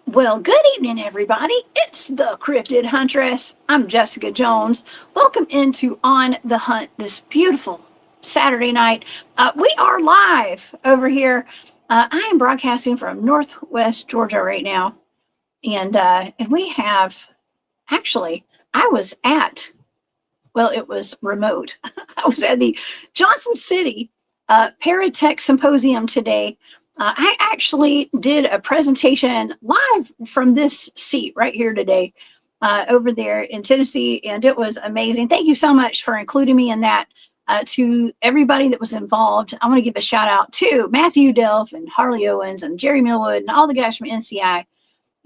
Well, good evening, everybody. It's the Cryptid Huntress. I'm Jessica Jones. Welcome into On the Hunt this beautiful Saturday night. We are live over here. I am broadcasting from Northwest Georgia right now, and we have actually I was at it was remote. I was at the Johnson City Paratech Symposium today. I actually did a presentation live from this seat right here today over there in Tennessee, and it was amazing. Thank you so much for including me in that. To everybody that was involved, I want to give a shout out to Matthew Delph and Harley Owens and Jerry Millwood and all the guys from NCI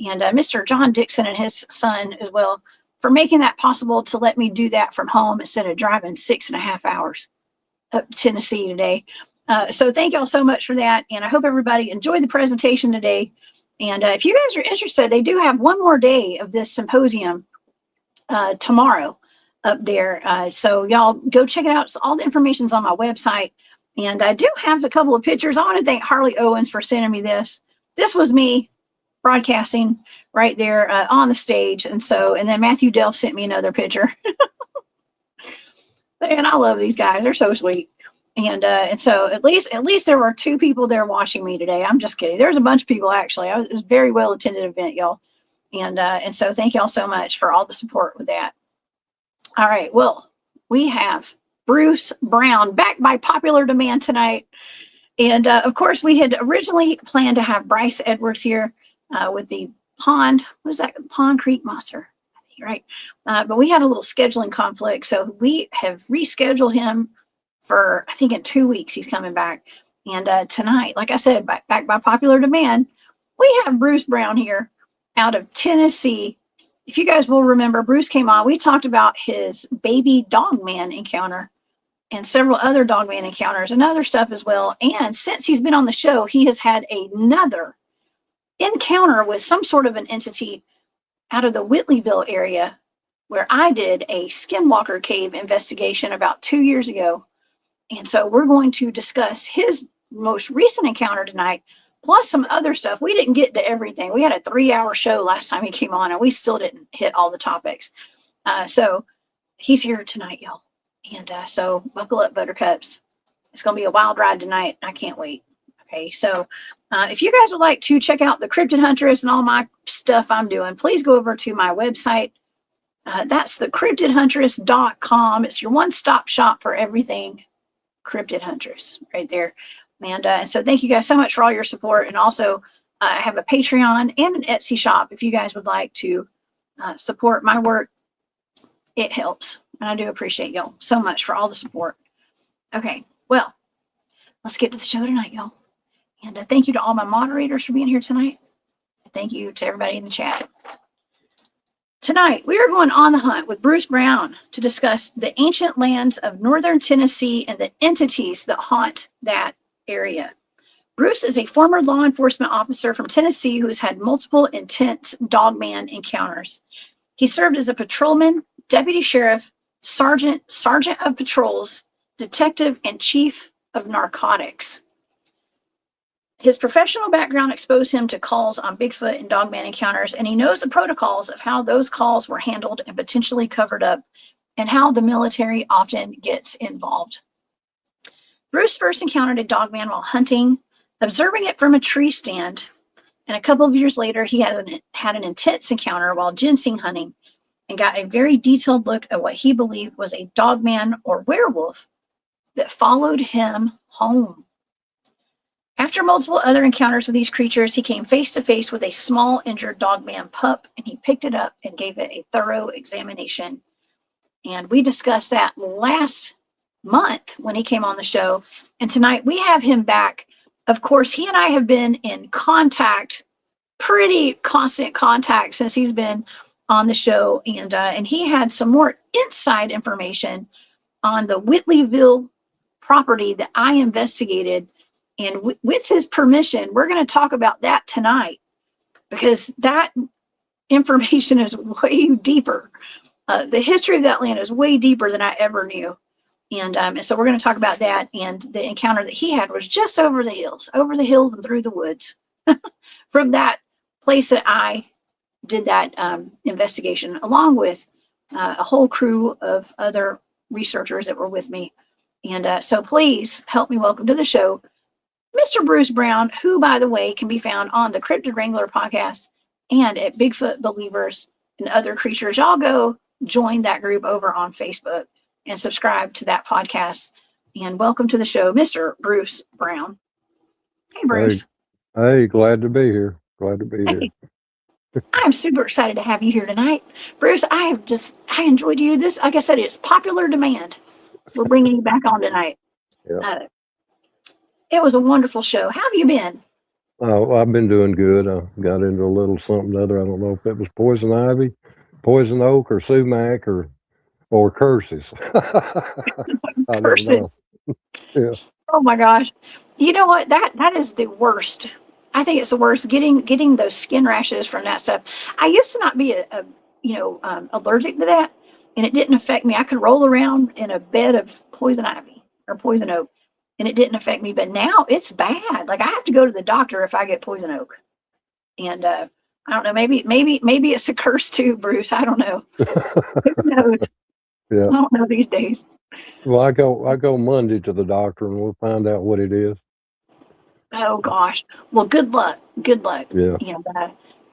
and Mr. John Dixon and his son as well for making that possible to let me do that from home instead of driving 6.5 hours up to Tennessee today. So thank y'all so much for that. And I hope everybody enjoyed the presentation today. And if you guys are interested, they do have one more day of this symposium tomorrow up there. So y'all go check it out. So all the information's on my website. And I do have a couple of pictures. I want to thank Harley Owens for sending me this. This was me broadcasting right there on the stage. And then Matthew Delph sent me another picture. And I love these guys. They're so sweet. And so at least there were 2 people there watching me today. I'm just kidding. There's a bunch of people actually. It was a very well attended event, y'all. And so thank y'all so much for all the support with that. All right. Well, we have Bruce Brown back by popular demand tonight. And of course, we had originally planned to have Bryce Edwards here with the Pond. What is that? Pond Creek Monster. I think, right. But we had a little scheduling conflict. So we have rescheduled him for, I think in 2 weeks, he's coming back. And tonight, like I said, back by popular demand, we have Bruce Brown here out of Tennessee. If you guys will remember, Bruce came on. We talked about his baby dogman encounter and several other dogman encounters and other stuff as well. And since he's been on the show, he has had another encounter with some sort of an entity out of the Whitleyville area where I did a Skinwalker cave investigation about 2 years ago. And so we're going to discuss his most recent encounter tonight, plus some other stuff. We didn't get to everything. We had a 3-hour show last time he came on, and we still didn't hit all the topics. So he's here tonight, y'all. And so buckle up, buttercups. It's going to be a wild ride tonight. I can't wait. Okay, so if you guys would like to check out the Cryptid Huntress and all my stuff I'm doing, please go over to my website. That's the cryptidhuntress.com. It's your one-stop shop for everything Cryptid Huntress right there. And so thank you guys so much for all your support. And also I have a Patreon and an Etsy shop. If you guys would like to support my work, it helps. And I do appreciate y'all so much for all the support. Okay, well, let's get to the show tonight, y'all. And thank you to all my moderators for being here tonight. Thank you to everybody in the chat. Tonight, we are going on the hunt with Bruce Brown to discuss the ancient lands of northern Tennessee and the entities that haunt that area. Bruce is a former law enforcement officer from Tennessee who has had multiple intense dogman encounters. He served as a patrolman, deputy sheriff, sergeant of patrols, detective, and chief of narcotics. His professional background exposed him to calls on Bigfoot and Dogman encounters, and he knows the protocols of how those calls were handled and potentially covered up, and how the military often gets involved. Bruce first encountered a Dogman while hunting, observing it from a tree stand, and a couple of years later, he had an intense encounter while ginseng hunting and got a very detailed look at what he believed was a Dogman or werewolf that followed him home. After multiple other encounters with these creatures, he came face to face with a small injured Dogman pup, and he picked it up and gave it a thorough examination. And we discussed that last month when he came on the show. And tonight we have him back. Of course, he and I have been in contact, pretty constant contact, since he's been on the show. And he had some more inside information on the Whitleyville property that I investigated. And with his permission, we're going to talk about that tonight, because that information is way deeper. The history of that land is way deeper than I ever knew. And so we're going to talk about that. And the encounter that he had was just over the hills and through the woods from that place that I did that investigation, along with a whole crew of other researchers that were with me. And so please help me welcome to the show Mr. Bruce Brown, who, by the way, can be found on the Cryptid Wrangler podcast and at Bigfoot Believers and Other Creatures. Y'all go join that group over on Facebook and subscribe to that podcast. And welcome to the show, Mr. Bruce Brown. Hey, Bruce. Hey, glad to be here. Glad to be here. I'm super excited to have you here tonight. Bruce, I enjoyed you. This, like I said, it's popular demand. We're bringing you back on tonight. Yeah. It was a wonderful show. How have you been? Oh, I've been doing good. I got into a little something other. I don't know if it was poison ivy, poison oak, or sumac, or curses. Curses. Yeah. Oh my gosh. You know what? That is the worst. I think it's the worst. Getting those skin rashes from that stuff. I used to not be allergic to that, and it didn't affect me. I could roll around in a bed of poison ivy or poison oak, and it didn't affect me. But now it's bad. Like, I have to go to the doctor if I get poison oak. And I don't know, maybe it's a curse too, Bruce. I don't know. Who knows? Yeah. I don't know these days. Well, I go Monday to the doctor, and we'll find out what it is. Oh gosh. Well, good luck. Good luck. Yeah.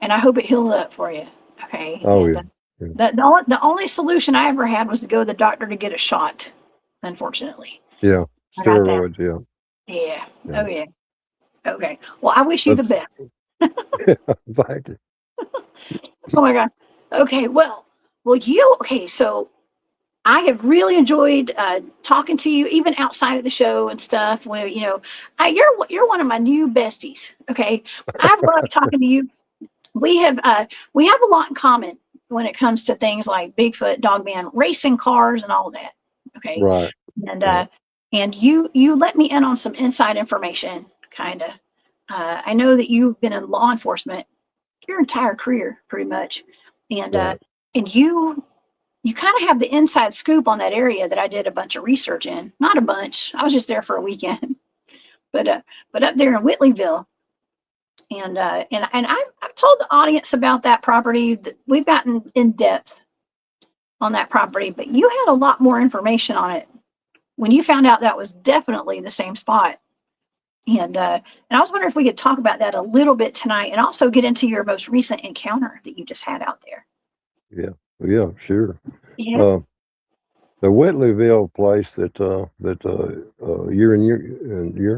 And I hope it heals up for you. Okay. Oh, and, yeah. The only solution I ever had was to go to the doctor to get a shot, unfortunately. Yeah. Steroids, yeah. Yeah. Oh, yeah. Okay. Well, I wish you the best. Thank you. Oh, my God. Okay. Well, so I have really enjoyed talking to you, even outside of the show and stuff. Where, you're one of my new besties. Okay. I've loved talking to you. We have a lot in common when it comes to things like Bigfoot, Dogman, racing cars, and all that. Okay. Right. And you let me in on some inside information, kind of. I know that you've been in law enforcement your entire career, pretty much, and you kind of have the inside scoop on that area that I did a bunch of research in. Not a bunch. I was just there for a weekend, but up there in Whitleyville, and I've told the audience about that property. We've gotten in depth on that property, but you had a lot more information on it when you found out that was definitely the same spot. And I was wondering if we could talk about that a little bit tonight, and also get into your most recent encounter that you just had out there. Yeah, sure. Yeah. The Whitleyville place that your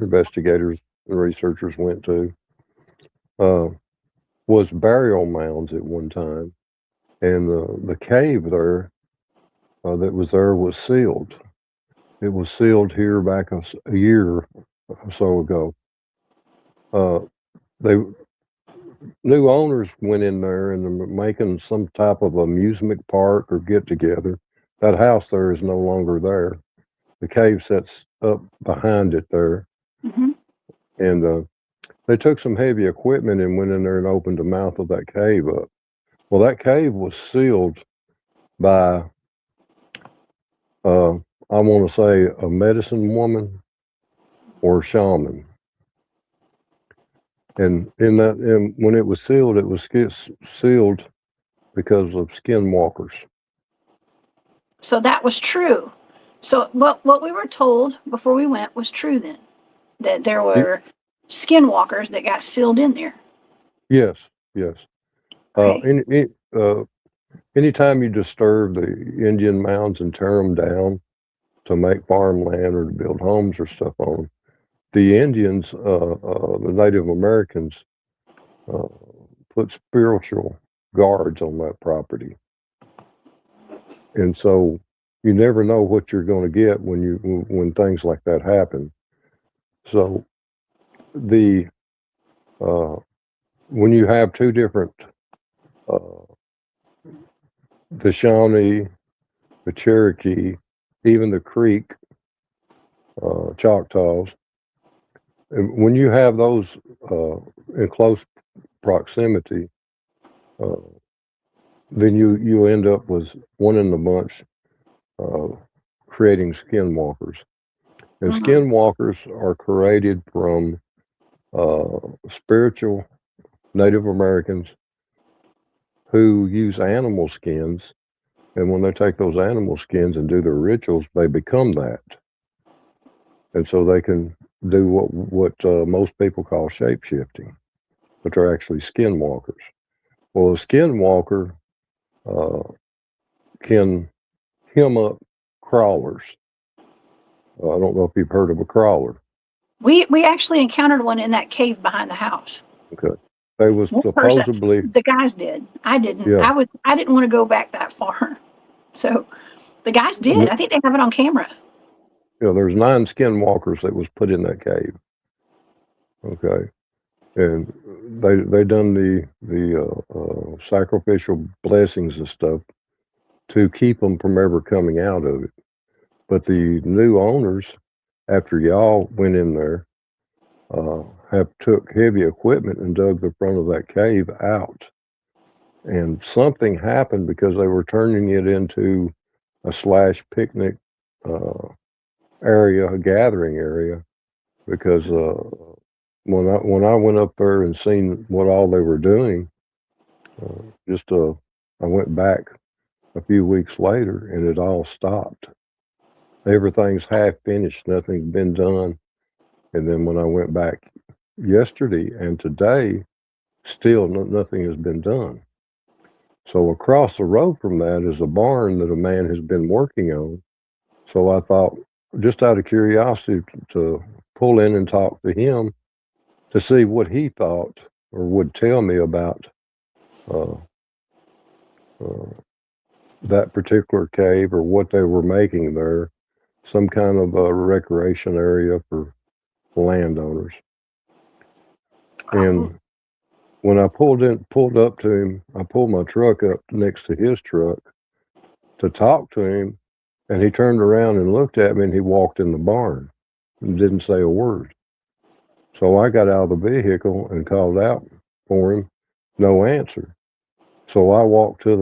investigators and researchers went to was burial mounds at one time, and the cave there that was there was sealed. It was sealed here back a year or so ago. New owners went in there and they're making some type of amusement park or get together. That house there is no longer there. The cave sits up behind it there. Mm-hmm. And they took some heavy equipment and went in there and opened the mouth of that cave up. Well, that cave was sealed by, I want to say, a medicine woman or shaman. And when it was sealed sealed because of skinwalkers. So that was true. So what we were told before we went was true then, that there were skinwalkers that got sealed in there. Yes. Okay. Anytime you disturb the Indian mounds and tear them down to make farmland or to build homes or stuff on. The Indians, the Native Americans, put spiritual guards on that property. And so you never know what you're going to get when things like that happen. So the when you have two different, the Shawnee, the Cherokee, even the Creek, Choctaws, and when you have those in close proximity, then you end up with one in the bunch creating skinwalkers. And skinwalkers are created from spiritual Native Americans who use animal skins. And when they take those animal skins and do their rituals, they become that. And so they can do what most people call shape-shifting, but they're actually skinwalkers. Well, a skinwalker can hem up crawlers. I don't know if you've heard of a crawler. We actually encountered one in that cave behind the house. Okay. They was supposedly the guys did. I didn't. Yeah. I didn't want to go back that far. So the guys did. I think they have it on camera. There's 9 skinwalkers that was put in that cave. Okay. And they done the sacrificial blessings and stuff to keep them from ever coming out of it. But the new owners, after y'all went in there, have took heavy equipment and dug the front of that cave out. And something happened because they were turning it into a / picnic area, a gathering area, because when I went up there and seen what all they were doing, I went back a few weeks later and it all stopped. Everything's half finished, nothing's been done. And then when I went back yesterday and today, still nothing has been done. So across the road from that is a barn that a man has been working on. So I thought, just out of curiosity, to pull in and talk to him to see what he thought or would tell me about that particular cave, or what they were making there, some kind of a recreation area for landowners. And when I pulled up to him, I pulled my truck up next to his truck to talk to him, and he turned around and looked at me, and he walked in the barn and didn't say a word. So I got out of the vehicle and called out for him, no answer. So I walked to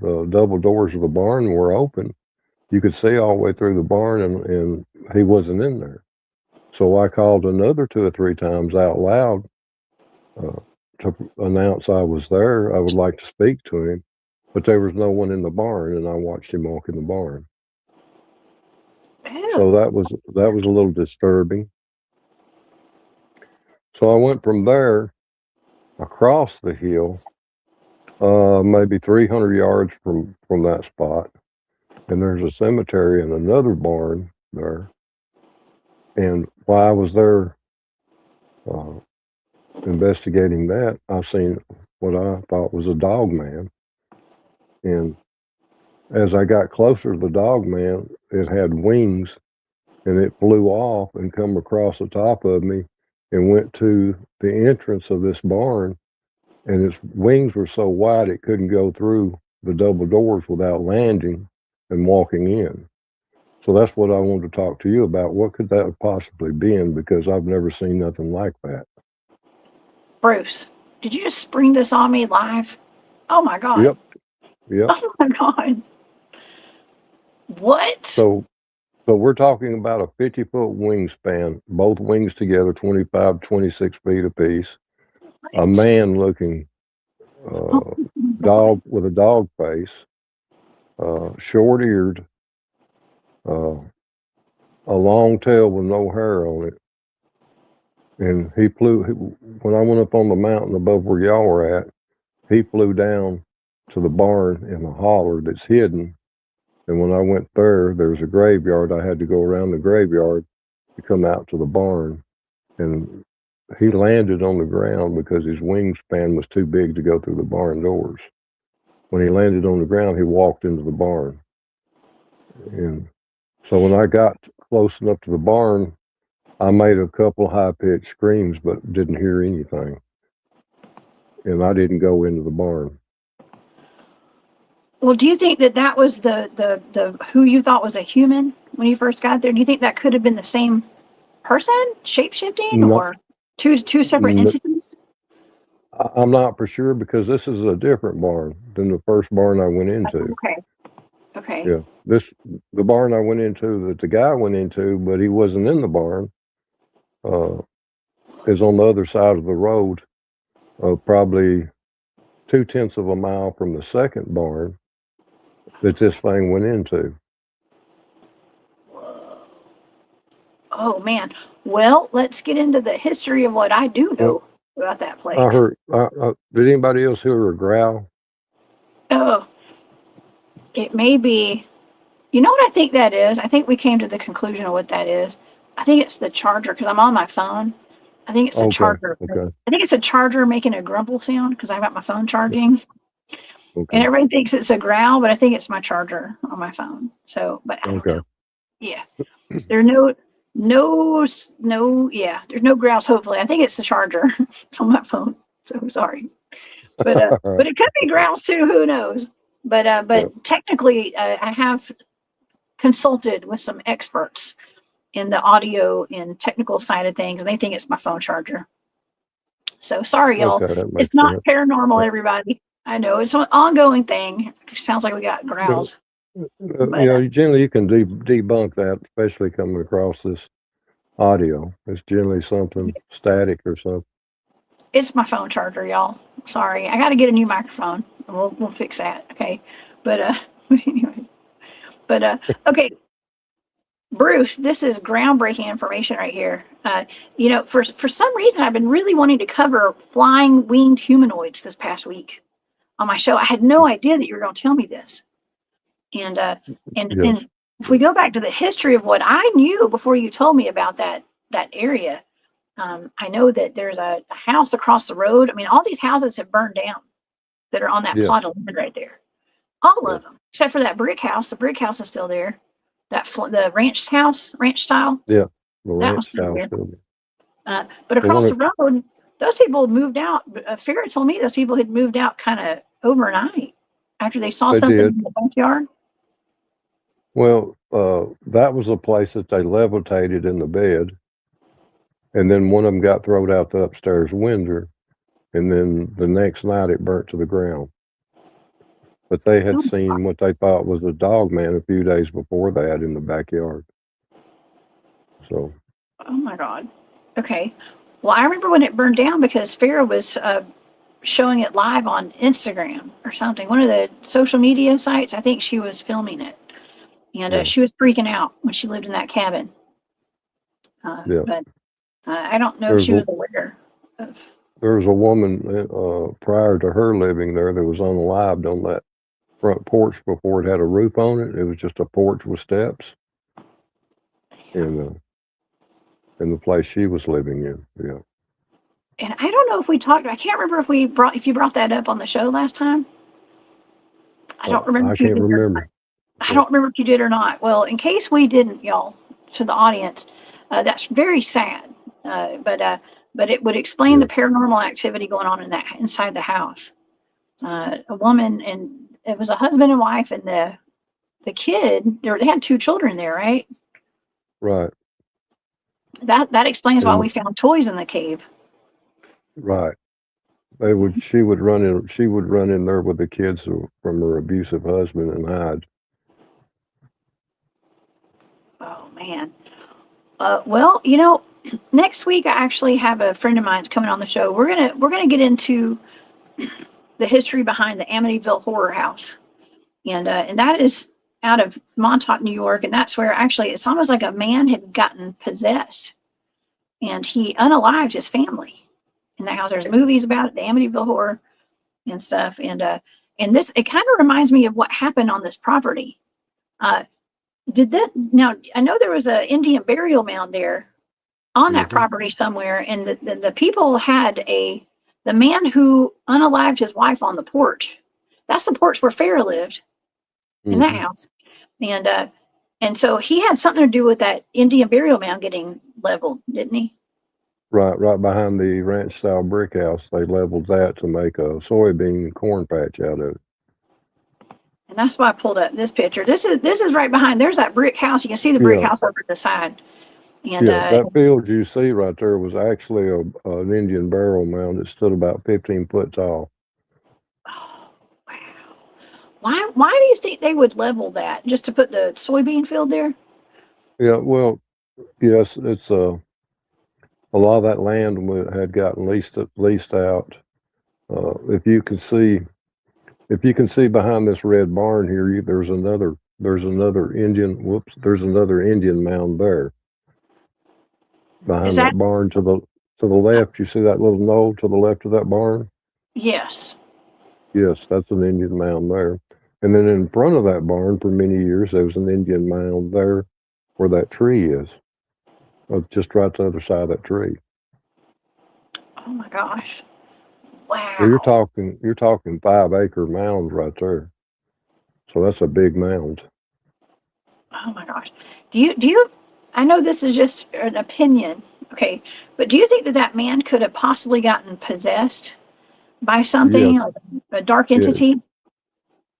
the double doors of the barn were open. You could see all the way through the barn, and he wasn't in there. So I called another 2 or 3 times out loud to announce I was there. I would like to speak to him, but there was no one in the barn, and I watched him walk in the barn. Ew. So that was a little disturbing. So I went from there across the hill, maybe 300 yards from that spot, and there's a cemetery and another barn there. And while I was there investigating that, I seen what I thought was a dog man. And as I got closer to the dog man, it had wings, and it flew off and come across the top of me and went to the entrance of this barn, and its wings were so wide it couldn't go through the double doors without landing and walking in. So that's what I wanted to talk to you about. What could that have possibly been? Because I've never seen nothing like that. Bruce, did you just spring this on me live? Oh my God. Yep. Oh my God. What? So we're talking about a 50-foot wingspan, both wings together, 25, 26 feet apiece. A man looking dog with a dog face, short-eared, a long tail with no hair on it. And he flew, when I went up on the mountain above where y'all were at, he flew down to the barn in a holler that's hidden. And when I went there's a graveyard. I had to go around the graveyard to come out to the barn. And he landed on the ground because his wingspan was too big to go through the barn doors. When he landed on the ground, he walked into the barn. And so when I got close enough to the barn, I made a couple high-pitched screams, but didn't hear anything. And I didn't go into the barn. Well, do you think that was the who you thought was a human when you first got there? Do you think that could have been the same person, shape-shifting, No, or two separate entities? I'm not for sure because this is a different barn than the first barn I went into. Okay. Yeah, the barn I went into that the guy went into, but he wasn't in the barn, is on the other side of the road, probably 2/10 of a mile from the second barn that this thing went into. Oh man. Well, let's get into the history of what I do know about that place. I heard. Did anybody else hear a growl? Oh, it may be. You know what I think that is? I think we came to the conclusion of what that is. I think it's the charger because I'm on my phone. I think it's the charger. Okay. I think it's a charger making a grumble sound because I've got my phone charging. Okay. And everybody thinks it's a growl, but I think it's my charger on my phone. So, but I don't know. Yeah. There's no growls, hopefully. I think it's the charger on my phone. So sorry. But it could be growls too, who knows? But technically I have consulted with some experts in the audio and technical side of things, and they think it's my phone charger. So sorry, y'all. It's not paranormal, everybody. I know it's an ongoing thing. It sounds like we got growls. Generally you can debunk that, especially coming across this audio. It's generally something static or something. It's my phone charger, y'all. Sorry, I got to get a new microphone. We'll fix that, okay? But anyway. But okay, Bruce, this is groundbreaking information right here. For some reason, I've been really wanting to cover flying winged humanoids this past week on my show. I had no idea that you were going to tell me this. And if we go back to the history of what I knew before you told me about that area, I know that there's a house across the road. I mean, all these houses have burned down that are on that plot of land right there. All of them, except for that brick house. The brick house is still there. The ranch style. Yeah, the ranch was still there. But across the road, those people moved out. Ferret told me those people had moved out kind of overnight after they saw something in the backyard. Well, that was a place that they levitated in the bed, and then one of them got thrown out the upstairs window, and then the next night it burnt to the ground. But they had seen what they thought was a dog man a few days before that in the backyard. So. Oh my God. Okay. Well, I remember when it burned down because Farrah was showing it live on Instagram or something. One of the social media sites. I think she was filming it. And she was freaking out when she lived in that cabin. But I don't know if she was aware of. There was a woman prior to her living there that was unalived on that front porch before it had a roof on it. It was just a porch with steps. In the place she was living in. Yeah. And I don't know if we talked. I can't remember if you brought that up on the show last time. I don't remember. I can't remember. I don't remember if you did or not. Well, in case we didn't, y'all, to the audience, that's very sad. But it would explain the paranormal activity going on inside the house. A woman, and it was a husband and wife, and the kid. They had 2 children there, right? Right. That explains why we found toys in the cave. Right. She would run in there with the kids from her abusive husband and hide. Oh man. Well, next week I actually have a friend of mine coming on the show. We're gonna get into the history behind the Amityville Horror House, and that is out of Montauk, New York, and that's where actually it's almost like a man had gotten possessed, and he unalived his family in the house. There's movies about it, the Amityville Horror and stuff, and this it kind of reminds me of what happened on this property. Did that now? I know there was an Indian burial mound there on that Mm-hmm. property somewhere, and the people had the man who unalived his wife on the porch. That's the porch where Farrah lived in that Mm-hmm. house, and so he had something to do with that Indian burial mound getting leveled, didn't he? Right behind the ranch style brick house, they leveled that to make a soybean corn patch out of it. And that's why I pulled up this picture. This is right behind. There's that brick house. You can see the brick Yeah, house over the side. And yeah. That field you see right there was actually an Indian burial mound that stood about 15 foot tall. oh, wow. Why do you think they would level that just to put the soybean field there? Yeah, well, yes, it's a lot of that land had gotten leased out. If you can see behind this red barn here, there's another Indian mound there Is behind that that barn to the left. You see that little knoll to the left of that barn? yes? Yes, that's an Indian mound there. And then in front of that barn for many years, there was an Indian mound there where that tree is. Just right to the other side of that tree. Oh my gosh! So you're Wow! talking 5-acre mounds right there. So that's a big mound. Oh my gosh! Do you? I know this is just an opinion, okay, but do you think that man could have possibly gotten possessed by something, Yes, like a dark yes, entity?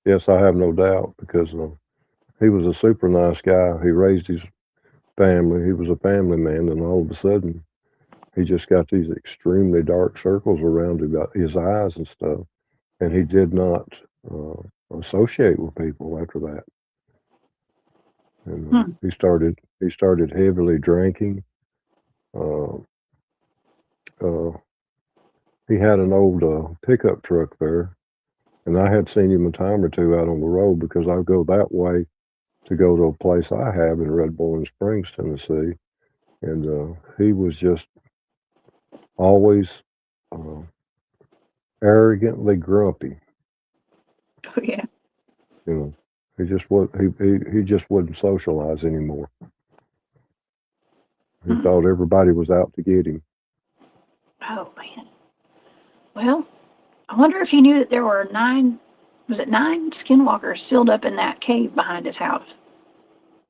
yes, I have no doubt because he was a super nice guy. He raised his family. He was a family man, and all of a sudden, he just got these extremely dark circles around his eyes and stuff, and he did not uh, associate with people after that. And Hmm. he started heavily drinking. Uh, uh, he had an old pickup truck there, and I had seen him a time or two out on the road because I go that way to go to a place I have in Red Bull Springs, Tennessee, and he was just always uh, arrogantly grumpy. Oh yeah. You know, he just wouldn't socialize anymore. He Hmm. thought everybody was out to get him. Oh man. Well, I wonder if he knew that there were nine. Was it nine skinwalkers sealed up in that cave behind his house?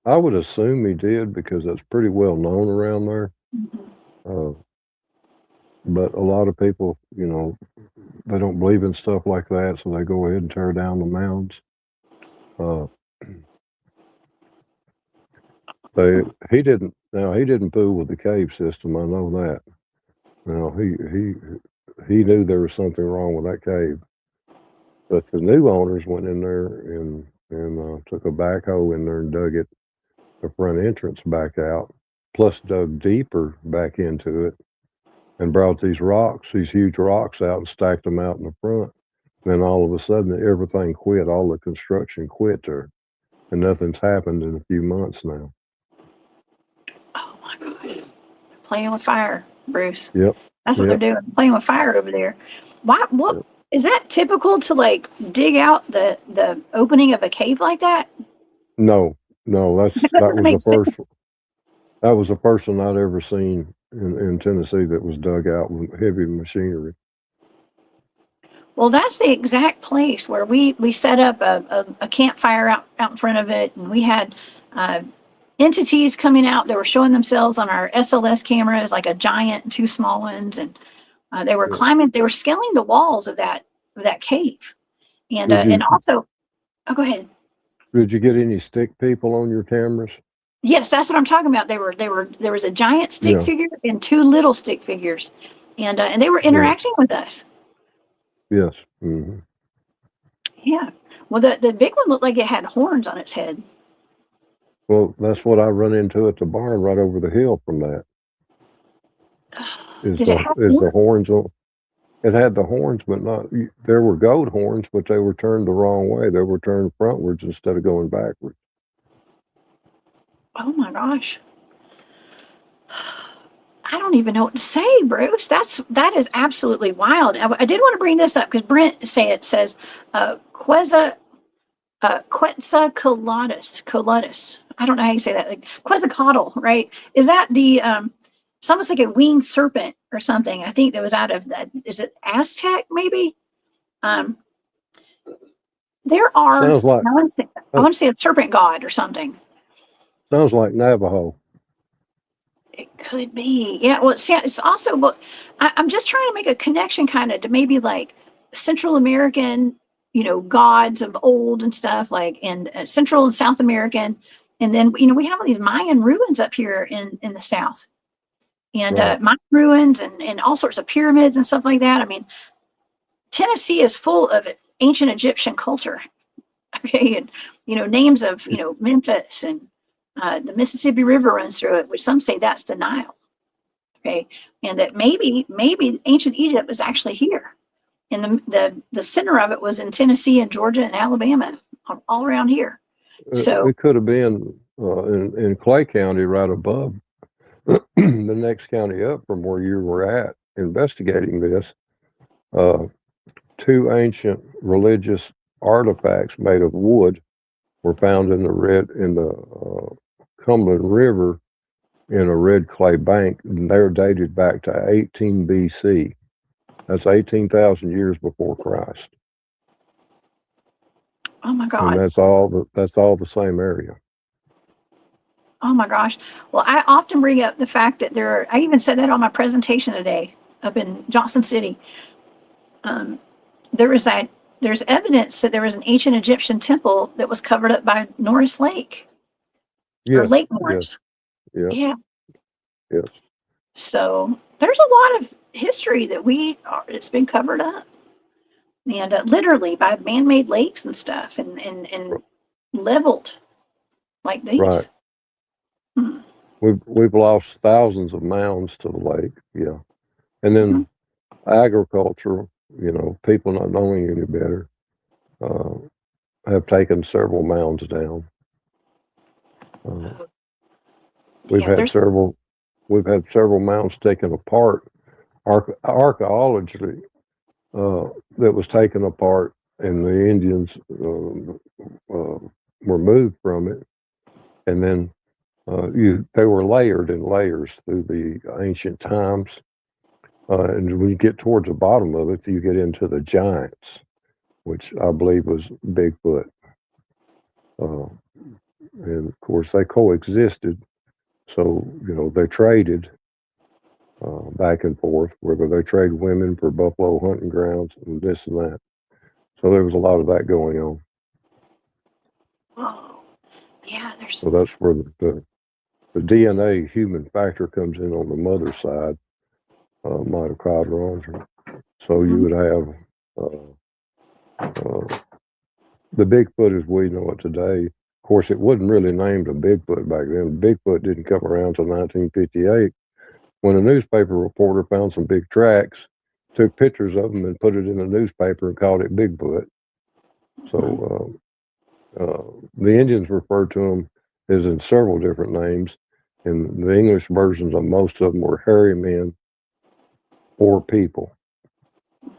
I would assume he did because that's pretty well known around there. Mhm. Uh, but a lot of people, they don't believe in stuff like that, so they go ahead and tear down the mounds. Uh, they he didn't. Now he didn't fool with the cave system. I know that. Now he knew there was something wrong with that cave. But the new owners went in there and took a backhoe in there and dug the front entrance back out, plus dug deeper back into it, and brought these huge rocks out and stacked them out in the front. Then all of a sudden, everything quit. All the construction quit there, and nothing's happened in a few months now. Oh my gosh. Playing with fire, Bruce. Yep, That's what they're yep, doing. Playing with fire over there. Why what yep. is that typical to like dig out the opening of a cave like that? No, no, That doesn't make sense. that was the first one I'd ever seen in Tennessee that was dug out with heavy machinery. Well, that's the exact place where we set up a campfire out in front of it, and we had uh, entities coming out that were showing themselves on our SLS cameras, like a giant and two small ones, and they were Yeah. climbing, they were scaling the walls of that cave, Did and you also, oh, go ahead. did you get any stick people on your cameras? Yes, that's what I'm talking about. They were there was a giant stick Yeah, figure and two little stick figures, and they were yeah, interacting with us. yes. Hmm. Yeah. Well, the big one looked like it had horns on its head. Well, that's what I run into at the barn right over the hill from that. Did it have Is the horns? horns on? It had the horns, but not. There were goat horns, but they were turned the wrong way. They were turned frontwards instead of going backwards. Oh my gosh. I don't even know what to say, Bruce. That is absolutely wild. I did want to bring this up because Brent says Quetzalcoatlus. I don't know how you say that. Like Quetzalcoatl, right? Is that the it's almost like a winged serpent or something. I think that was out of that. Is it Aztec maybe? Um, there are. Sounds like I want to say a serpent god or something. sounds like Navajo. It could be. Yeah. Well, it's also. Well, I'm just trying to make a connection, kind of, to maybe like Central American, gods of old and stuff, like in Central and South American, and then we have all these Mayan ruins up here in the South, and Right. Mayan ruins and all sorts of pyramids and stuff like that. I mean, Tennessee is full of ancient Egyptian culture. Okay, and names of Memphis and the Mississippi River runs through it, which some say that's the Nile. Okay, and that maybe ancient Egypt was actually here, and the center of it was in Tennessee and Georgia and Alabama, all around here. So It could have been in Clay County, right above the next county up from where you were at investigating this. Two ancient religious artifacts made of wood were found in the Cumberland River in a red clay bank, and they're dated back to 18 BC. That's 18,000 years before Christ. oh my God. And that's all the same area. Oh my gosh. Well, I often bring up the fact that I even said that on my presentation today up in Johnson City. There's evidence that there was an ancient Egyptian temple that was covered up by Norris Lake or Yes, Lake Norris. yes, Yeah. yes. So there's a lot of history it's been covered up. And literally by man-made lakes and stuff and leveled like these. Right. Hmm. We've lost thousands of mounds to the lake, yeah. And then agriculture, people not knowing any better, have taken several mounds down. We've had several mounds taken apart. Archaeology that was taken apart, and the Indians were moved from it, and then they were layered in layers through the ancient times. And when you get towards the bottom of it, you get into the giants, which I believe was Bigfoot. And of course, they coexisted. So, they traded back and forth, whether they trade women for buffalo hunting grounds and this and that. So there was a lot of that going on. Oh, yeah. So that's where the DNA human factor comes in on the mother side, mitochondrial. So you would have the Bigfoot as we know it today. Of course, it wasn't really named a Bigfoot back then. Bigfoot didn't come around until 1958, when a newspaper reporter found some big tracks, took pictures of them and put it in a newspaper and called it Bigfoot. So the Indians referred to them as in several different names, and the English versions of most of them were hairy men or people.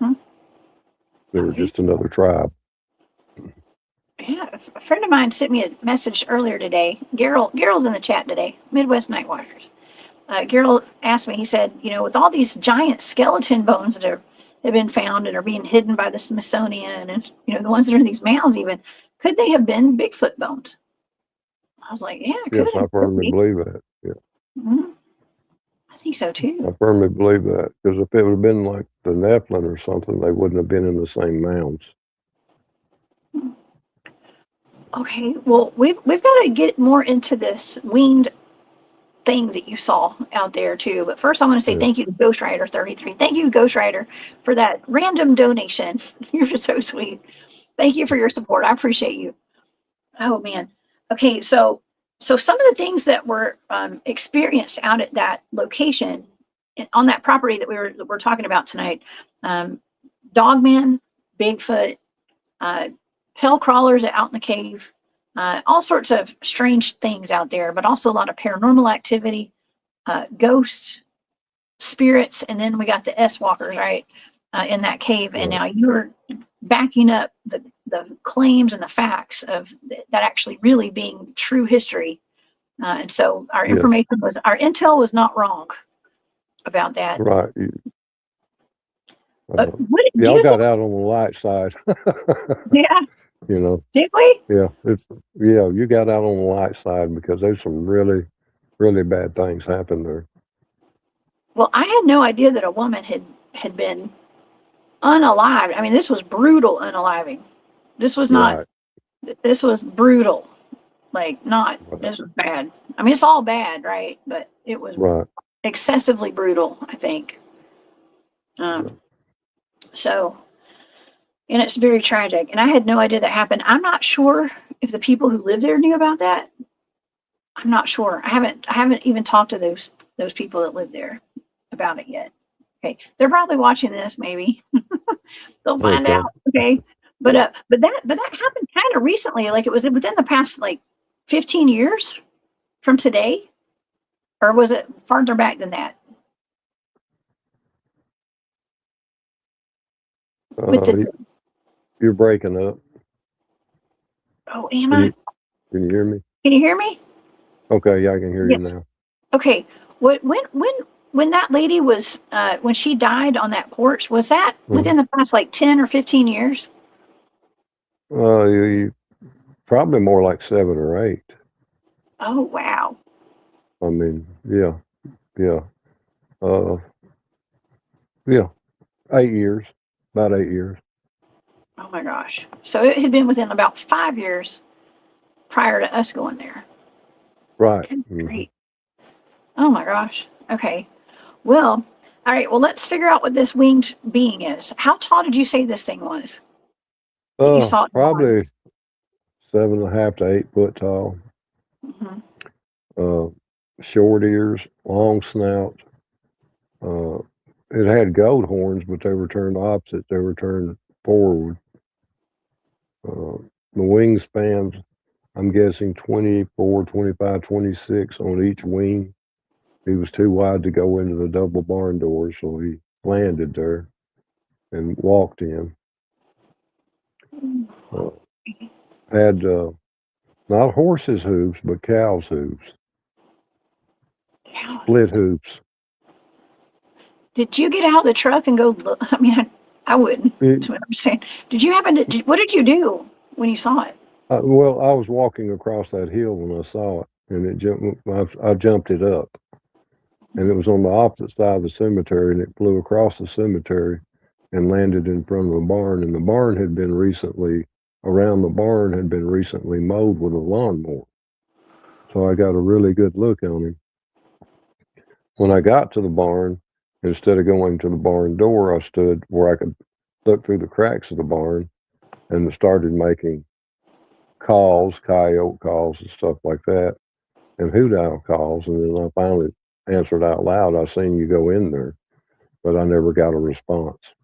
They were just another tribe. Yeah, a friend of mine sent me a message earlier today. Gerald's in the chat today, Midwest Night Watchers. Gerald asked me, he said, with all these giant skeleton bones that have been found and are being hidden by the Smithsonian and, the ones that are in these mounds even, could they have been Bigfoot bones? I was like, yeah, it could. Yes, I firmly believe that. Yeah. Mm-hmm. I think so too. I firmly believe that, because if it would have been like the Nephilim or something, they wouldn't have been in the same mounds. Okay, well, we've got to get more into this winged thing that you saw out there too. But first, I want to say thank you to Ghost Rider 33. Thank you, Ghost Rider, for that random donation. You're just so sweet. Thank you for your support. I appreciate you. Oh man. Okay, so some of the things that were experienced out at that location on that property that we're talking about tonight, Dogman, Bigfoot, pale crawlers out in the cave, all sorts of strange things out there, but also a lot of paranormal activity, ghosts, spirits, and then we got the S walkers, right, in that cave. And now you're backing up the claims and the facts of that actually really being true history. And so our Yes. our intel was not wrong about that. Right. But what do Y'all you got think? out on the light side. Yeah, You know, did we? yeah, you got out on the light side because there's some really, really bad things happen there. Well, I had no idea that a woman had been unalived. I mean, this was brutal unaliving. This was not. Right. This was brutal. Like not. Right. This was bad. I mean, it's all bad, right? But it was Right. excessively brutal, I think. So, and it's very tragic. And I had no idea that happened. I'm not sure if the people who live there knew about that. I'm not sure. I haven't even talked to those people that live there about it yet. Okay, they're probably watching this. Maybe they'll find Okay. out. Okay, but that happened kind of recently. Like it was within the past like 15 years from today, or was it farther back than that? With the You're breaking up. oh, am I? Can you hear me? Can you hear me? Okay, yeah, I can hear Yes. you now. Okay. When that lady was when she died on that porch, was that within the past like 10 or 15 years? You probably more like 7 or 8. Oh wow. I mean, yeah. Yeah, 8 years, about 8 years. Oh my gosh. So it had been within about 5 years prior to us going there. Right. Great. Oh my gosh. Okay. Well, all right. Well, let's figure out what this winged being is. How tall did you say this thing was? You saw it probably 7.5 to 8 foot tall. Mm-hmm. Short ears, long snout. It had goat horns, but they were turned opposite. They were turned forward. The wingspans, I'm guessing 24, 25, 26 on each wing. He was too wide to go into the double barn door, so he landed there and walked in. Had not horses' hooves, but cows' hooves. Split hooves. Did you get out of the truck and go look? I mean, I wouldn't. That's what I'm saying. Did you happen to? What did you do when you saw it? Well, I was walking across that hill when I saw it, and it jumped. I jumped it up, and it was on the opposite side of the cemetery, and it flew across the cemetery and landed in front of the barn. And the barn had been recently mowed with a lawnmower, so I got a really good look on him. When I got to the barn, instead of going to the barn door, I stood where I could look through the cracks of the barn and started making calls, coyote calls and stuff like that, and hoot owl calls. And then I finally answered out loud, "I seen you go in there," but I never got a response.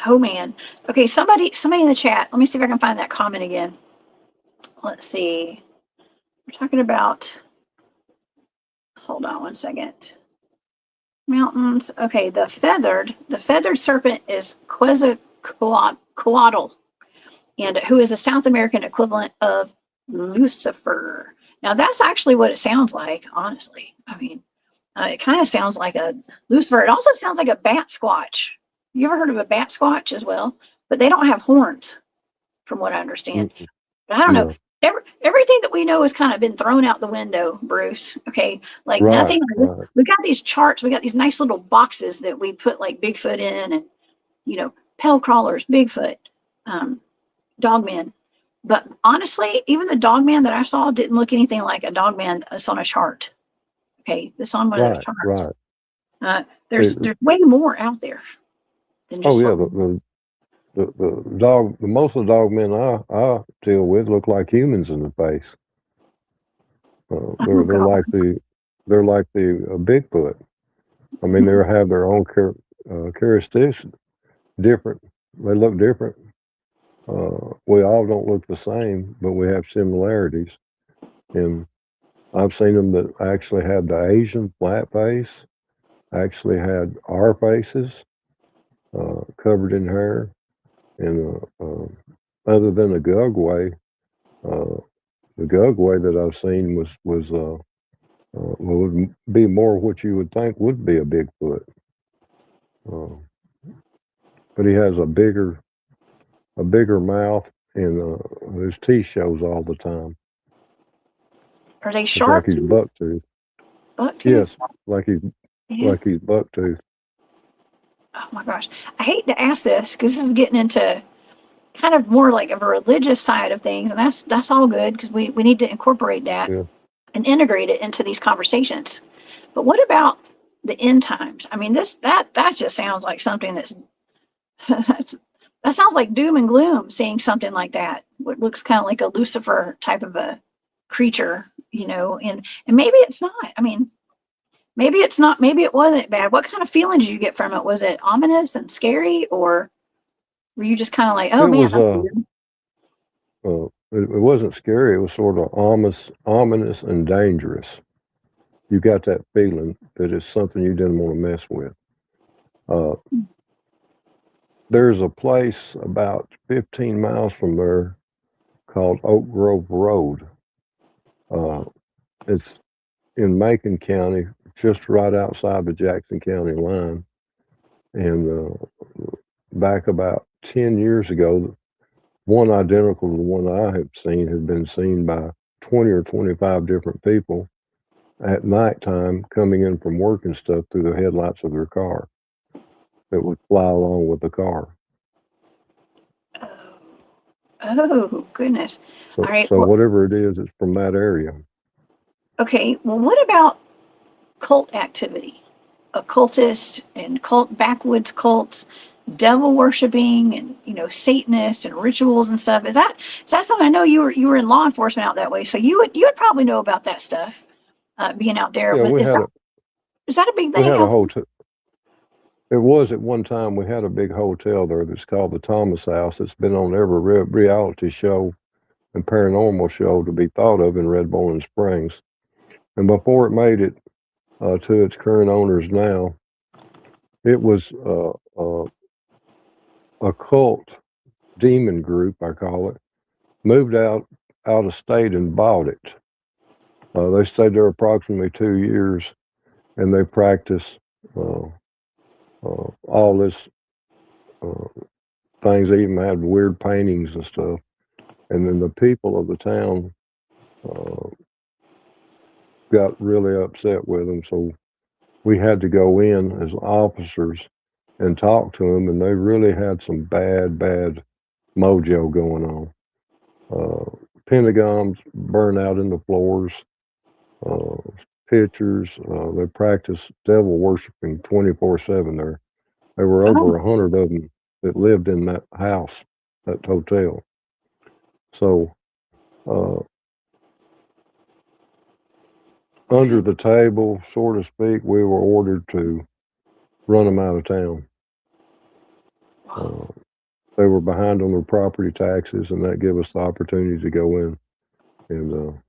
Oh man. Okay, somebody in the chat. Let me see if I can find that comment again. Let's see. We're talking about. Hold on one second. Mountains. Okay, the feathered serpent is Quetzalcoatl, and who is a South American equivalent of Lucifer. Now that's actually what it sounds like, honestly. I mean, it kind of sounds like a Lucifer. It also sounds like a bat squatch. You ever heard of a bat squatch as well? But they don't have horns, from what I understand. But I don't know. Everything that we know has kind of been thrown out the window, Bruce. Okay, like nothing. Right. We got these charts. We got these nice little boxes that we put like Bigfoot in, and pale crawlers, Bigfoot, Dogman. But honestly, even the Dogman that I saw didn't look anything like a Dogman that's on a chart. Okay, this on one of those charts. Right. There's way more out there than just. The dog. Most of the dog men I deal with look like humans in the face. They're like the Bigfoot. I mean, they have their own characteristics, different. They look different. We all don't look the same, but we have similarities. And I've seen them that actually had the Asian flat face. actually had our faces covered in hair, and other than the gugway, that I've seen was would be more what you would think would be a Bigfoot. Uh, but he has a bigger mouth, and his teeth shows all the time. Are they It's sharp like he's teeth? buck tooth. Buck Yes, teeth? like he's Yeah. buck tooth. Oh my gosh. I hate to ask this because this is getting into kind of more like of a religious side of things, and that's all good because we need to incorporate that Yeah. and integrate it into these conversations. But what about the end times? I mean, that just sounds like something that sounds like doom and gloom. Seeing something like that, what looks kind of like a Lucifer type of a creature, and maybe it's not. I mean, maybe it's not. Maybe it wasn't bad. What kind of feeling did you get from it? Was it ominous and scary, or were you just kind of like, oh It man, was that's weird? it wasn't scary. It was sort of ominous and dangerous. You got that feeling that it's something you didn't want to mess with. Uh, there's a place about 15 miles from there called Oak Grove Road. It's in Macon County, just right outside the Jackson County line. And back about 10 years ago, one identical to the one I have seen had been seen by 20 or 25 different people at nighttime coming in from work and stuff through the headlights of their car that would fly along with the car. Oh goodness. All right. So Well, whatever it is, it's from that area. okay. Well, what about cult activity? Occultist and backwoods cults, devil worshiping, and Satanists and rituals and stuff. Is that something? I know you were in law enforcement out that way, so you would probably know about that stuff. Being out there, Yeah, is that a big we thing had a out there? hotel. It was at one time. We had a big hotel there that's called the Thomas House. It's been on every reality show and paranormal show to be thought of in Red Bowling Springs. And before it made it to its current owners now, it was a cult demon group, I call it, moved out of state and bought it. They stayed there approximately 2 years, and they practiced all this things. They even had weird paintings and stuff. And then the people of the town got really upset with them, so we had to go in as officers and talk to them, and they really had some bad mojo going on. Pentagons burned out in the floors, uh, pictures. They practiced devil worshiping 24/7 there. There were Oh, over 100 of them that lived in that house, that hotel. So uh, under the table, so to speak, we were ordered to run them out of town. They were behind on their property taxes, and that gave us the opportunity to go in. And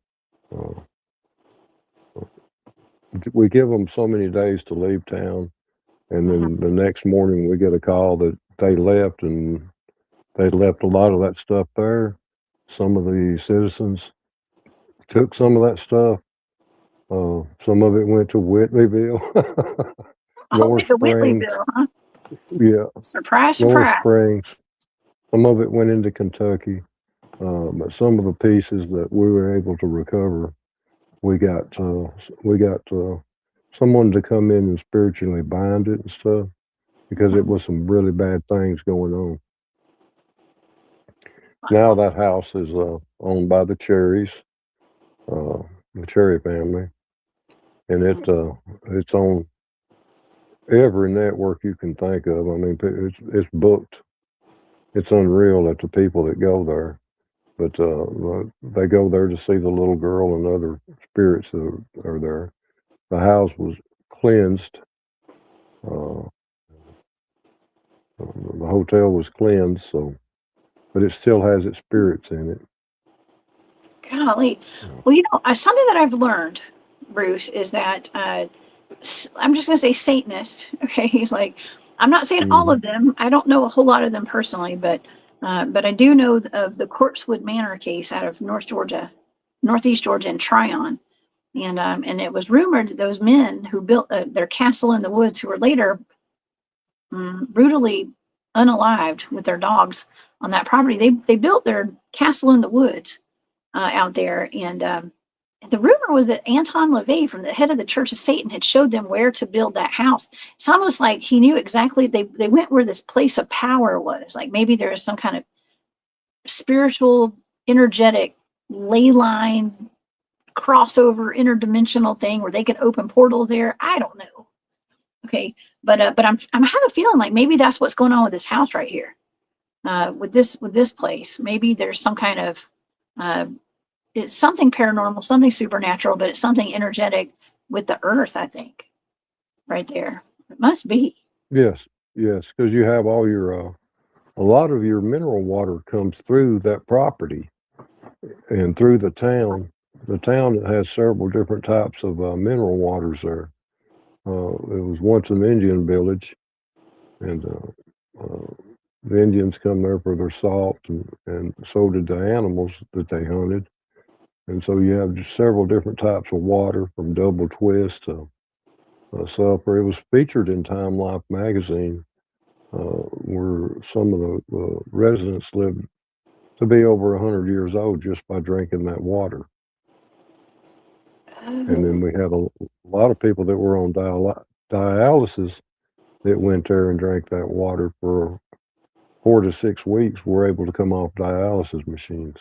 we give them so many days to leave town, and then the next morning we get a call that they left, and they left a lot of that stuff there. Some of the citizens took some of that stuff. Some of it went to Whitleyville, oh, North with the Whitley Springs. bill, huh? Yeah, Surprise, North surprise. Springs. Some of it went into Kentucky, but some of the pieces that we were able to recover, we got someone to come in and spiritually bind it and stuff, because it was some really bad things going on. Now that house is owned by the Cherries, the Cherry family, and it's on every network you can think of. I mean, it's booked. It's unreal at the people that go there. But they go there to see the little girl and other spirits that are there. The house was cleansed. Uh, the hotel was cleansed, but it still has its spirits in it. Golly. Well, something that I've learned, Bruce, is that I'm just going to say Satanist. Okay. He's like, I'm not saying all Mhm. of them. I don't know a whole lot of them personally, but I do know of the Corpsewood Manor case out of Northeast Georgia in Tryon. And it was rumored that those men who built their castle in the woods, who were later brutally unalived with their dogs on that property, they built their castle in the woods out there. And the rumor was that Anton LaVey, from the head of the Church of Satan, had showed them where to build that house. It's almost like he knew exactly. They went where this place of power was. Like maybe there was some kind of spiritual, energetic ley line crossover interdimensional thing where they could open portals there. I don't know. Okay, but I have a feeling like maybe that's what's going on with this house right here, with this place. Maybe there's some kind of it's something paranormal, something supernatural, but it's something energetic with the earth. I think right there. It must be. Yes, yes, because you have all your a lot of your mineral water comes through that property and through the town. The town has several different types of mineral waters there. It was once an Indian village, and the Indians come there for their salt, and so did the animals that they hunted. And so you have just several different types of water, from double twist to sulfur. It was featured in Time Life magazine, where some of the residents lived to be over 100 years old just by drinking that water. And then we had a lot of people that were on dialysis that went there and drank that water for 4 to 6 weeks, were able to come off dialysis machines.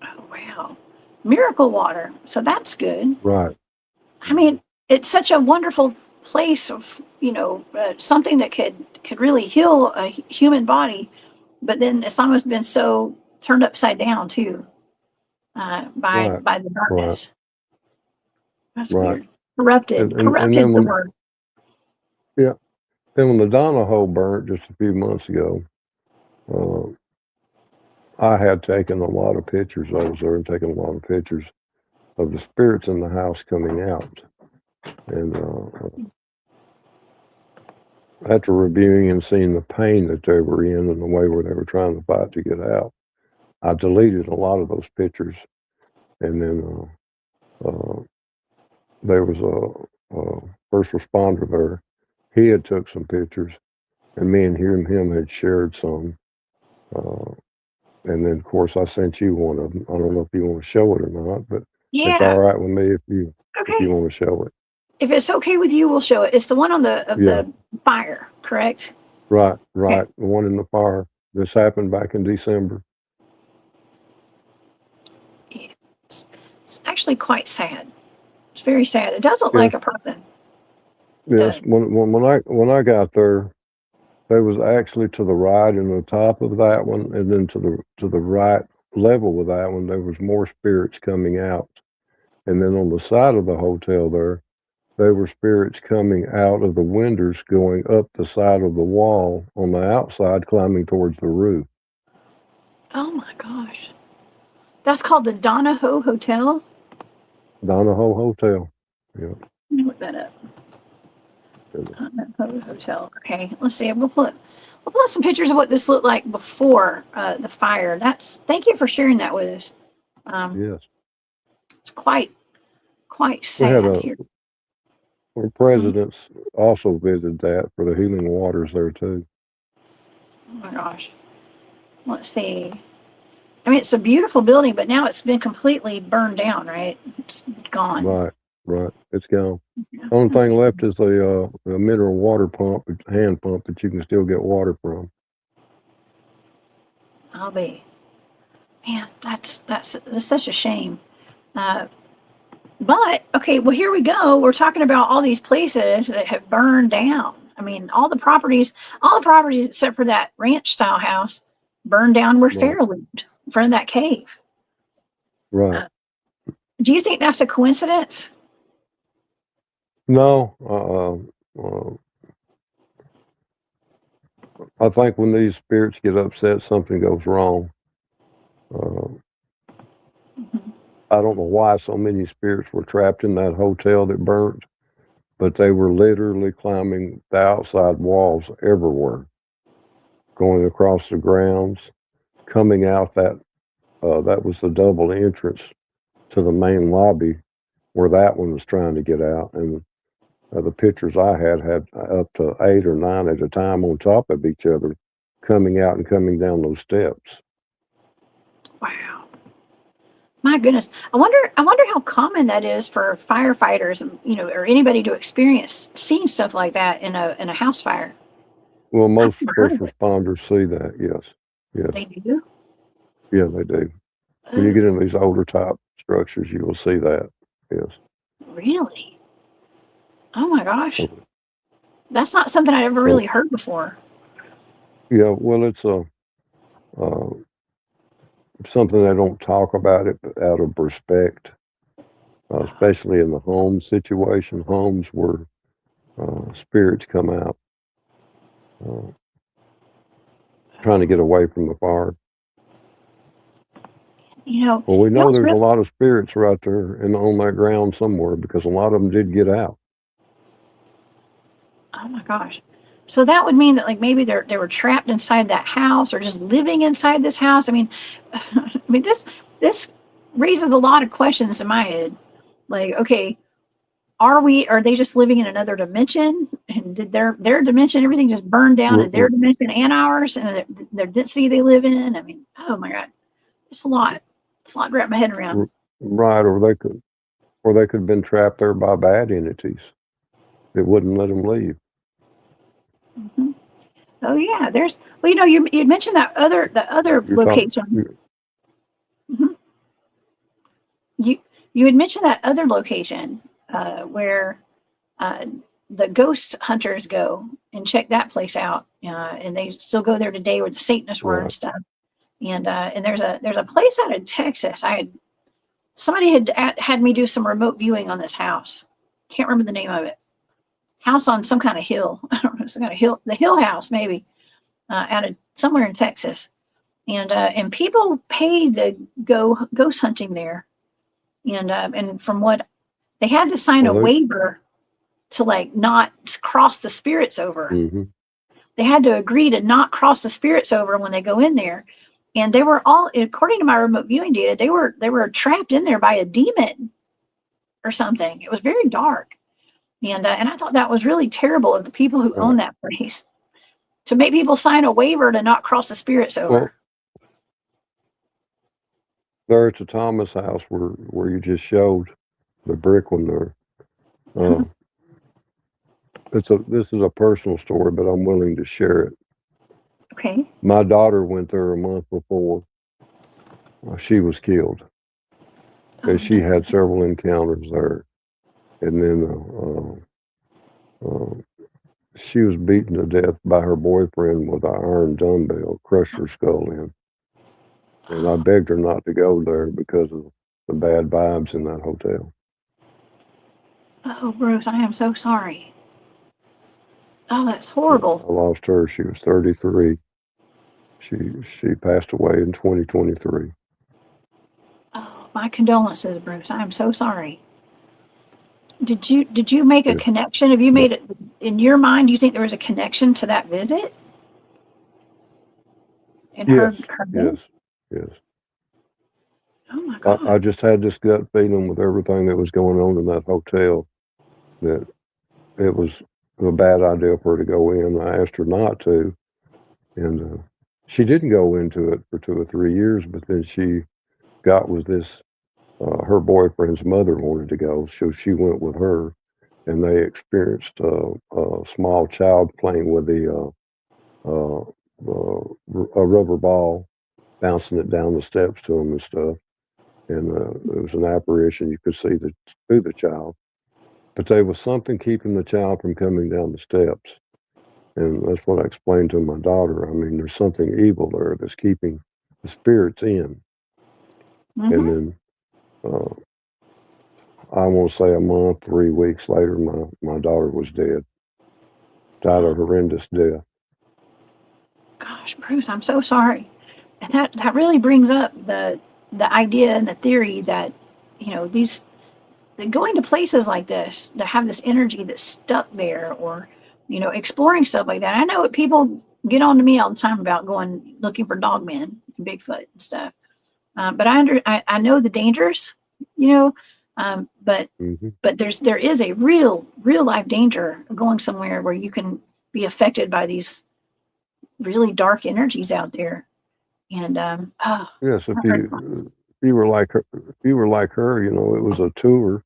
Oh wow, miracle water. So that's good. Right. I mean, it's such a wonderful place of something that could really heal a human body, but then it's almost been so turned upside down too, Right. by the Right. darkness. That's Right. weird. Corrupted. And then Corrupted's the word. yeah, then when the Donahoe burnt just a few months ago, uh, I had taken a lot of pictures. I was there and taking a lot of pictures of the spirits in the house coming out. And after reviewing and seeing the pain that they were in and the way where they were trying to fight to get out, I deleted a lot of those pictures. And then there was a first responder there. He had took some pictures, and me and him had shared some. And then, of course, I sent you one of them. I don't know if you want to show it or not, but it's all Yeah. right with me if you Okay. want to show it. If it's okay with you, we'll show it. It's the one on Yeah. the fire, correct? Right. Okay. The one in the fire. This happened back in December. Yeah. It's actually quite sad. It's very sad. It does look Yeah. like a person. Yes. When I got there, there was actually to the right and the top of that one, and then to the right level of that one, there was more spirits coming out. And then on the side of the hotel there were spirits coming out of the windows, going up the side of the wall on the outside, climbing towards the roof. Oh my gosh. That's called the Donahoe Hotel. Donahoe Hotel. Yeah. Let me look that up. Donahoe Hotel. Okay, let's see. We'll put some pictures of what this looked like before the fire. Thank you for sharing that with us. Yes. It's quite We had sad here. our presidents also visited that for the healing waters there too. Oh my gosh. Let's see. I mean, it's a beautiful building, but now it's been completely burned down, right? It's gone. Right. It's gone. Yeah. Only thing left is the mineral water pump, hand pump that you can still get water from. I'll be. Man, that's such a shame. But okay, well here we go. We're talking about all these places that have burned down. I mean, all the properties except for that ranch style house burned down where Right. Farrah lived, in front of that cave. Right. Do you think that's a coincidence? No. I think when these spirits get upset, something goes wrong. I don't know why so many spirits were trapped in that hotel that burnt, but they were literally climbing the outside walls everywhere, going across the grounds, coming out that was the double entrance to the main lobby where that one was trying to get out. And the pictures I had up to 8 or 9 at a time on top of each other, coming out and coming down those steps. Wow. My goodness. I wonder how common that is for firefighters, or anybody to experience seeing stuff like that in a house fire. Well, most I've heard first of it. responders see that, yes. They do? Yeah, they do. When you get in these older type structures, you will see that, yes. Really? Oh my gosh. That's not something I ever really heard before. Yeah, well, it's something they don't talk about it out of respect, especially in the home situation, homes where spirits come out, trying to get away from the fire. Well, we know there's a lot of spirits right there and on that ground somewhere because a lot of them did get out. Oh my gosh. So that would mean that like maybe they were trapped inside that house or just living inside this house. I mean, this raises a lot of questions in my head. Like, okay, are they just living in another dimension? And did their dimension, everything just burn down in their dimension and ours and their density they live in? I mean, oh my God. It's a lot. It's a lot to wrap my head around. Right, or they could have been trapped there by bad entities that wouldn't let them leave. Mm-hmm. Oh yeah, you mentioned the other location. Mm-hmm. You had mentioned that other location where the ghost hunters go and check that place out, and they still go there today where the Satanists were and stuff. And there's a place out in Texas. Somebody had me do some remote viewing on this house. Can't remember the name of it. House on some kind of hill. I don't know, some kind of hill. The Hill House, maybe, out of somewhere in Texas. And people paid to go ghost hunting there. And from what they had to sign a waiver to like not cross the spirits over. Mm-hmm. They had to agree to not cross the spirits over when they go in there. And they were all, according to my remote viewing data, they were trapped in there by a demon or something. It was very dark. And I thought that was really terrible of the people who own that place to make people sign a waiver to not cross the spirits over. Well, there at the Thomas house where you just showed the brick one there. This is a personal story, but I'm willing to share it. Okay. My daughter went there a month before she was killed. And she had several encounters there. And then she was beaten to death by her boyfriend with an iron dumbbell, crushed her skull in. And I begged her not to go there because of the bad vibes in that hotel. Oh, Bruce, I am so sorry. Oh, that's horrible. I lost her. She was 33. She passed away in 2023. Oh, my condolences, Bruce. I am so sorry. Did you make a connection? Have you made it in your mind? Do you think there was a connection to that visit? And Yes. Oh my God. I just had this gut feeling with everything that was going on in that hotel that it was a bad idea for her to go in. I asked her not to, and she didn't go into it for 2 or 3 years, but then she got with this, her boyfriend's mother wanted to go, so she went with her, and they experienced a small child playing with a rubber ball, bouncing it down the steps to him and stuff. And it was an apparition. You could see through the child. But there was something keeping the child from coming down the steps. And that's what I explained to my daughter. I mean, there's something evil there that's keeping the spirits in. Mm-hmm. And then I want to say a month, 3 weeks later, my daughter was dead. Died a horrendous death. Gosh, Bruce, I'm so sorry. And that really brings up the idea and the theory that, these going to places like this that have this energy that's stuck there, or exploring stuff like that. I know what people get on to me all the time about going looking for dogmen and Bigfoot and stuff. But I know the dangers, but hmm there is a real life danger of going somewhere where you can be affected by these really dark energies out there. And Yes, if I've heard you were like her, if you were like her, it was a tour,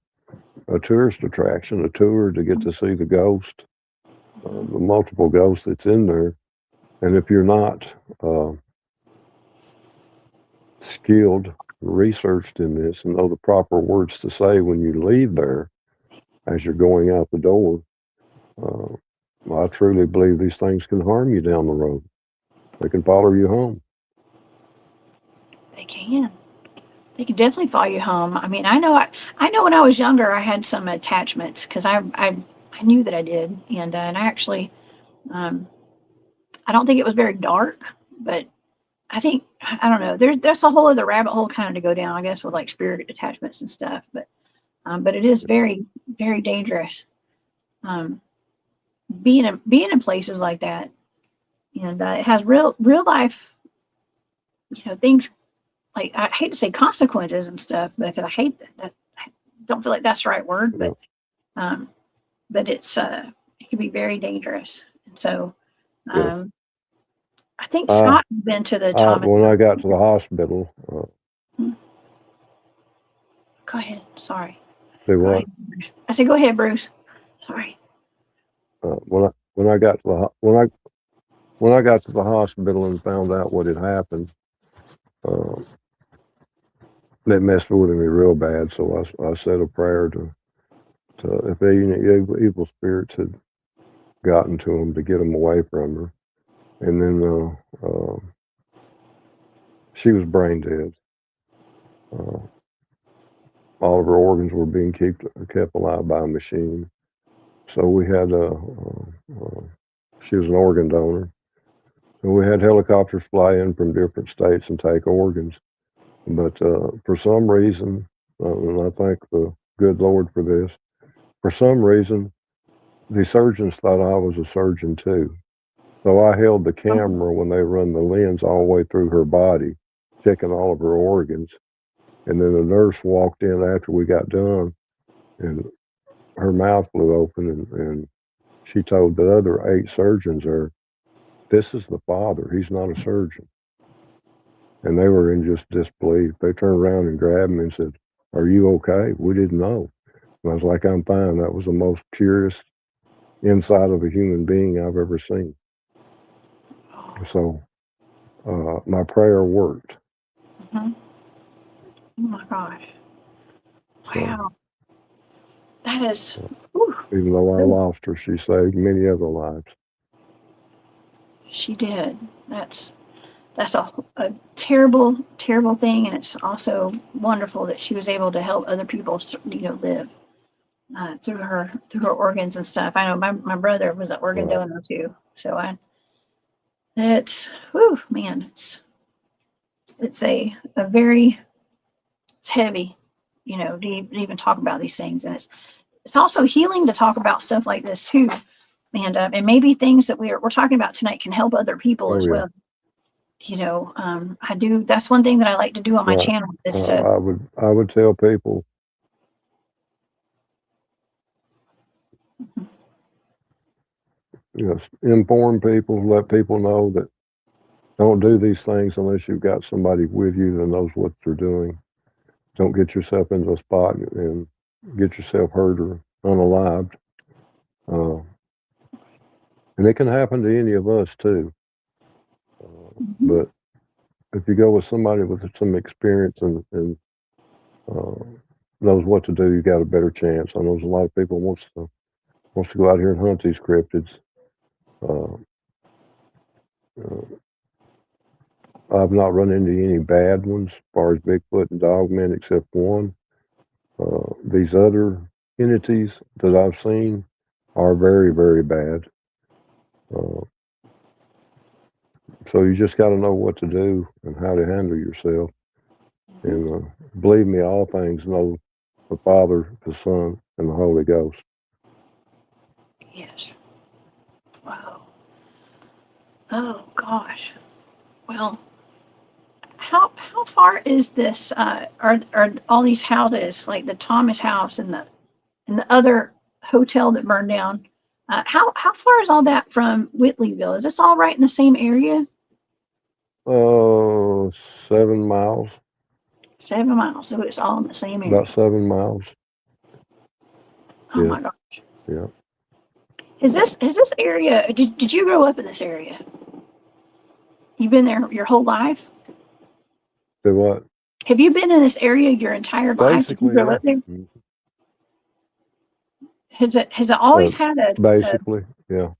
a tourist attraction, a tour to get to see the ghost, the multiple ghosts that's in there. And if you're not skilled, researched in this, and know the proper words to say when you leave there as you're going out the door, uh, I truly believe these things can harm you down the road. They can follow you home. they can. They can definitely follow you home. I mean, I know when I was younger, I had some attachments because I knew that I did, and I actually, um, I don't think it was very dark, but I think I don't know. There's a whole other rabbit hole kind of to go down, I guess, with like spirit attachments and stuff. But it is very dangerous. Um, being in places like that, and it has real life, things like I hate to say consequences and stuff because I hate that. I don't feel like that's the right word, Yeah. um, but it can be very dangerous. And so, Yeah. I think Scott has been to the Thomas. When I got to the hospital, Go ahead. Sorry. do Go what? ahead. I said, go ahead, Bruce. Sorry. When I got to when I got to the hospital and found out what had happened, uh, that messed with me real bad. So I said a prayer to if any evil spirits had gotten to him to get him away from her, and then she was brain dead. Uh, all of her organs were being kept alive by a machine. So we had she was an organ donor. So we had helicopters fly in from different states and take organs. But for some reason, and I thank the good Lord for this, for some reason, the surgeons thought I was a surgeon too. So I held the camera when they run the lens all the way through her body, checking all of her organs. And then the nurse walked in after we got done, and her mouth flew open, and she told the other 8 surgeons there, "This is the father. He's not a surgeon." And they were in just disbelief. They turned around and grabbed me and said, "Are you okay? We didn't know." And I was like, "I'm fine." That was the most purest inside of a human being I've ever seen. So my prayer worked. Mhm. Oh my gosh. So Wow. That is, whew, even though I lost her, she saved many other lives. she did. That's a terrible, terrible thing. And it's also wonderful that she was able to help other people, live through her organs and stuff. I know my brother was an organ Right. donor too. So it's, whew, man, it's a very, it's heavy, to even talk about these things. And it's also healing to talk about stuff like this too. And maybe things that we're talking about tonight can help other people Oh as yeah. well. I do. That's one thing that I like to do on my Right. channel is to, I would tell people, inform people, let people know that don't do these things unless you've got somebody with you that knows what they're doing. Don't get yourself into a spot and get yourself hurt or unalived. Uh, and it can happen to any of us too. But if you go with somebody with some experience and uh, knows what to do, you got a better chance. I know there's a lot of people wants to go out here and hunt these cryptids. Uh, uh, I've not run into any bad ones as far as Bigfoot and Dogman, except one. These other entities that I've seen are very, very bad. Uh, so you just got to know what to do and how to handle yourself. And believe me, all things know the Father, the Son, and the Holy Ghost. Yes. Wow. Oh gosh. Well, how far is this? Are all these houses like the Thomas house and the other hotel that burned down? How far is all that from Whitleyville? Is this all right in the same area? 7 miles, 7 miles. So it's all in the same area. about 7 miles. Oh Yeah. my gosh. Yeah. Is this area? Did you grow up in this area? You've been there your whole life? Do what? Have you been in this area your entire life? Did you Basically, grow yeah. up there? Mhm. Has it always had Basically, yeah.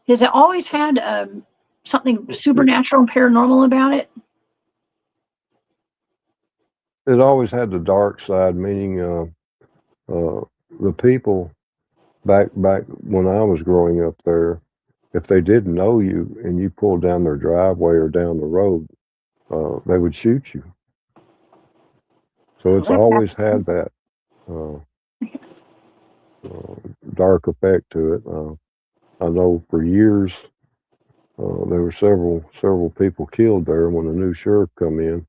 has it always had something supernatural and paranormal about it? It always had the dark side, meaning the people back when I was growing up there, if they didn't know you and you pulled down their driveway or down the road, they would shoot you. So Oh, it's that always happens. had that uh, dark effect to it. I know for years there were several people killed there when the new sheriff come in.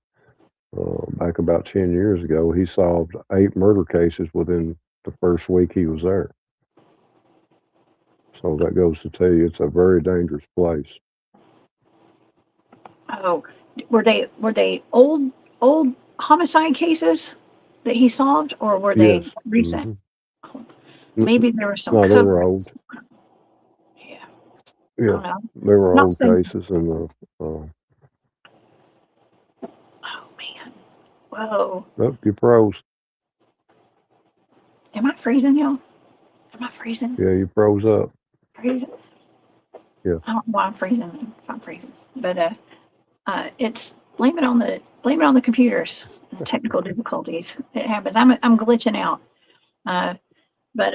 Back about 10 years ago, he solved 8 murder cases within the first week he was there. So that goes to tell you it's a very dangerous place. Oh, were they old homicide cases that he solved, or were they Yes. recent? Hmm. Maybe there was some No, they were cover. old. Yeah, I Yeah, don't know. they were Not old saying. cases, and Oh man. Whoa. you froze. Am I freezing, y'all? Am I freezing? Yeah, you froze up. Freezing? Yeah. I don't know why I'm freezing. If I'm freezing, but it's blame it on the computers. Technical difficulties. It happens. I'm glitching out. But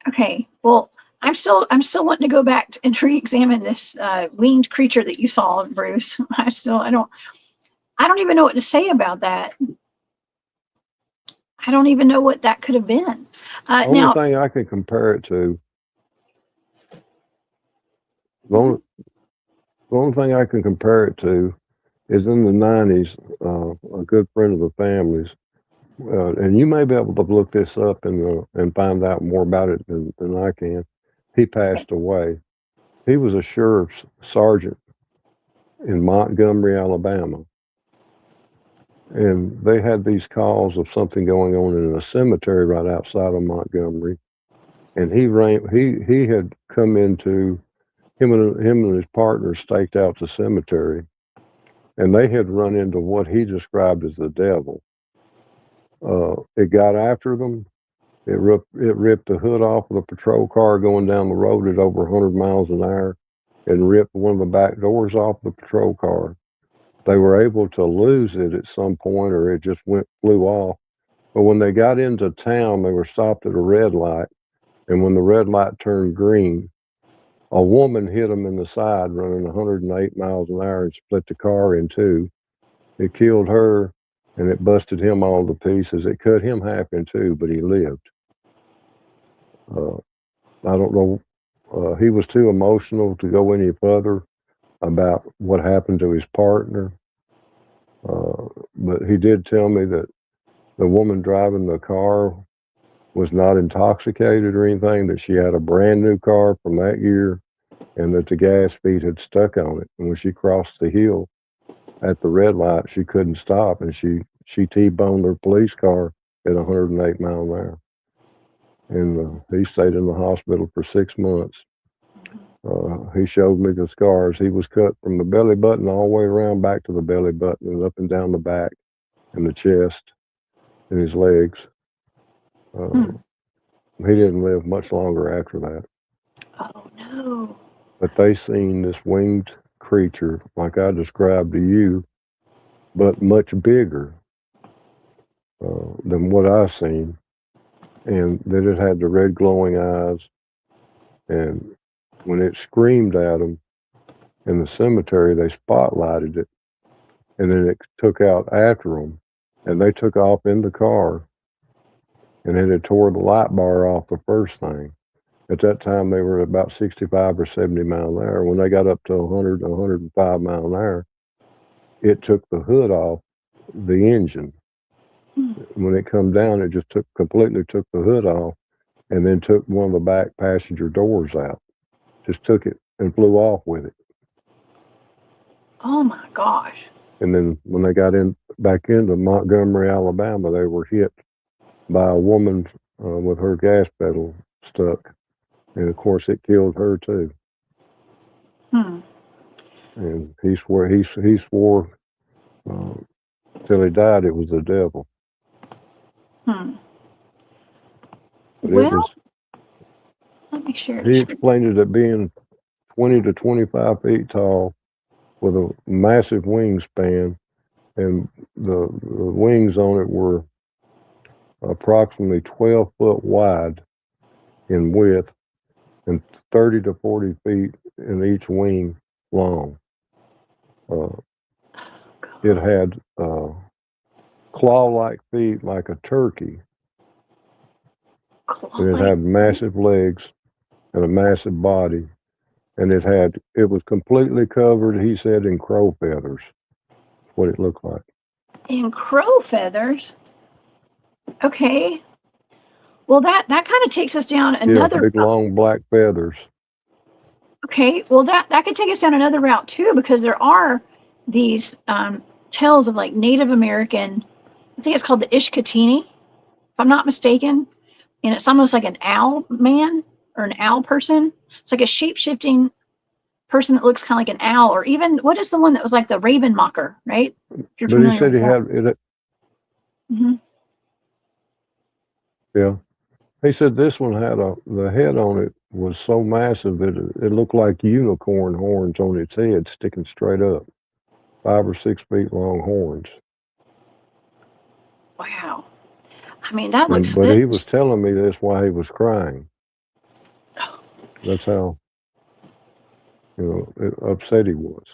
okay. Well, I'm still wanting to go back and re-examine this winged creature that you saw, Bruce. I don't even know what to say about that. I don't even know what that could have been. Only Now, thing I can compare it to, the only, the only thing I can compare it to is in the 90s, a good friend of the family's, and you may be able to look this up and find out more about it than I can. He passed away. He was a sheriff's sergeant in Montgomery, Alabama. And they had these calls of something going on in a cemetery right outside of Montgomery. And he had come into him and his partner staked out the cemetery, and they had run into what he described as the devil. It got after them. It ripped the hood off of the patrol car going down the road at over 100 miles an hour, and ripped one of the back doors off the patrol car. They were able to lose it at some point, or it just flew off. But when they got into town, they were stopped at a red light, and when the red light turned green, a woman hit them in the side running 108 miles an hour and split the car in two. It killed her, and it busted him all to pieces. It cut him half in two, but he lived. Uh, I don't know. He was too emotional to go any further about what happened to his partner. But he did tell me that the woman driving the car was not intoxicated or anything, that she had a brand new car from that year, and that the gas feet had stuck on it. And when she crossed the hill at the red light, she couldn't stop, and she T-boned their police car at 108 miles an hour. And he stayed in the hospital for 6 months. He showed me the scars. He was cut from the belly button all the way around back to the belly button and up and down the back and the chest and his legs. He didn't live much longer after that. oh no. But they seen this winged creature, like I described to you, but much bigger than what I seen. And that it had the red glowing eyes. And when it screamed at them in the cemetery, they spotlighted it. And then it took out after them. And they took off in the car. and it had tore the light bar off the first thing. At that time, they were about 65 or 70 miles an hour. When they got up to 100, 105 miles an hour, it took the hood off the engine. When it come down, it just completely took the hood off, and then took one of the back passenger doors out. Just took it and flew off with it. Oh my gosh. And then when they got back into Montgomery, Alabama, they were hit by a woman with her gas pedal stuck. And of course, it killed her too. And he swore till he died it was the devil. But Well, let me share he this. explained it at being 20 to 25 feet tall with a massive wingspan, and the wings on it were approximately 12 foot wide in width and 30 to 40 feet in each wing long. It had claw-like feet like a turkey. And it had massive legs and a massive body. And it was completely covered, he said, in crow feathers. That's what it looked like. In crow feathers? Okay. Well, that kind of takes us down another big long black feathers. Okay, well that could take us down another route too, because there are these tales of like Native American, I think it's called the Ishkatini, if I'm not mistaken, and it's almost like an owl man or an owl person. It's like a shape-shifting person that looks kind of like an owl, or even what is the one that was like the Raven Mocker, right? But he said he had it. Yeah. He said this one had the head on it was so massive that it looked like unicorn horns on its head sticking straight up. 5 or 6 feet long horns. Wow. I mean, that looks... But he was telling me this while he was crying. That's how, upset he was.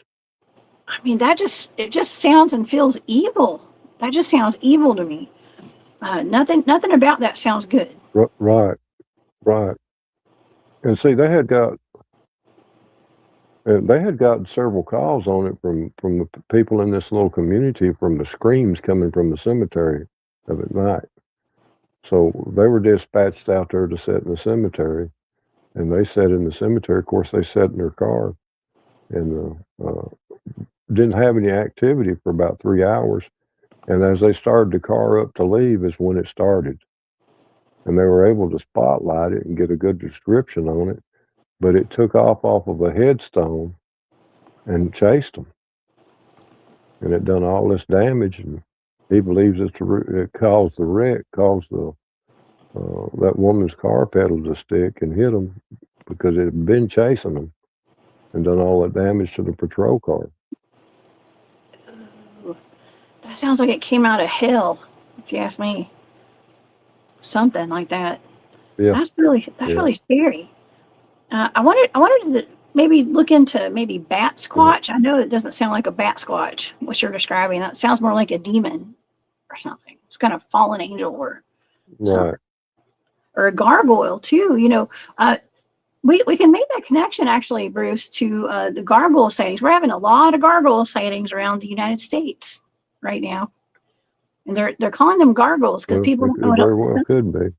I mean, it just sounds and feels evil. That just sounds evil to me. Nothing about that sounds good. Right. And see, they had gotten several calls on it from the people in this little community, from the screams coming from the cemetery of at night. So they were dispatched out there to sit in the cemetery, and they sat in the cemetery. Of course, they sat in their car and didn't have any activity for about 3 hours. And as they started the car up to leave is when it started. And they were able to spotlight it and get a good description on it. But it took off of a headstone and chased them. And it done all this damage. And he believes it caused the wreck, caused that woman's car pedal to stick and hit them because it had been chasing them and done all that damage to the patrol car. That sounds like it came out of hell, if you ask me. Something like that. Yeah. That's really scary. I wanted to maybe look into maybe bat squatch. I know it doesn't sound like a bat squatch, what you're describing. That sounds more like a demon or something. It's kind of fallen angel or something. Or a gargoyle too. We can make that connection actually, Bruce, to the gargoyle sightings. We're having a lot of gargoyle sightings around the United States right now, and they're calling them gargoyles because people don't know what else. Very well could be.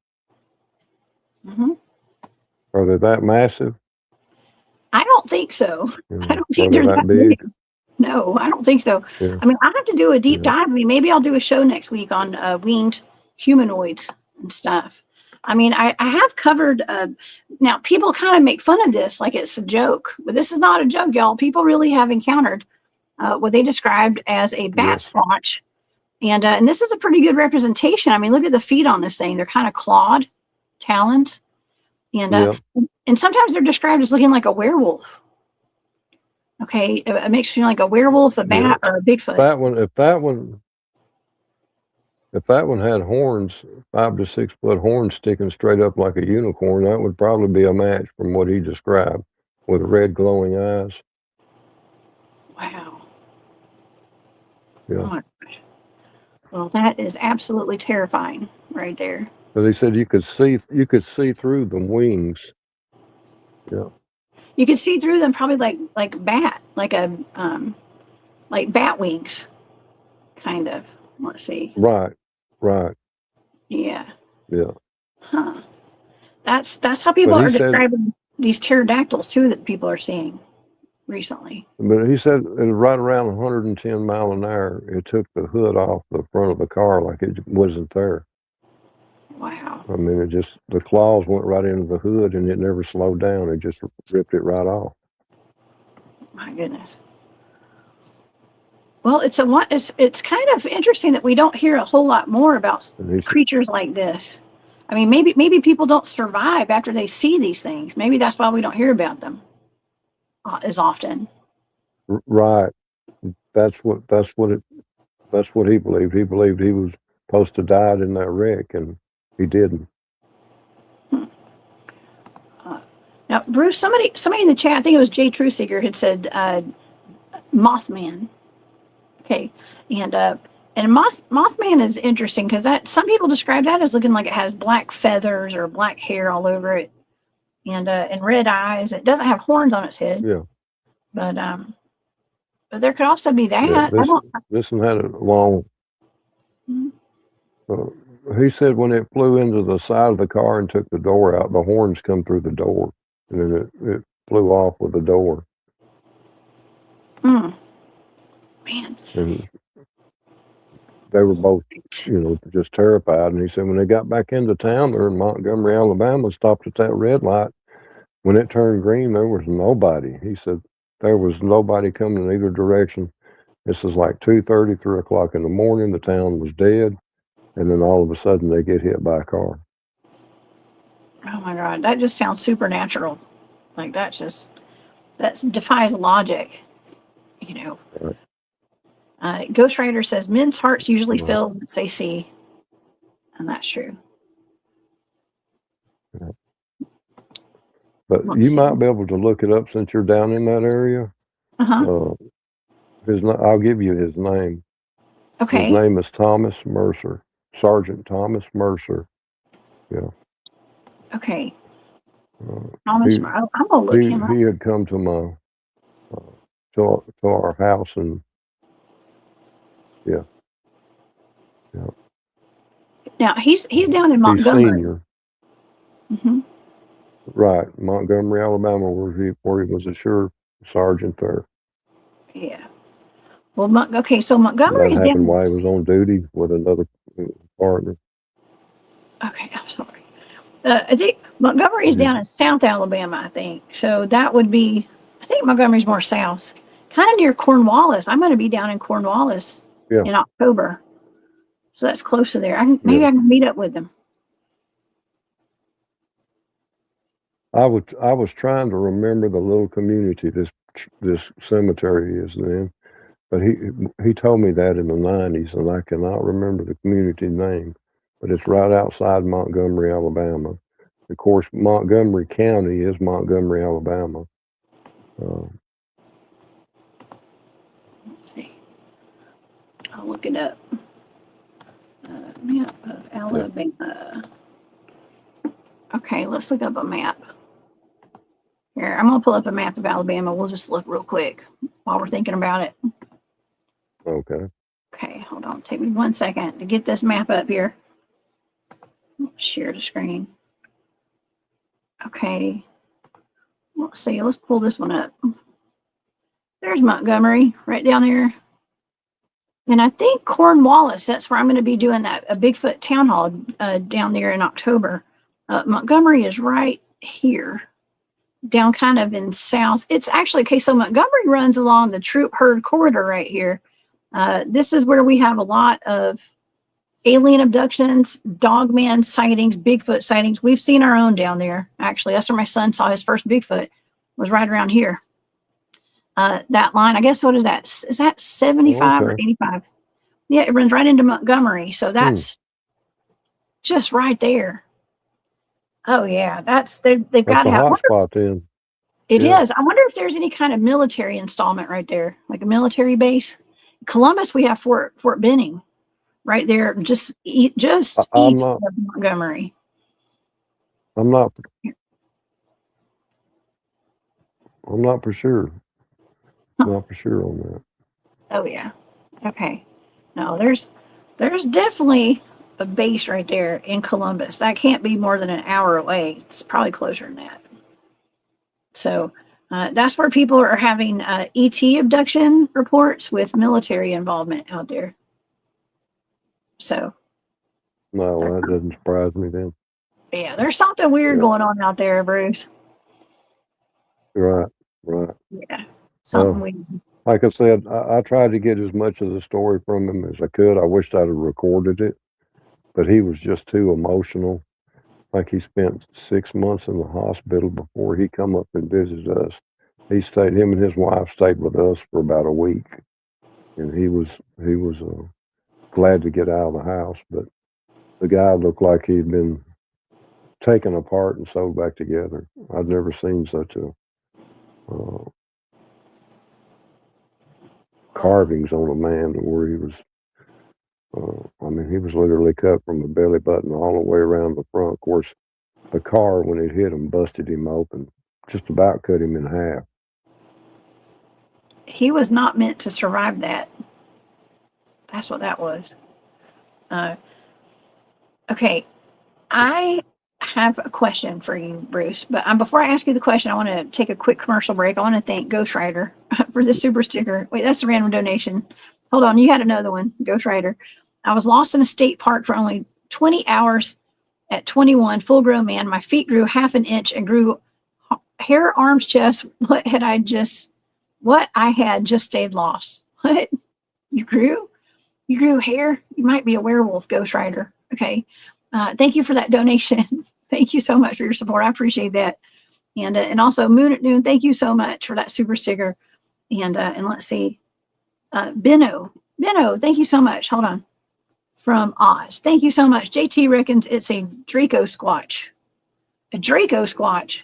Are they that massive? I don't think so. I don't think they're that big. No, I don't think so. Yeah. I mean, I have to do a deep dive. I mean, maybe I'll do a show next week on winged humanoids and stuff. I mean, I have covered, now people kind of make fun of this like it's a joke, but this is not a joke, y'all. People really have encountered what they described as a bat squatch. And this is a pretty good representation. I mean, look at the feet on this thing. They're kind of clawed talons. And sometimes they're described as looking like a werewolf. Okay, it makes you feel like a werewolf, a bat, or a Bigfoot. If that one had horns, 5 to 6 foot horns sticking straight up like a unicorn, that would probably be a match from what he described, with red glowing eyes. Wow. Yeah. Oh my gosh. Well, that is absolutely terrifying right there. But he said you could see through the wings. Yeah. You could see through them, probably like bat, like bat wings, kind of. Let's see. Right. Yeah. Yeah. Huh. That's how people But he are said, describing these pterodactyls too that people are seeing recently. but he said it was right around 110 mile an hour. It took the hood off the front of the car like it wasn't there. Wow. I mean, the claws went right into the hood and it never slowed down. It just ripped it right off. My goodness. Well, it's kind of interesting that we don't hear a whole lot more about creatures like this. I mean, maybe people don't survive after they see these things. Maybe that's why we don't hear about them as often. Right. That's what he believed. He believed he was supposed to die in that wreck, and he didn't. Now, Bruce, somebody in the chat, I think it was Jay Trueseeker, had said Mothman. Okay, and Mothman is interesting because some people describe that as looking like it has black feathers or black hair all over it, and red eyes. It doesn't have horns on its head. Yeah. But there could also be that. Yeah, this one had a long. He said when it flew into the side of the car and took the door out, the horns come through the door, and then it flew off with the door. Man. And they were both, just terrified. And he said when they got back into town, they're in Montgomery, Alabama, stopped at that red light. When it turned green, there was nobody. He said there was nobody coming in either direction. This is like 2:30, 3 o'clock in the morning. The town was dead. And then all of a sudden they get hit by a car. Oh my God. That just sounds supernatural. Like that defies logic, Right. Ghost Rider says men's hearts usually fill once they see. And that's true. Yeah. But you might be able to look it up since you're down in that area. Uh-huh. I'll give you his name. Okay. His name is Thomas Mercer. Sergeant Thomas Mercer. Yeah. Okay. Thomas, I'm gonna look him up. He had come to our house, and yeah. Now he's down in Montgomery. He's senior. Mm-hmm. Right, Montgomery, Alabama, where he was a sure sergeant there. Yeah. Well, so Montgomery is down while he was on duty with another partner. Okay, I'm sorry. I think Montgomery is down in South Alabama, I think. So that would be, I think Montgomery's more south, kind of near Cornwallis. I'm going to be down in Cornwallis in October. So that's close to there. Maybe I can meet up with them. I was trying to remember the little community this cemetery is in, but he told me that in the 90s, and I cannot remember the community name. But it's right outside Montgomery, Alabama. Of course, Montgomery County is Montgomery, Alabama. Let's see. I'll look it up. Map of Alabama. Okay, let's look up a map. Here, I'm going to pull up a map of Alabama. We'll just look real quick while we're thinking about it. Okay. Okay, hold on. Take me 1 second to get this map up here. Share the screen. Okay. Let's see. Let's pull this one up. There's Montgomery right down there. And I think Cornwallis, that's where I'm going to be doing a Bigfoot town hall down there in October. Montgomery is right here, down kind of in south. It's actually, okay, so Montgomery runs along the troop herd corridor right here. This is where we have a lot of alien abductions, dogman sightings, Bigfoot sightings. We've seen our own down there. Actually, that's where my son saw his first Bigfoot, was right around here. That line, I guess, what is that? Is that 75 or 85? Yeah, it runs right into Montgomery. So that's just right there. Oh, yeah. They've got a hot spot then. It is. I wonder if there's any kind of military installment right there, like a military base. Columbus, we have Fort Benning. right there, just I'm east not. of Montgomery. I'm not. I'm not for sure. Not for sure on that. Oh yeah. Okay. No, there's definitely a base right there in Columbus. That can't be more than an hour away. It's probably closer than that. So that's where people are having ET abduction reports with military involvement out there. So No, that doesn't surprise me then. yeah, there's something weird Yeah. going on out there, Bruce. Right. Yeah, something weird. Like I said, I tried to get as much of the story from him as I could. I wished I'd have recorded it, but he was just too emotional. Like he spent 6 months in the hospital before he come up and visited us. Him and his wife stayed with us for about a week, and he was glad to get out of the house. But the guy looked like he'd been taken apart and sewed back together. I'd never seen such a carvings on a man where he was. He was literally cut from the belly button all the way around the front. Of course, the car, when it hit him, busted him open, just about cut him in half. He was not meant to survive that. That's what that was. Okay, I have a question for you, Bruce. But before I ask you the question, I want to take a quick commercial break. I want to thank Ghost Rider for the super sticker. Wait, that's a random donation. Hold on, you had another one, Ghost Rider. I was lost in a state park for only 20 hours at 21, full grown man. My feet grew half an inch and grew hair, arms, chest. What I had just stayed lost. What? You grew? You grew hair? You might be a werewolf, Ghost Rider. Okay. Thank you for that donation. Thank you so much for your support. I appreciate that. And also Moon at Noon, thank you so much for that super sticker. And let's see. Benno, thank you so much. Hold on. From Oz. Thank you so much. JT reckons it's a Draco Squatch. A Draco Squatch.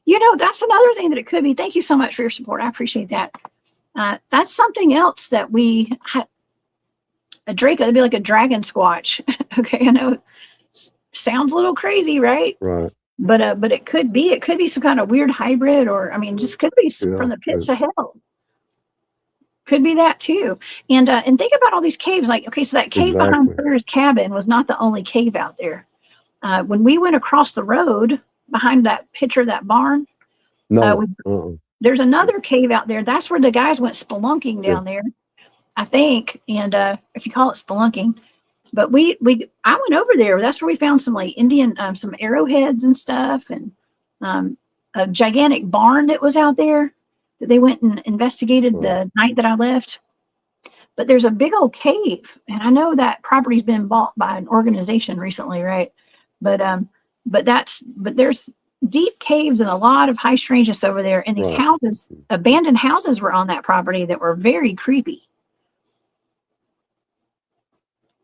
You know, that's another thing that it could be. Thank you so much for your support. I appreciate that. That's something else that we had. A Draco, it'd be like a dragon squatch. Okay, I know sounds a little crazy, right? Right. But it could be some kind of weird hybrid, or just could be from the pits of hell. Could be that too. And think about all these caves. Like, okay, so that cave behind Claire's cabin was not the only cave out there. When we went across the road behind that picture of that barn, there's another cave out there. That's where the guys went spelunking down there, I think. And if you call it spelunking, but I went over there. That's where we found some like Indian, some arrowheads and stuff, and a gigantic barn that was out there that they went and investigated the night that I left. But there's a big old cave, and I know that property's been bought by an organization recently, right? But there's deep caves and a lot of high strangeness over there. And these houses, abandoned houses, were on that property that were very creepy.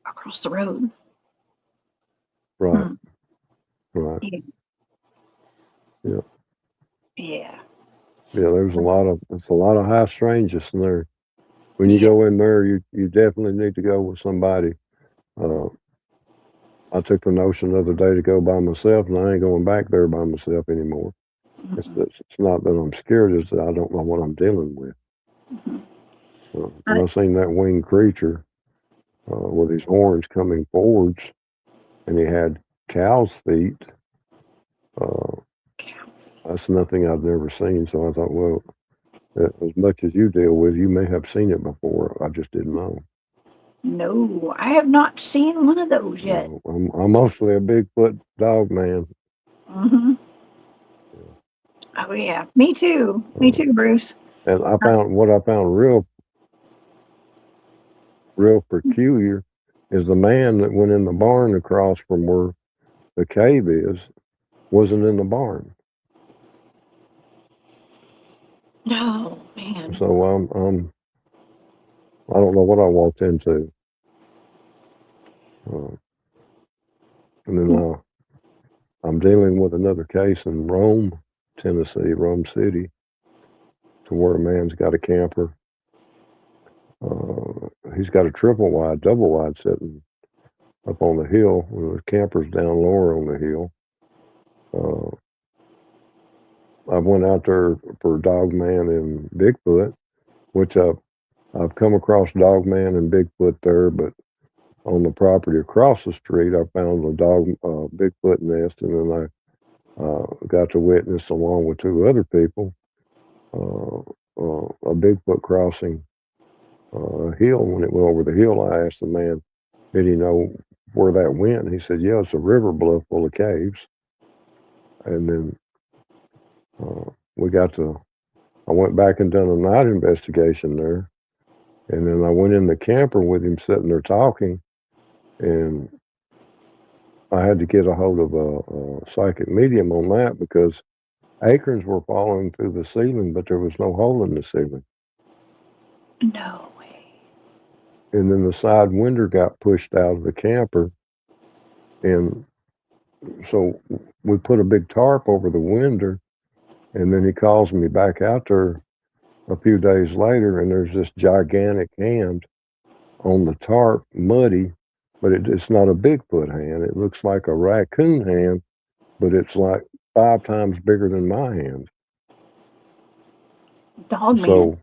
Across the road. Right. Yeah. Yeah, there's a lot of high strangeness in there. When you go in there, you definitely need to go with somebody. I took the notion the other day to go by myself, and I ain't going back there by myself anymore. Mm-hmm. It's not that I'm scared, it's that I don't know what I'm dealing with. Mm-hmm. When I seen that winged creature with his horns coming forwards, and he had cow's feet, that's nothing I've never seen. So I thought, well, as much as you deal with, you may have seen it before. I just didn't know. No, I have not seen one of those yet. No, I'm mostly a Bigfoot Dogman. Mm-hmm. Yeah. Oh yeah, me too. Me too, Bruce. And I found real peculiar is the man that went in the barn across from where the cave is wasn't in the barn. No, man. So I don't know what I walked into. And then I'm dealing with another case in Rome, Tennessee, Rome City, to where a man's got a camper. he's got a double wide sitting up on the hill. The camper's down lower on the hill. I went out there for Dogman and Bigfoot, which I've come across Dogman and Bigfoot there, but on the property across the street, I found a Bigfoot nest, and then I got to witness, along with two other people, a Bigfoot crossing a hill. When it went over the hill, I asked the man, did he know where that went? And he said, yeah, it's a river bluff full of caves. And then I went back and done a night investigation there. And then I went in the camper with him, sitting there talking, and I had to get a hold of a psychic medium on that, because acorns were falling through the ceiling, but there was no hole in the ceiling. No way. And then the side window got pushed out of the camper, and so we put a big tarp over the window, and then he calls me back out there a few days later, and there's this gigantic hand on the tarp, muddy, but it's not a Bigfoot hand. It looks like a raccoon hand, but it's like 5 times bigger than my hand. Dogman. So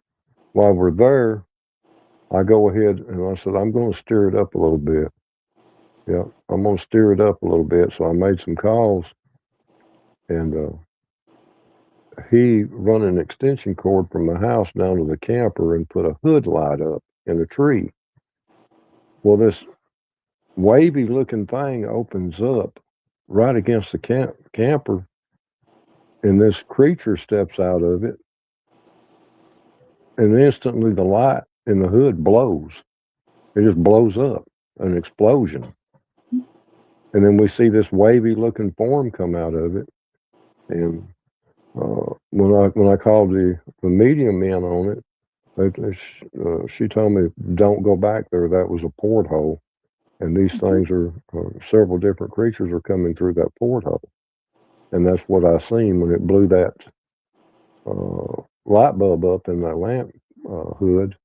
while we're there, I go ahead and I said, I'm going to stir it up a little bit. Yeah, I'm going to stir it up a little bit. So I made some calls, and he run an extension cord from the house down to the camper and put a hood light up in a tree. Well, this wavy looking thing opens up right against the camper, and this creature steps out of it, and instantly the light in the hood blows. It just blows up, an explosion. And then we see this wavy looking form come out of it. And when I called the medium in on it, she told me, don't go back there. That was a porthole. And these things are, several different creatures are coming through that porthole. And that's what I seen when it blew that light bulb up in that lamp hood,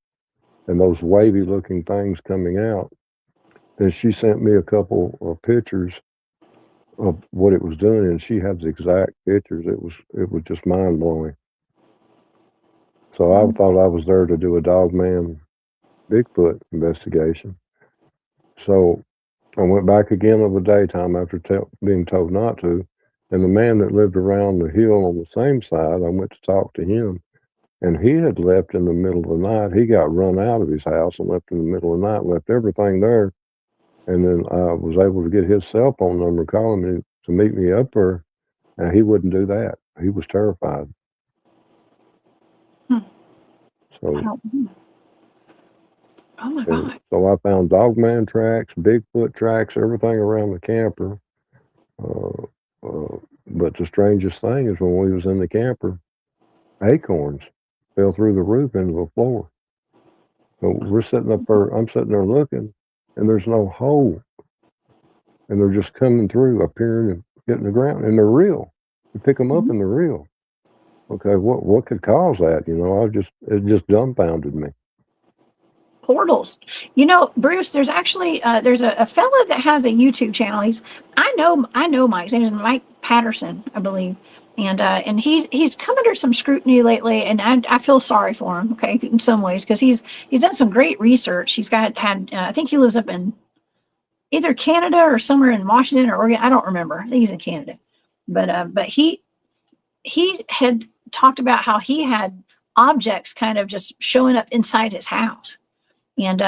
and those wavy looking things coming out. And she sent me a couple of pictures of what it was doing, and she had the exact pictures. It was just mind blowing. So I thought I was there to do a Dogman Bigfoot investigation. So I went back again of the daytime after being told not to. And the man that lived around the hill on the same side, I went to talk to him. And he had left in the middle of the night. He got run out of his house and left in the middle of the night, left everything there. And then I was able to get his cell phone number, call him to meet me up there. And he wouldn't do that. He was terrified. So, oh my God. So I found Dogman tracks, Bigfoot tracks, everything around the camper. But the strangest thing is when we was in the camper, acorns fell through the roof into the floor. So we're sitting up there, I'm sitting there looking, and there's no hole. And they're just coming through, appearing and hitting the ground, and they're real. You pick them up and they're real. Okay, what could cause that? You know, it just dumbfounded me. Portals. You know, Bruce, there's actually there's a fella that has a YouTube channel. I know Mike. His name is Mike Patterson, I believe. And he's come under some scrutiny lately, and I feel sorry for him, okay, in some ways, because he's done some great research. He's had I think he lives up in either Canada or somewhere in Washington or Oregon. I don't remember. I think he's in Canada. But he had talked about how he had objects kind of just showing up inside his house. And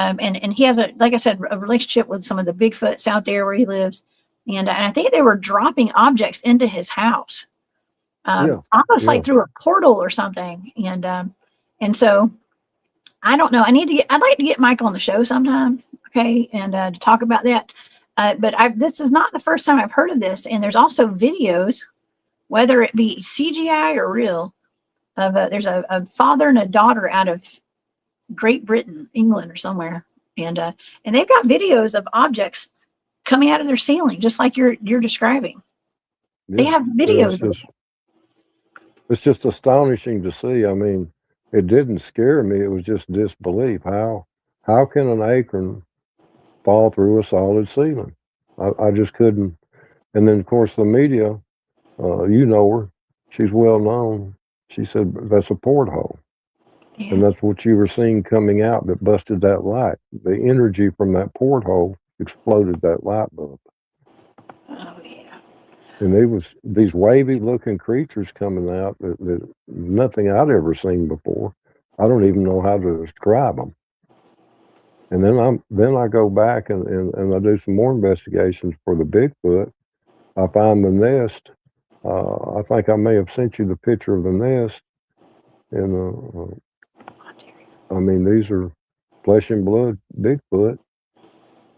he has like I said, a relationship with some of the Bigfoots out there where he lives. And I think they were dropping objects into his house. Almost like through a portal or something. And so I don't know. I'd like to get Mike on the show sometime. Okay. And to talk about that. But this is not the first time I've heard of this. And there's also videos, whether it be CGI or real, of there's a father and a daughter out of Great Britain, England or somewhere. And they've got videos of objects coming out of their ceiling, just like you're describing. Yeah, they have videos. It's just astonishing to see. I mean, it didn't scare me. It was just disbelief. How how can an acorn fall through a solid ceiling? I just couldn't. And then, of course, the media, you know her, she's well known. She said that's a porthole. Yeah. And that's what you were seeing coming out that busted that light. The energy from that porthole exploded that light bulb. Oh, yeah. And it was these wavy looking creatures coming out that nothing I'd ever seen before. I don't even know how to describe them. And then I go back and I do some more investigations for the Bigfoot. I find the nest. I think I may have sent you the picture of the nest. And I mean, these are flesh and blood Bigfoot.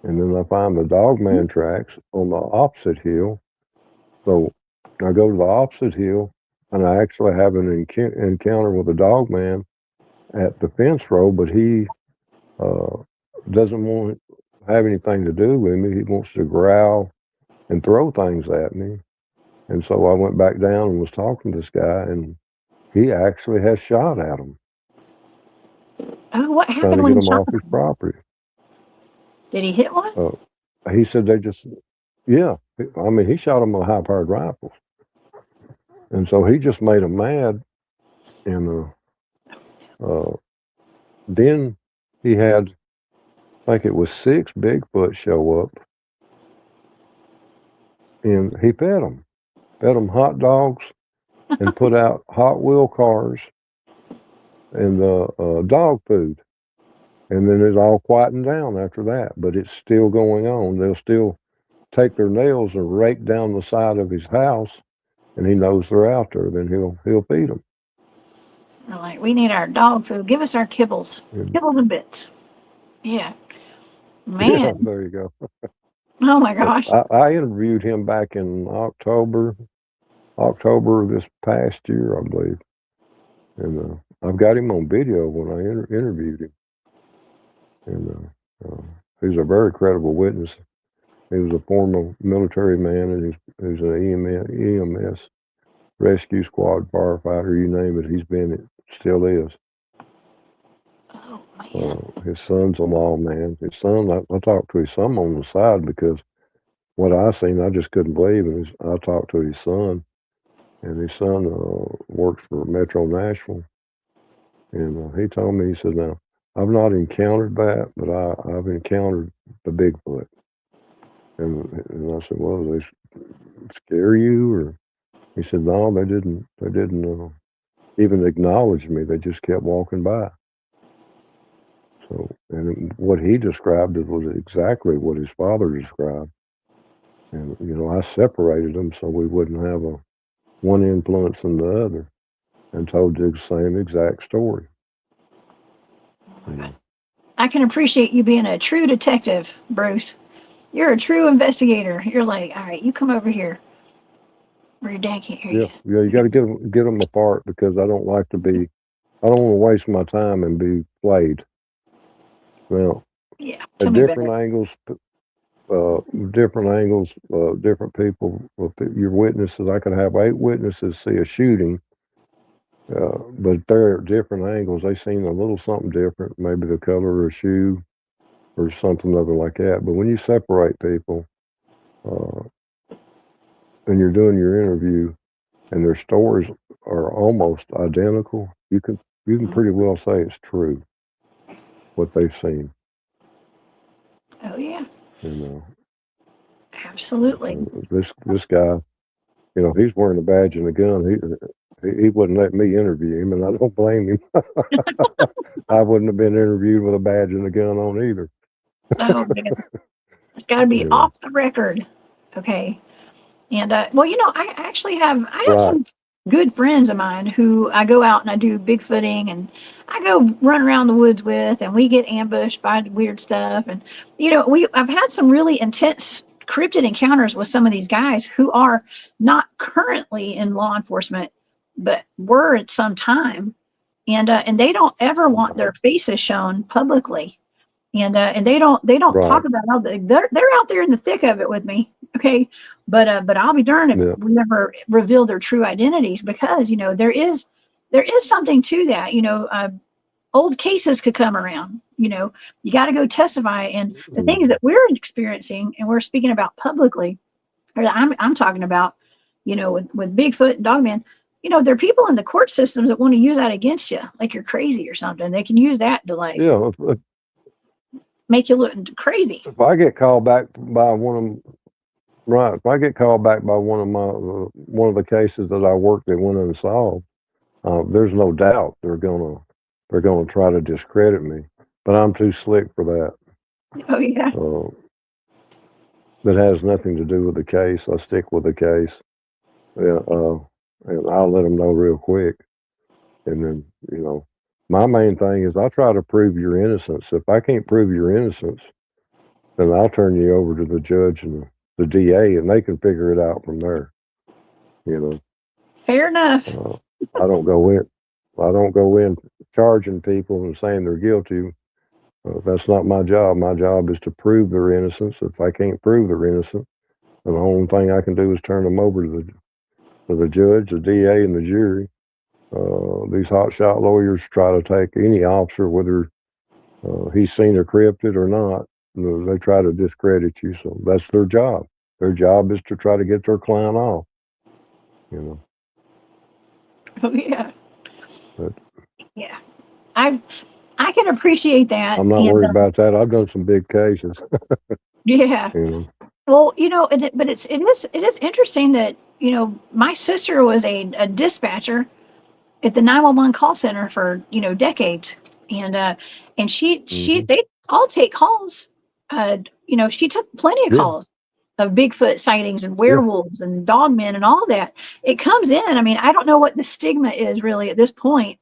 And then I find the Dogman tracks on the opposite hill. So I go to the opposite hill, and I actually have an encounter with a Dogman at the fence row, but he doesn't want to have anything to do with me. He wants to growl and throw things at me. And so I went back down and was talking to this guy, and he actually has shot at him, Oh, what trying happened to when get he him shot off his him? property. Did he hit one? He said they just, yeah. I mean, he shot him with high-powered rifles. And so he just made him mad. And then he had, I think it was 6 Bigfoot show up. And he fed them hot dogs and put out Hot Wheel cars and dog food. And then it all quietened down after that, but it's still going on. They'll still take their nails and rake down the side of his house, and he knows they're out there. Then he'll feed them. They're like, we need our dog food. Give us our kibbles, kibbles and bits. Yeah, man. Yeah, there you go. Oh my gosh. I interviewed him back in October of this past year, I believe, and I've got him on video when I interviewed him. And he's a very credible witness. He was a former military man, and he's an EMS rescue squad firefighter. You name it, he's been it. Still is. Oh man. His son's a lawman. His son, I talked to his son on the side because what I seen, I just couldn't believe. And I talked to his son, and his son works for Metro Nashville. And he told me, he said, now, I've not encountered that, but I've encountered the Bigfoot. And I said, well, do they scare you? Or he said, no, they didn't even acknowledge me. They just kept walking by. So, and what he described was exactly what his father described. And, I separated them so we wouldn't have one influencing the other, and told the same exact story. I can appreciate you being a true detective, Bruce. You're a true investigator. You're like, all right, you come over here where your dad can't hear you. Yeah, you got to get them apart, because I don't want to waste my time and be played. Well, Yeah, at different angles, different people, your witnesses. I could have 8 witnesses see a shooting, but they're at different angles. They seen a little something different, maybe the color of a shoe or something other like that. But when you separate people, and you're doing your interview, and their stories are almost identical, you can pretty well say it's true what they've seen. Oh yeah. And absolutely. This guy, he's wearing a badge and a gun. He wouldn't let me interview him, and I don't blame him. I wouldn't have been interviewed with a badge and a gun on either. Oh man, it's got to be off the record, okay? And well, I actually have some good friends of mine who I go out and I do Bigfooting, and I go run around the woods with, and we get ambushed by weird stuff. And I've had some really intense cryptid encounters with some of these guys who are not currently in law enforcement, but were at some time, and they don't ever want their faces shown publicly, and they don't talk about how they're out there in the thick of it with me, okay? But I'll be darned if we never reveal their true identities, because there is something to that. Old cases could come around, You know, you got to go testify. And the things that we're experiencing and we're speaking about publicly, or that I'm talking about, you know, with Bigfoot and Dogman, you know, there are people in the court systems that want to use that against you, like you're crazy or something. They can use that to like Yeah, make you look crazy. if I get called back by one of them, right? If I get called back by one of the cases that I worked that went unsolved, there's no doubt they're gonna try to discredit me. But I'm too slick for that. Oh yeah. That has nothing to do with the case. I stick with the case. Yeah, and I'll let them know real quick. And then, you know, my main thing is I try to prove your innocence. If I can't prove your innocence, then I'll turn you over to the judge and the DA, and they can figure it out from there. You know. Fair enough. I don't go in charging people and saying they're guilty. That's not my job. My job is to prove their innocence. If I can't prove they're innocent, then the only thing I can do is turn them over to the judge, the DA, and the jury. These hotshot lawyers try to take any officer, whether he's seen a cryptid or not. They try to discredit you. So that's their job. Their job is to try to get their client off. You know. Oh yeah. But, yeah. I can appreciate that. I'm not worried about that. I've done some big cases. Yeah. You know. Well, you know, but it is interesting that, you know, my sister was a dispatcher at the 911 call center for, you know, decades, and they all take calls. You know, she took plenty of calls of Bigfoot sightings and werewolves and dogmen and all that. It comes in. I mean, I don't know what the stigma is really at this point.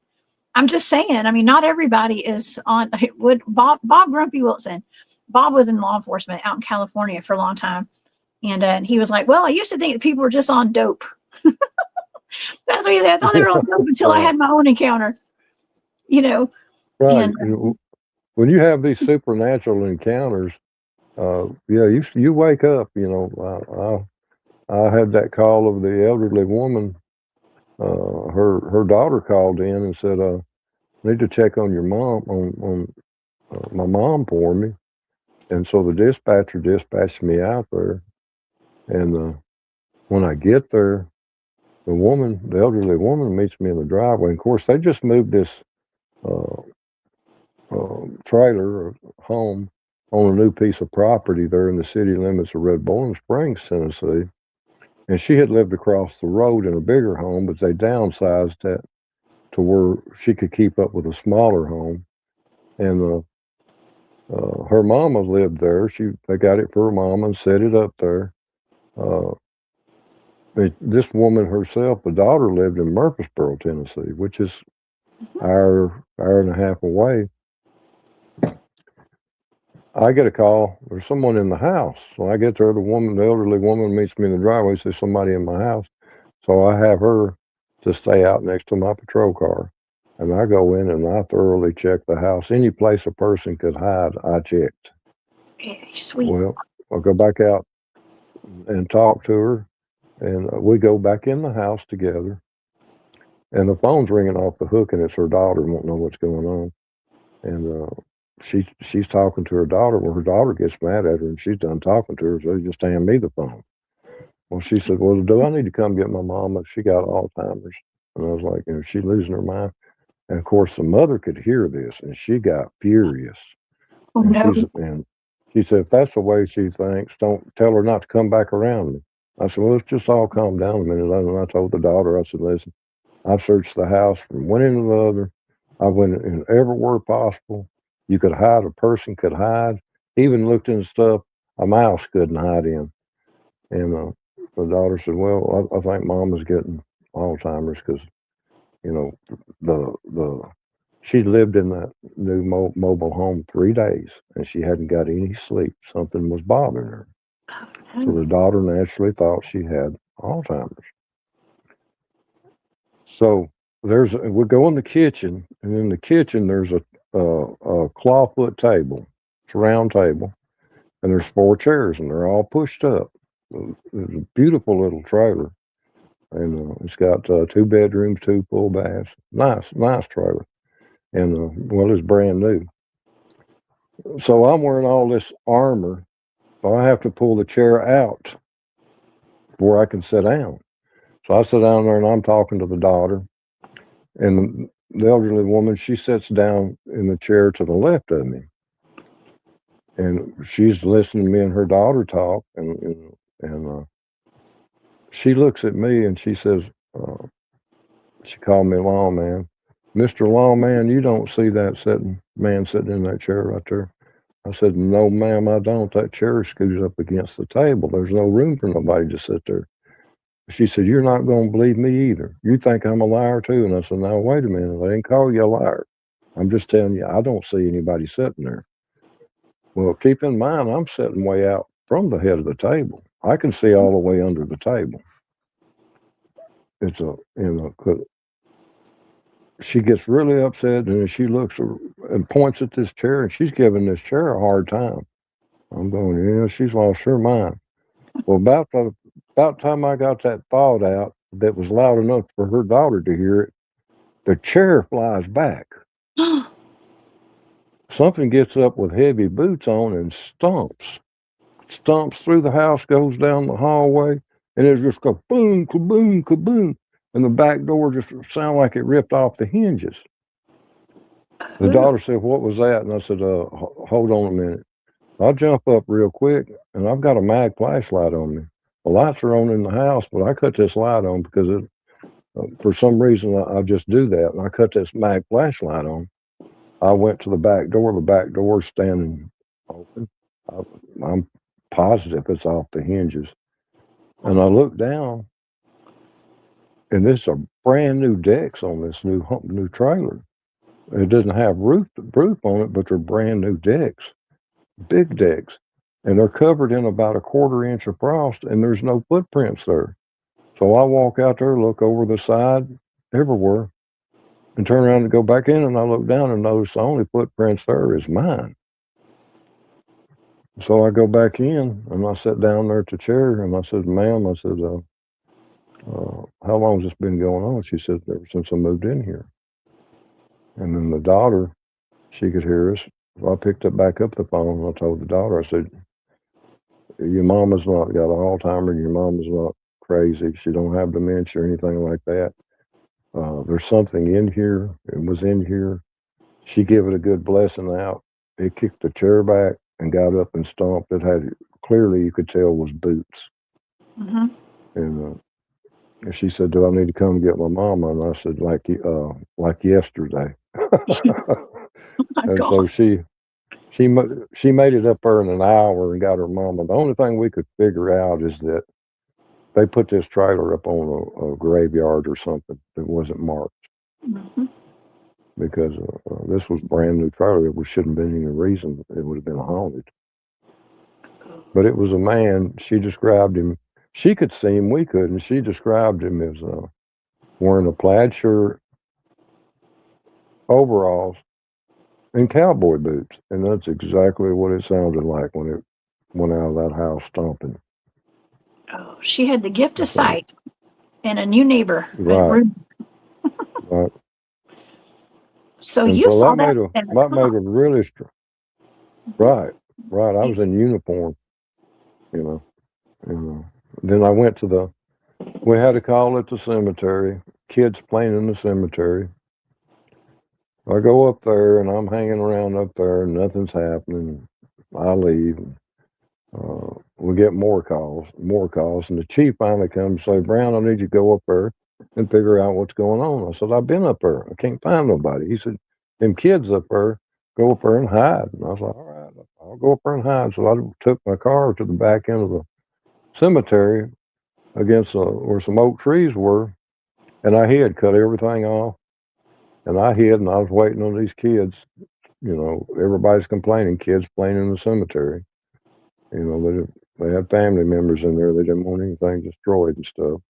I'm just saying, I mean, not everybody is on. Would Bob Grumpy Wilson? Bob was in law enforcement out in California for a long time, and he was like, "Well, I used to think that people were just on dope." That's what he said. I thought they were on dope until I had my own encounter. You know, right? And, when you have these supernatural encounters, you wake up. You know, I had that call of the elderly woman. Her daughter called in and said, "I need to check on your mom on my mom for me." And so the dispatcher dispatched me out there. And when I get there, the elderly woman meets me in the driveway. And of course, they just moved this trailer or home on a new piece of property there in the city limits of Red Bowling Springs, Tennessee. And she had lived across the road in a bigger home, but they downsized that to where she could keep up with a smaller home. And her mama lived there. They got it for her mama and set it up there. This woman herself, the daughter, lived in Murfreesboro, Tennessee, which is hour and a half away. I get a call. There's someone in the house. So I get there. The elderly woman meets me in the driveway. Says somebody in my house. So I have her to stay out next to my patrol car. And I go in and I thoroughly check the house. Any place a person could hide, I checked. Sweet. Well, I'll go back out and talk to her. And we go back in the house together. And the phone's ringing off the hook, and it's her daughter. Won't know what's going on. And she's talking to her daughter. Well, her daughter gets mad at her, and she's done talking to her, so they just hand me the phone. Well, she said, "Well, do I need to come get my mama? She got Alzheimer's." And I was like, "Is she losing her mind?" And of course, the mother could hear this, and she got furious. And she said, "If that's the way she thinks, don't tell her not to come back around me." I said, "Well, let's just all calm down a minute." And I told the daughter, I said, "Listen, I've searched the house from one end to the other. I went in everywhere possible you could hide, a person could hide. Even looked in stuff a mouse couldn't hide in." And the daughter said, "Well, I think Mama's getting Alzheimer's because, you know, she lived in that new mobile home 3 days and she hadn't got any sleep. Something was bothering her." So the daughter naturally thought she had Alzheimer's. So we go in the kitchen, and in the kitchen there's a clawfoot table. It's a round table, and there's 4 chairs, and they're all pushed up. It's a beautiful little trailer, and it's got 2 bedrooms, 2 full baths. Nice trailer, and well, it's brand new. So I'm wearing all this armor, so I have to pull the chair out before I can sit down. So I sit down there and I'm talking to the daughter, and the elderly woman, she sits down in the chair to the left of me, and she's listening to me and her daughter talk, and she looks at me and she says, she called me Lawman. Mr. Lawman, you don't see that man sitting in that chair right there. I said, no, ma'am, I don't. That chair is scooted up against the table. There's no room for nobody to sit there. She said, you're not going to believe me either. You think I'm a liar too? And I said, now, wait a minute. I didn't call you a liar. I'm just telling you, I don't see anybody sitting there. Well, keep in mind, I'm sitting way out from the head of the table. I can see all the way under the table. It's she gets really upset, and she looks and points at this chair, and she's giving this chair a hard time. I'm going, yeah, she's lost her mind. Well, about time I got that thought out that was loud enough for her daughter to hear it, the chair flies back. Something gets up with heavy boots on and stomps through the house, goes down the hallway, and it just goes boom, kaboom, kaboom. And the back door just sounded like it ripped off the hinges. The daughter said, what was that? And I said, hold on a minute. I'll jump up real quick, and I've got a mag flashlight on me. The lights are on in the house, but I cut this light on because for some reason I just do that. And I cut this mag flashlight on. I went to the back door's standing open. I'm positive it's off the hinges. And I look down, and there's a brand new decks on this new trailer. It doesn't have roof on it, but they're brand new decks, big decks, and they're covered in about a 1/4 inch of frost, and there's no footprints there. So I walk out there, look over the side, everywhere, and turn around and go back in, and I look down and notice the only footprints there is mine. So I go back in, and I sit down there at the chair, and I said, ma'am, I said, how long has this been going on? She said, ever since I moved in here. And then the daughter, she could hear us. So I picked back up the phone, and I told the daughter, I said, your mama's not got Alzheimer's, your mama's not crazy, she don't have dementia or anything like that. There's something in here. It was in here. She gave it a good blessing out. It kicked the chair back and got up and stomped. It had, clearly you could tell, was boots. Mm-hmm. And she said, do I need to come get my mama? And I said, like yesterday. And God. so she made it up there in an hour and got her mama. The only thing we could figure out is that they put this trailer up on a graveyard or something that wasn't marked. Mm-hmm. Because this was brand new trailer. There shouldn't have been any reason it would have been haunted. But it was a man. She described him. She could see him. We couldn't. She described him as wearing a plaid shirt, overalls, and cowboy boots. And that's exactly what it sounded like when it went out of that house stomping. Oh, she had the gift of sight and a new neighbor. Right. Right. So and you so saw that made a really right. I was in uniform, you know. Then I went to we had a call at the cemetery, kids playing in the cemetery. I go up there and I'm hanging around up there and nothing's happening. I leave. We get more calls. And the chief finally comes and say, Brown, I need you to go up there and figure out what's going on. I said, I've been up there. I can't find nobody. He said, them kids up there, go up there and hide. And I was like, all right, I'll go up there and hide. So I took my car to the back end of the cemetery against where some oak trees were. And I cut everything off. And I was waiting on these kids. Everybody's complaining, kids playing in the cemetery. They had family members in there. They didn't want anything destroyed and stuff.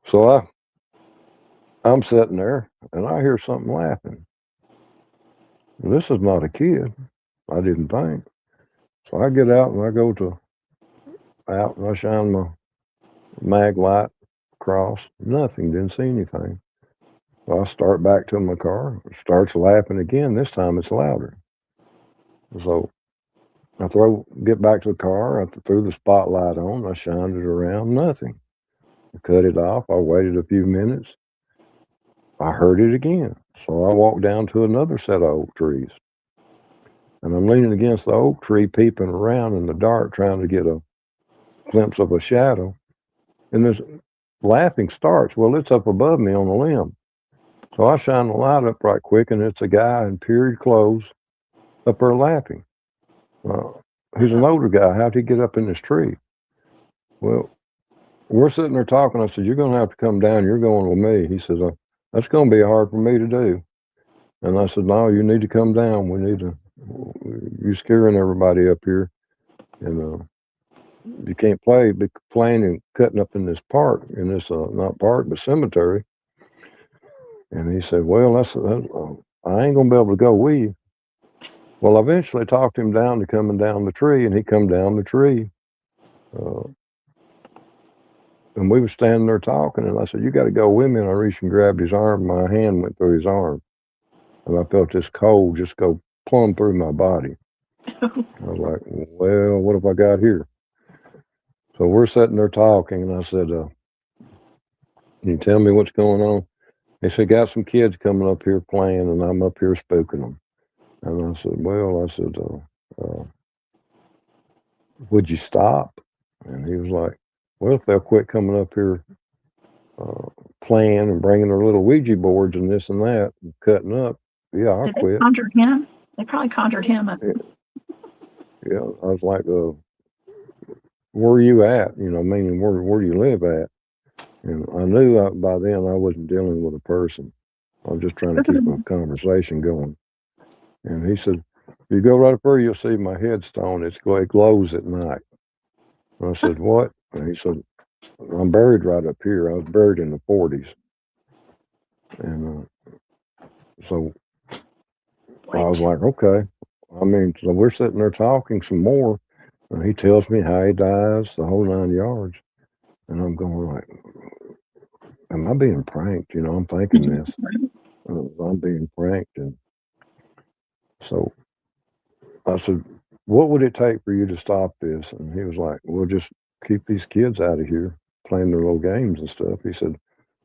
So I'm sitting there and I hear something laughing. This is not a kid. I didn't think. So I get out and I go out and I shine my mag light across. Nothing. Didn't see anything. So I start back to my car. It starts laughing again. This time it's louder. So I get back to the car. I threw the spotlight on. I shined it around. Nothing. I cut it off. I waited a few minutes. I heard it again. So I walked down to another set of oak trees. And I'm leaning against the oak tree, peeping around in the dark, trying to get a glimpse of a shadow. And this laughing starts. Well, it's up above me on the limb. So I shine the light up right quick, and it's a guy in period clothes up there laughing. He's an older guy. How'd he get up in this tree? Well, we're sitting there talking. I said, you're going to have to come down. You're going with me. He says, that's going to be hard for me to do. And I said, no, you need to come down. You're scaring everybody up here. And you can't be playing and cutting up in this park, in this, not park, but cemetery. And he said, well, I ain't going to be able to go with you. Well, I eventually talked him down to coming down the tree, and he come down the tree. And we were standing there talking, and I said, you got to go with me. And I reached and grabbed his arm. My hand went through his arm. And I felt this cold just go plumb through my body. I was like, well, what have I got here? So we're sitting there talking, and I said, can you tell me what's going on? He said, got some kids coming up here playing, and I'm up here spooking them. And I said, well, would you stop? And he was like, well, if they'll quit coming up here playing and bringing their little Ouija boards and this and that, and cutting up, yeah, I'll Did quit. They conjured him? They probably conjured him. Yeah, I was like, where are you at? Meaning where do you live at? And I knew by then I wasn't dealing with a person. I was just trying to keep a conversation going. And he said, you go right up there, you'll see my headstone. It glows at night. And I said, what? And he said, I'm buried right up here. I was buried in the 40s. And so I was like, okay. So we're sitting there talking some more. And he tells me how he dies, the whole 9 yards. And I'm going like, am I being pranked? I'm thinking this. I'm being pranked. And so I said, what would it take for you to stop this? And he was like, well, just keep these kids out of here playing their little games and stuff. He said,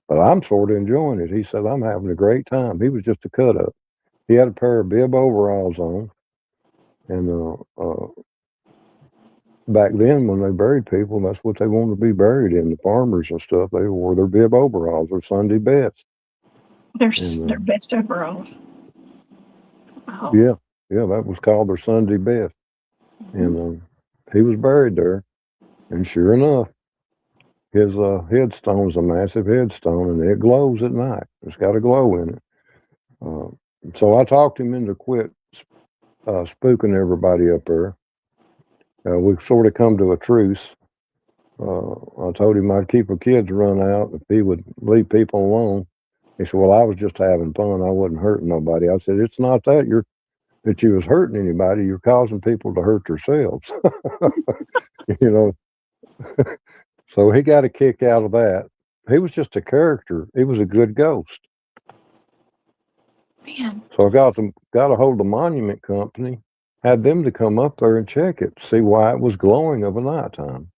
but I'm sort of enjoying it. He said, I'm having a great time. He was just a cut up. He had a pair of bib overalls on. And back then, when they buried people, that's what they wanted to be buried in. The farmers and stuff, they wore their bib overalls, their Sunday best. Their best overalls. Oh. Yeah, that was called their Sunday best. And he was buried there. And sure enough, his headstone is a massive headstone, and it glows at night. It's got a glow in it. So I talked him into quit spooking everybody up there. We sort of come to a truce. I told him I'd keep the kids run out if he would leave people alone. He said, well, I was just having fun. I wasn't hurting nobody. I said, it's not that you was hurting anybody. You're causing people to hurt themselves. So he got a kick out of that. He was just a character. He was a good ghost. Man. So I got a hold of the monument company, had them to come up there and check it, see why it was glowing of a nighttime.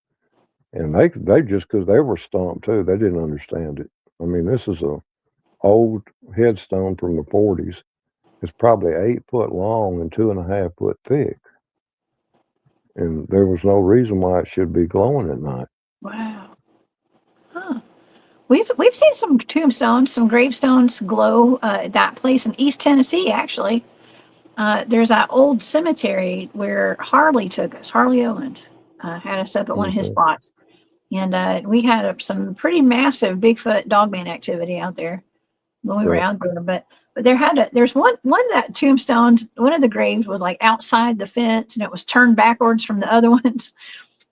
And they just, because they were stumped too, they didn't understand it. This is a old headstone from the 40s. It's probably 8 foot long and 2.5 foot thick. And there was no reason why it should be glowing at night. Wow. Huh. We've seen some tombstones, some gravestones glow at that place in East Tennessee, actually. There's that old cemetery where Harley took us. Harley Owens had us up at one of his spots. And we had some pretty massive Bigfoot Dogman activity out there when we were out there. But there's one that tombstone, one of the graves was like outside the fence, and it was turned backwards from the other ones.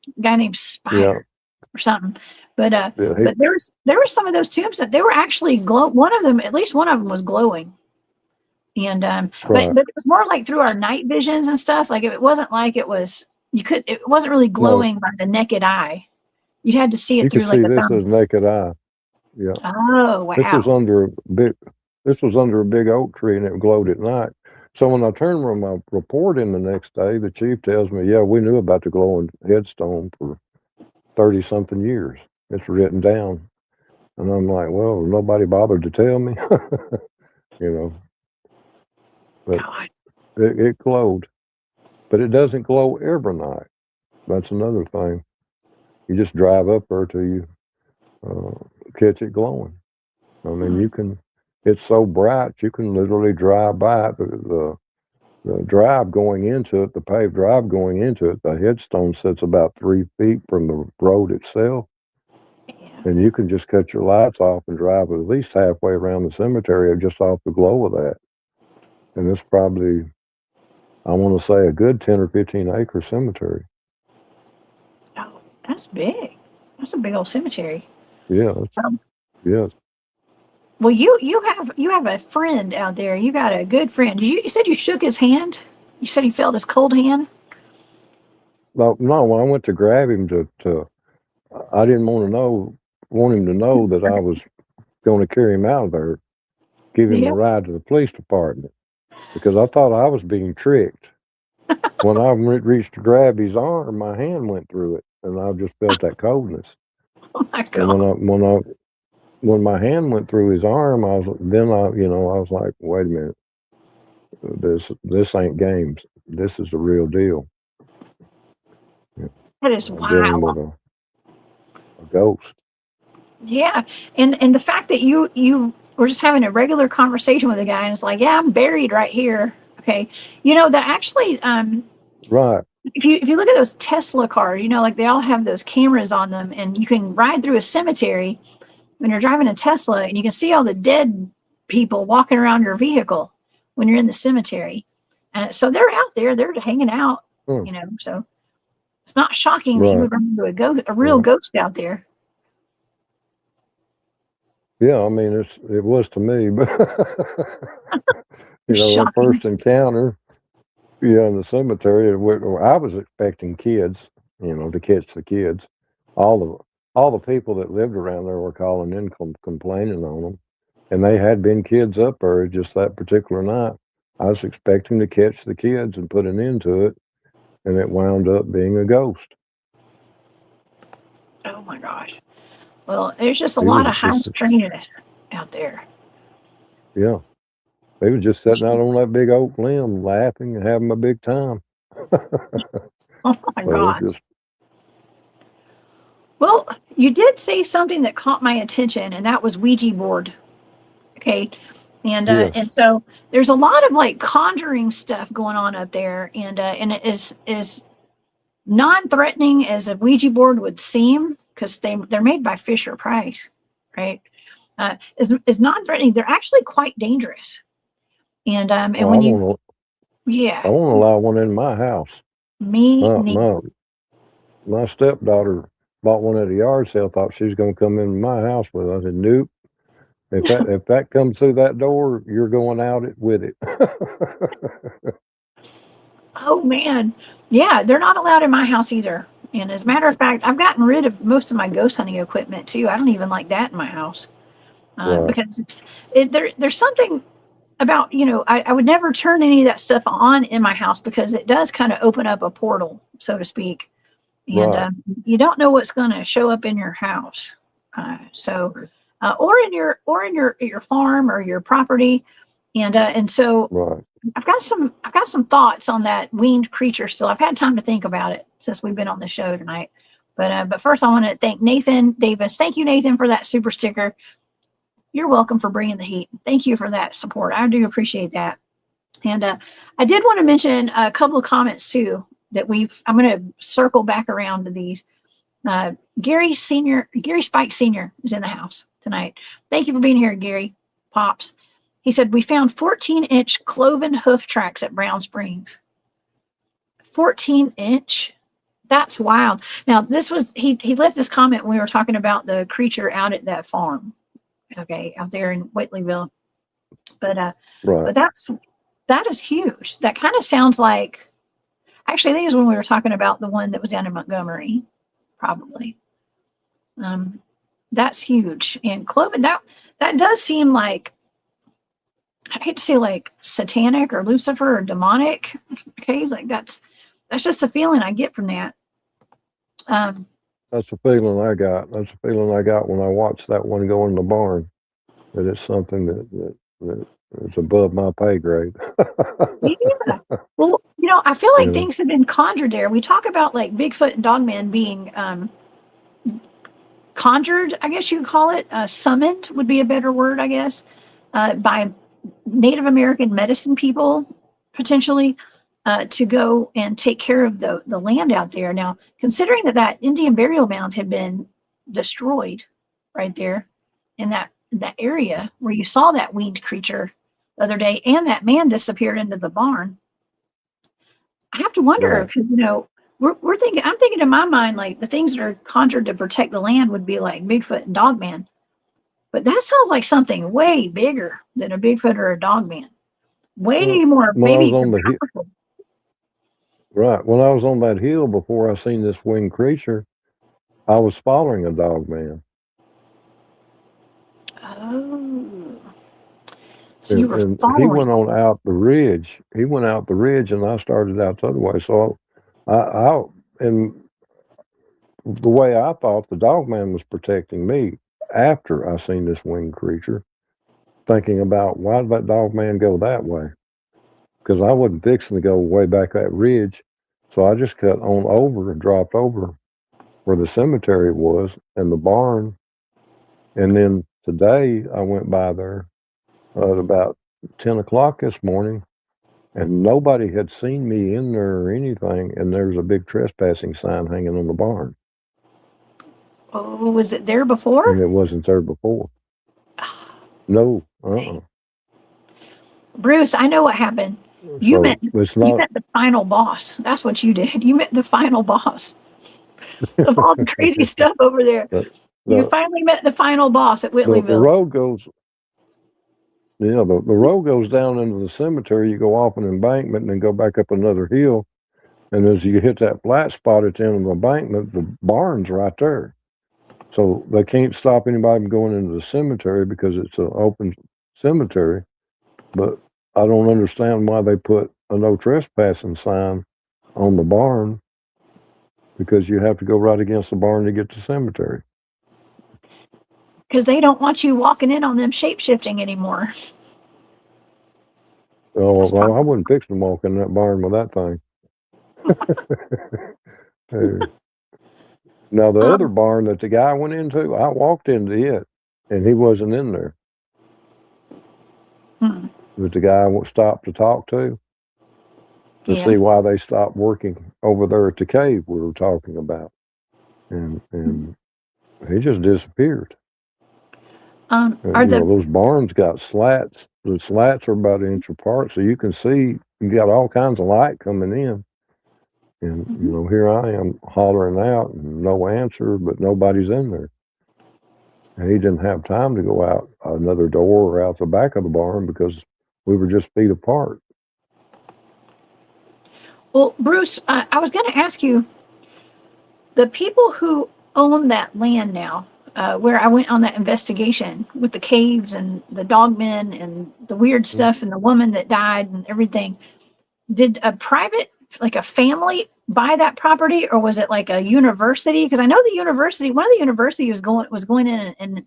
A guy named Spider or something. But but there were some of those tombs that they were actually at least one of them was glowing. And but it was more like through our night visions and stuff. Like it wasn't like it wasn't really glowing by the naked eye. You'd have to see it through like this as naked eye. Yeah. Oh wow. This was under a big oak tree, and it glowed at night. So when I turn my report in the next day, the chief tells me, yeah, we knew about the glowing headstone for 30-something years. It's written down. And I'm like, well, nobody bothered to tell me, you know. But God. it glowed. But it doesn't glow every night. That's another thing. You just drive up there till you catch it glowing. I mean, you can, it's so bright, you can literally drive by it. The drive going into it, the paved drive going into it, the headstone sits about 3 feet from the road itself. Yeah. And you can just cut your lights off and drive at least halfway around the cemetery just off the glow of that. And it's probably, I want to say, a good 10 or 15 acre cemetery. Oh, that's big. That's a big old cemetery. Yeah. Yes. Well, you have a friend out there. You got a good friend. You said you shook his hand. You said he felt his cold hand. No, when I went to grab him I didn't want him to know that I was going to carry him out of there, give him Yeah. a ride to the police department, because I thought I was being tricked. When I reached to grab his arm, my hand went through it, and I just felt that coldness. Oh my And God. when my hand went through his arm, I was like, wait a minute, this ain't games. This is the real deal. That is I'm dealing wow. with a ghost. Yeah, and the fact that you were just having a regular conversation with a guy, and it's like, yeah, I'm buried right here. Okay, that actually, Right. if you look at those Tesla cars, like they all have those cameras on them, and you can ride through a cemetery when you're driving a Tesla, and you can see all the dead people walking around your vehicle when you're in the cemetery. And so they're out there, they're hanging out, Hmm. So it's not shocking that you Right. would run into a real Right. ghost out there. Yeah, I mean, it was to me, but It's that shocking. first encounter, in the cemetery, I was expecting kids, to catch the kids. All the people that lived around there were calling in, complaining on them, and they had been kids up there just that particular night. I was expecting to catch the kids and put an end to it, and it wound up being a ghost. Oh my gosh. Well, there's just a He lot was of high just, strangeness out there. yeah, they was just sitting out on that big oak limb, laughing and having a big time. Oh my So it's God. just, Well, you did say something that caught my attention, and that was Ouija board. Okay. And yes, and so there's a lot of like conjuring stuff going on up there, and it is non-threatening as a Ouija board would seem, because they're made by Fisher Price, right? Is non-threatening. They're actually quite dangerous. And oh, when you, yeah, I won't allow one in my house. me My neither. my my stepdaughter bought one at a yard sale. Thought she was going to come in my house with it. I said, nope. If that comes through that door, you're going out with it. Oh man, yeah, they're not allowed in my house either. And as a matter of fact, I've gotten rid of most of my ghost hunting equipment too. I don't even like that in my house Right, because there's something about I would never turn any of that stuff on in my house because it does kind of open up a portal, so to speak, and right, you don't know what's going to show up in your house. Or in your farm or your property, and so right. I've got some thoughts on that winged creature still. I've had time to think about it since we've been on the show tonight. But first, I want to thank Nathan Davis. Thank you, Nathan, for that super sticker. You're welcome for bringing the heat. Thank you for that support. I do appreciate that. And I did want to mention a couple of comments too that I'm going to circle back around to these. Gary Spike Senior is in the house tonight. Thank you for being here, Gary Pops. He said, we found 14-inch cloven hoof tracks at Brown Springs. 14-inch? That's wild. Now, he left this comment when we were talking about the creature out at that farm, okay, out there in Whitleyville. But Right. that is huge. That kind of sounds like, actually, I think it was when we were talking about the one that was down in Montgomery, probably. That's huge. And cloven, that does seem like I hate to say like satanic or Lucifer or demonic. Okay, it's like that's just the feeling I get from that. That's the feeling I got. That's the feeling I got when I watched that one go in the barn. That it's something that it's above my pay grade. Yeah. Well, I feel like You know, things have been conjured there. We talk about like Bigfoot and Dogman being conjured, I guess you could call it. Summoned would be a better word, I guess, by Native American medicine people, potentially, to go and take care of the land out there. Now, considering that Indian burial mound had been destroyed right there in that area where you saw that winged creature the other day, and that man disappeared into the barn, I have to wonder right. because we're thinking. I'm thinking in my mind like the things that are conjured to protect the land would be like Bigfoot and Dogman, but that sounds like something way bigger than a Bigfoot or a Dogman. Way Well, more, when I was maybe on the hill, powerful. right, when I was on that hill before I seen this winged creature, I was following a dog man. Oh, so you were And he following. went on out the ridge. He went out the ridge, and I started out the other way. So and the way I thought the dog man was protecting me after I seen this winged creature, thinking about why did that dog man go that way? Because I wasn't fixing to go way back that ridge. So I just cut on over and dropped over where the cemetery was and the barn. And then today I went by there at about 10 o'clock this morning, and nobody had seen me in there or anything. And there's a big trespassing sign hanging on the barn. Oh, was it there And before? it wasn't there before. No, Bruce, I know what happened. You So met it's you not, met the final boss. That's what you did. You met the final boss of all the crazy stuff over there. the, You the, finally met the final boss at the Whitleyville. road goes, yeah, the road goes down into the cemetery. You go off an embankment and then go back up another hill. And as you hit that flat spot at the end of the embankment, the barn's right there. So they can't stop anybody from going into the cemetery because it's an open cemetery. But I don't understand why they put a no trespassing sign on the barn, because you have to go right against the barn to get to the cemetery. Because they don't want you walking in on them shape shifting anymore. Oh, That's well, I probably, wouldn't fix to walk in that barn with that thing. Now, the other barn that the guy went into, I walked into it, and he wasn't in there. But the guy stopped to talk to yeah. see why they stopped working over there at the cave we were talking about. And he just disappeared. Are You the know, those barns got slats. The slats are about an inch apart, so you can see you got all kinds of light coming in. And you know, here I am hollering out, and no answer, but nobody's in there. And he didn't have time to go out another door or out the back of the barn because we were just feet apart. well, Bruce, I was going to ask you, the people who own that land now, where I went on that investigation with the caves and the dogmen and the weird stuff and the woman that died and everything, did a private, like a family, buy that property, or was it like a university? Because I know the university, one of the universities was going in and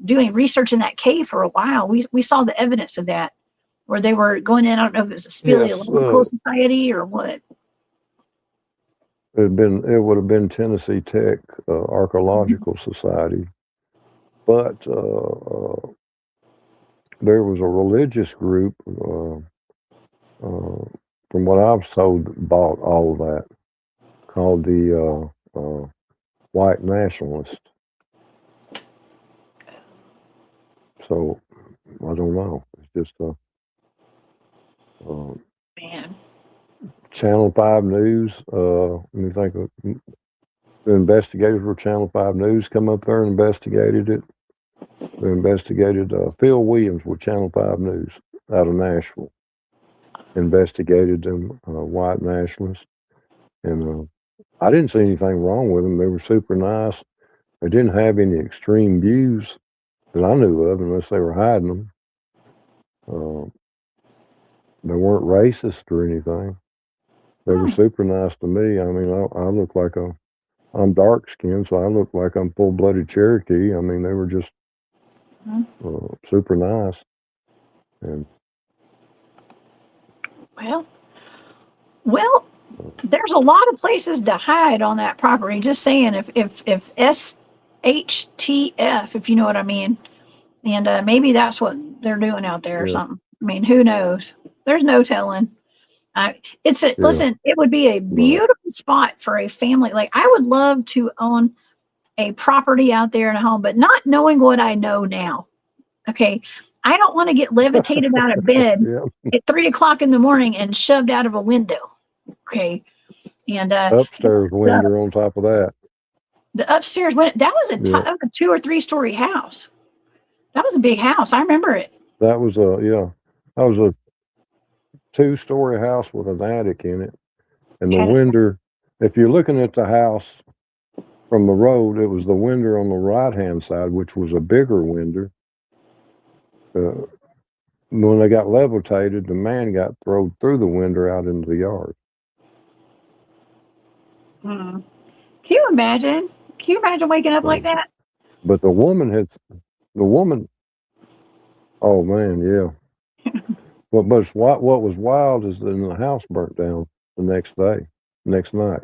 doing research in that cave for a while. We saw the evidence of that, where they were going in. I don't know if it was a speleological society or what. It would have been Tennessee Tech Archaeological Society, but there was a religious group, from what I was told, that bought all of that, called the White Nationalist. So I don't know. It's just Man. Channel 5 News. Let me think of the investigators were Channel 5 News, come up there and investigated it. They investigated Phil Williams with Channel 5 News out of Nashville. Investigated them, white nationalists. And I didn't see anything wrong with them. They were super nice. They didn't have any extreme views that I knew of unless they were hiding them. Uh, they weren't racist or anything. They were super nice to me. I mean, I look like I'm dark skinned, so I look like I'm full blooded Cherokee. I mean, they were just super nice. And Well, there's a lot of places to hide on that property. Just saying, if SHTF, if you know what I mean, and maybe that's what they're doing out there or yeah, something. I mean, who knows? There's no telling. yeah, Listen, it would be a right. beautiful spot for a family. Like, I would love to own a property out there in a home, but not knowing what I know now. Okay. I don't want to get levitated out of bed Yeah, at 3 o'clock in the morning and shoved out of a window. Okay. And upstairs the, window on top of that. the upstairs went, that was Yeah, that was a 2 or 3 story house. That was a big house. I remember it. that was a 2-story house with an attic in it, and the Had window. If you're looking at the house from the road, it was the window on the right hand side, which was a bigger window. Uh, when they got levitated, the man got thrown through the window out into the yard. Can you imagine? Can you imagine waking up like So, that? but the woman. Oh man, yeah. But what was wild is that the house burnt down the next night,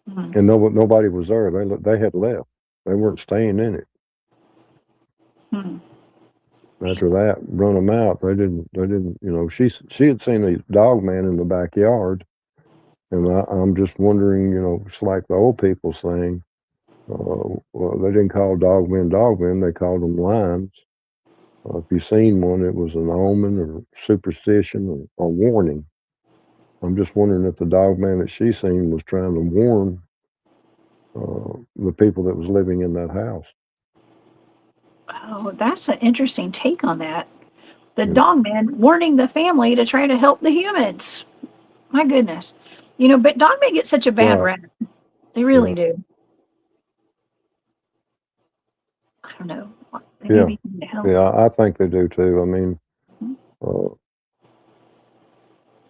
Mm. and nobody was there. They had left. They weren't staying in it. Hmm. After that, run them out. They didn't. You know, she had seen a dog man in the backyard, and I'm just wondering. You know, it's like the old people saying, well, they didn't call dogmen. They called them lions. If you seen one, it was an omen or superstition or warning. I'm just wondering if the dog man that she seen was trying to warn the people that was living in that house. Oh, that's an interesting take on that. The Yeah, dog man warning the family to try to help the humans. My goodness. But dogmen get such a bad right. rap. They really Yeah, do. I don't know. They yeah, maybe need to help. yeah. I think they do too. I mean,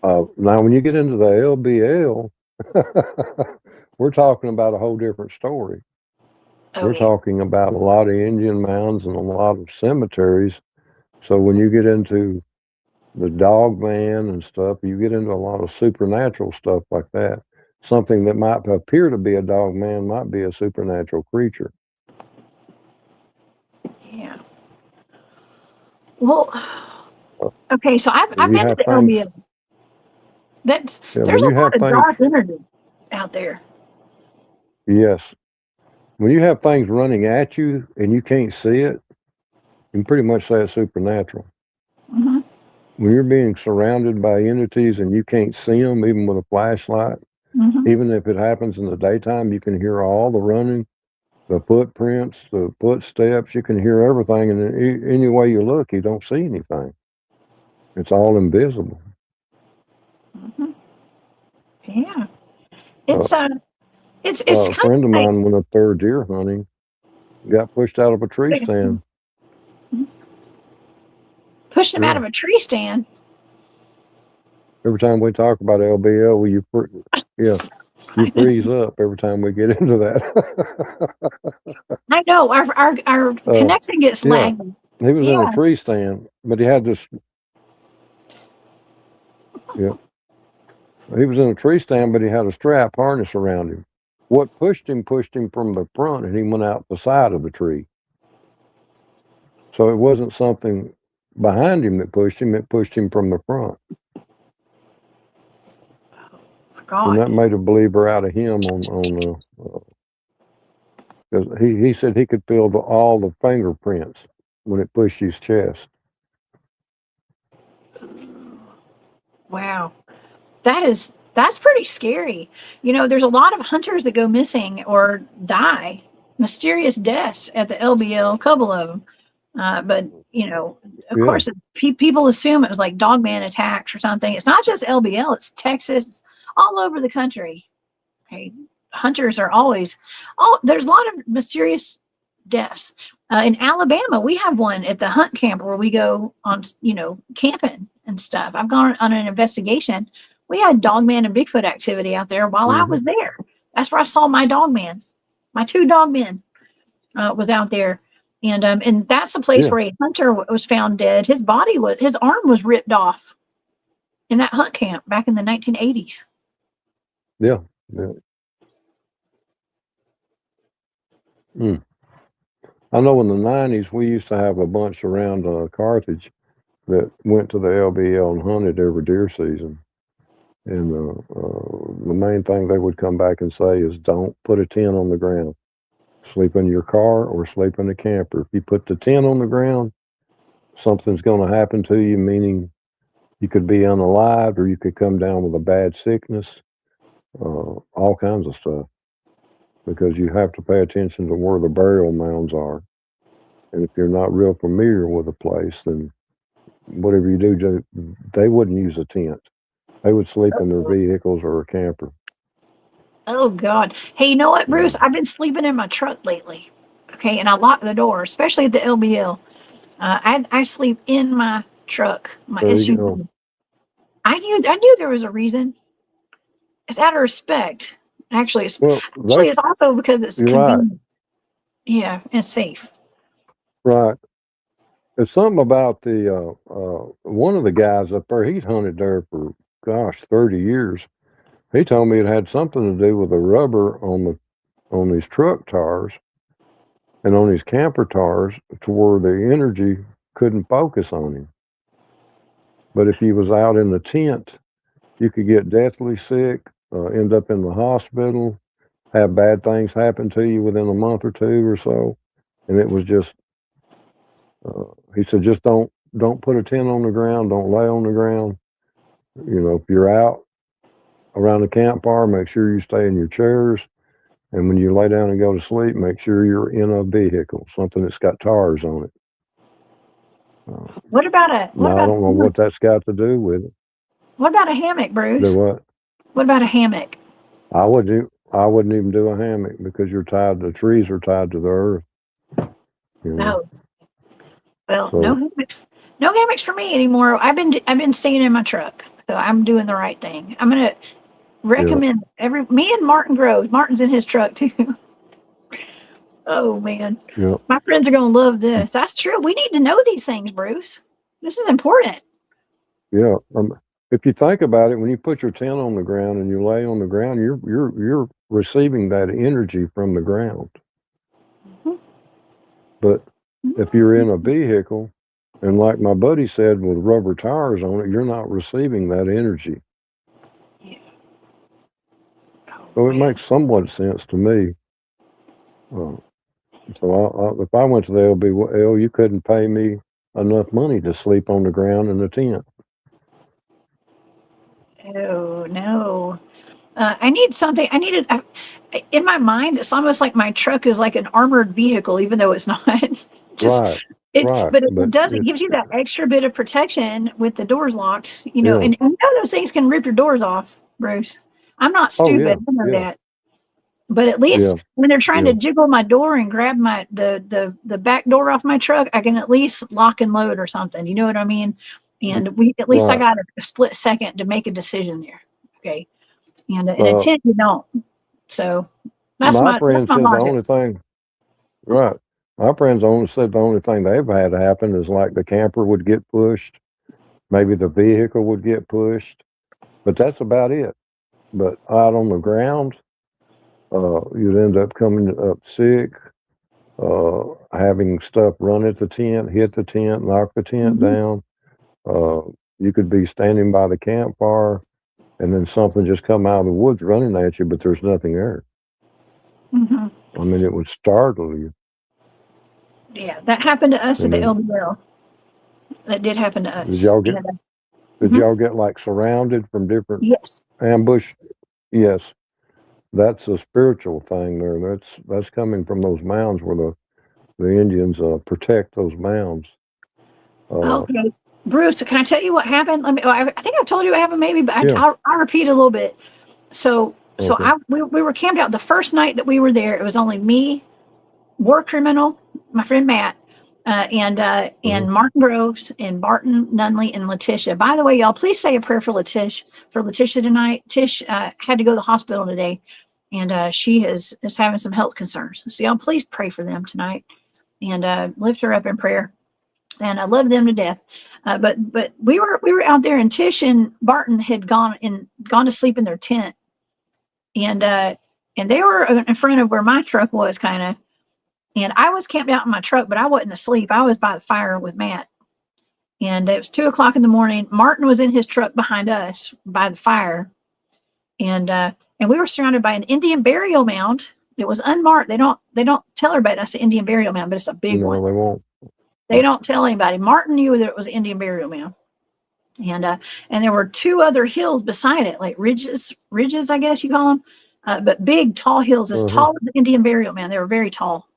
uh, now when you get into the LBL, we're talking about a whole different story. Oh, We're yeah. talking about a lot of Indian mounds and a lot of cemeteries. So when you get into the dog man and stuff, you get into a lot of supernatural stuff like that. Something that might appear to be a dog man might be a supernatural creature. Yeah. Well, Uh, okay. So when I've you been to have the things, LBO. There's when a you have lot of things, dark energy out there. yes, when you have things running at you and you can't see it, you can pretty much say it's supernatural. Hmm. When you're being surrounded by entities and you can't see them, even with a flashlight, Hmm. even if it happens in the daytime, you can hear all the running, the footprints, the footsteps. You can hear everything, and any way you look, you don't see anything. It's all invisible. Hmm. Yeah. Uh, It's it's a kind of friend of like mine went up there deer hunting, got pushed out of a tree stand. pushing them out Yeah. of a tree stand. Every time we talk about LBL, yeah, you freeze up every time we get into that. I know our uh, connection gets yeah, laggy. he was in a Yeah. tree stand, but he had this. Yeah, he was in a tree stand, but he had a strap harness around him. What pushed him from the front, and he went out the side of the tree. So it wasn't something behind him that pushed him; it pushed him from the front, and God. that made a believer out of him on because he said he could feel all the fingerprints when it pushed his chest. Wow. That's pretty scary. There's a lot of hunters that go missing or die, mysterious deaths at the LBL, a couple of them. But of Yeah, course, people assume it was like dogman attacks or something. It's not just LBL; it's Texas, it's all over the country. Okay, hunters are always. Oh, there's a lot of mysterious deaths. In Alabama, we have one at the hunt camp where we go on, camping and stuff. I've gone on an investigation. We had dogman and Bigfoot activity out there while I was there. That's where I saw my dogman. My 2 dogmen was out there. And that's a place where a hunter was found dead. His arm was ripped off in that hunt camp back in the 1980s. Yeah. I know in the 90s, we used to have a bunch around Carthage that went to the LBL and hunted every deer season. And the main thing they would come back and say is, don't put a tent on the ground. Sleep in your car or sleep in a camper. If you put the tent on the ground, something's going to happen to you, meaning you could be unalived or you could come down with a bad sickness, all kinds of stuff. Because you have to pay attention to where the burial mounds are. And if you're not real familiar with a place, then whatever you do, they wouldn't use a tent. They would sleep in their vehicles or a camper. Oh, God. Hey, you know what, Bruce? I've been sleeping in my truck lately. Okay, and I lock the door, especially at the LBL. I sleep in my truck, my SUV. I knew there was a reason. It's out of respect. Actually, it's also because it's convenient. Right. Yeah, and safe. Right. There's something about the one of the guys up there. He'd hunted there for 30 years. He told me it had something to do with the rubber on these truck tires and on these camper tires, to where the energy couldn't focus on him. But if he was out in the tent, you could get deathly sick, end up in the hospital, have bad things happen to you within a month or 2 or so. And it was just, he said, just don't put a tent on the ground, don't lay on the ground. If you're out around the campfire, make sure you stay in your chairs. And when you lay down and go to sleep, make sure you're in a vehicle, something that's got tires on it. What about I don't know what that's got to do with it. What about a hammock, Bruce? Do what? What about a hammock? I wouldn't even do a hammock, because the trees are tied to the earth. No. Well, so, no hammocks for me anymore. I've been staying in my truck, so I'm doing the right thing. I'm gonna recommend me and Martin Groves. Martin's in his truck too. Oh man, my friends are gonna love this. That's true. We need to know these things, Bruce. This is important. Yeah. If you think about it, when you put your tent on the ground and you lay on the ground, you're receiving that energy from the ground. Mm-hmm. But if you're in a vehicle, and like my buddy said, with rubber tires on it, you're not receiving that energy. Yeah. So it makes somewhat sense to me. So if I went to the LBL, you couldn't pay me enough money to sleep on the ground in a tent. Oh, no. I need something. In my mind, it's almost like my truck is like an armored vehicle, even though it's not. Right. But it gives you that extra bit of protection with the doors locked, and those things can rip your doors off, Bruce. I'm not stupid. I know that. But at least when they're trying to jiggle my door and grab the back door off my truck, I can at least lock and load or something. You know what I mean? And I got a split second to make a decision there. Okay. And in a tent, you don't. So that's my friend said the only thing. Right. My friends said the only thing they've had to happen is like the camper would get pushed. Maybe the vehicle would get pushed. But that's about it. But out on the ground, you'd end up coming up sick, having stuff run at the tent, hit the tent, knock the tent down. You could be standing by the campfire, and then something just come out of the woods running at you, but there's nothing there. Mm-hmm. I mean, it would startle you. Yeah, that happened to us at the LBL. That did happen to us. Did y'all get like surrounded from different ambush? Yes. That's a spiritual thing there. That's coming from those mounds where the Indians protect those mounds. Okay. Bruce, can I tell you what happened? I think I told you what happened maybe, but I'll repeat a little bit. So we were camped out the first night that we were there. It was only me, war criminal, my friend Matt, and Martin Groves and Barton Nunley and Letitia. By the way, y'all, please say a prayer for Letitia tonight. Tish had to go to the hospital today, and she is having some health concerns. So y'all, please pray for them tonight and lift her up in prayer. And I love them to death. But we were out there, and Tish and Barton had gone to sleep in their tent, and they were in front of where my truck was, kind of. And I was camped out in my truck, but I wasn't asleep. I was by the fire with Matt. And it was 2:00 in the morning. Martin was in his truck behind us by the fire. And we were surrounded by an Indian burial mound. It was unmarked. They don't tell everybody that's the Indian burial mound, but it's a big one. No, they won't. They don't tell anybody. Martin knew that it was an Indian burial mound. And there were 2 other hills beside it, like ridges, I guess you call them, but big, tall hills, as tall as the Indian burial mound. They were very tall.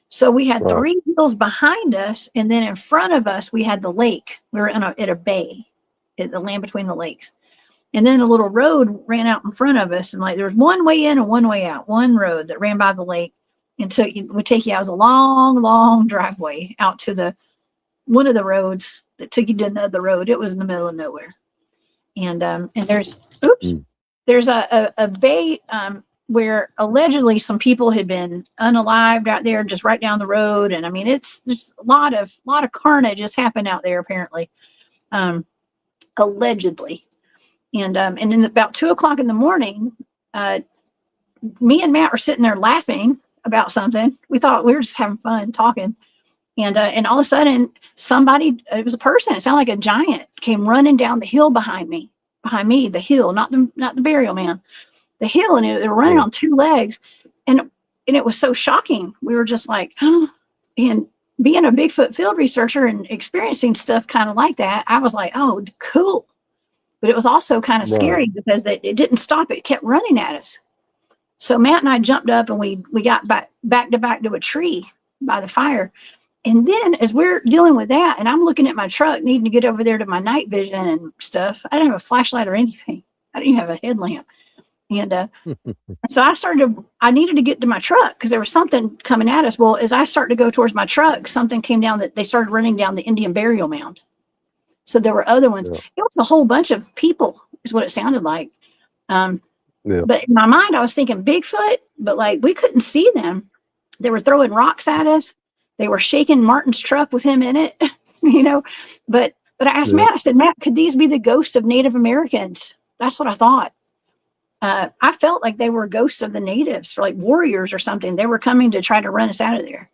So we had 3 hills behind us, and then in front of us, we had the lake. We were at a bay, at the land between the lakes. And then a little road ran out in front of us, and like there was one way in and one way out, one road that ran by the lake and would take you out. It was a long, long driveway out to one of the roads that took you to another road. It was in the middle of nowhere. And there's a bay, where allegedly some people had been unalived out there just right down the road. And I mean, it's just a lot of carnage has happened out there, apparently, allegedly. And then about 2:00 in the morning, me and Matt were sitting there laughing about something. We thought we were just having fun talking. And all of a sudden somebody, it was a person, it sounded like a giant, came running down the hill behind me, the hill, not the burial man. The hill, and they were running on 2 legs, and it was so shocking. We were just like, oh. And being a Bigfoot field researcher and experiencing stuff kind of like that, I was like, oh, cool. But it was also kind of scary because it didn't stop. It kept running at us. So Matt and I jumped up, and we got back to a tree by the fire. And then as we're dealing with that, and I'm looking at my truck, needing to get over there to my night vision and stuff, I didn't have a flashlight or anything. I didn't even have a headlamp. And so I needed to get to my truck because there was something coming at us. Well, as I started to go towards my truck, something came down that they started running down the Indian burial mound. So there were other ones. Yeah. It was a whole bunch of people is what it sounded like. But in my mind, I was thinking Bigfoot, but like we couldn't see them. They were throwing rocks at us. They were shaking Martin's truck with him in it, but I asked Matt, I said, Matt, could these be the ghosts of Native Americans? That's what I thought. I felt like they were ghosts of the natives, or like warriors or something. They were coming to try to run us out of there.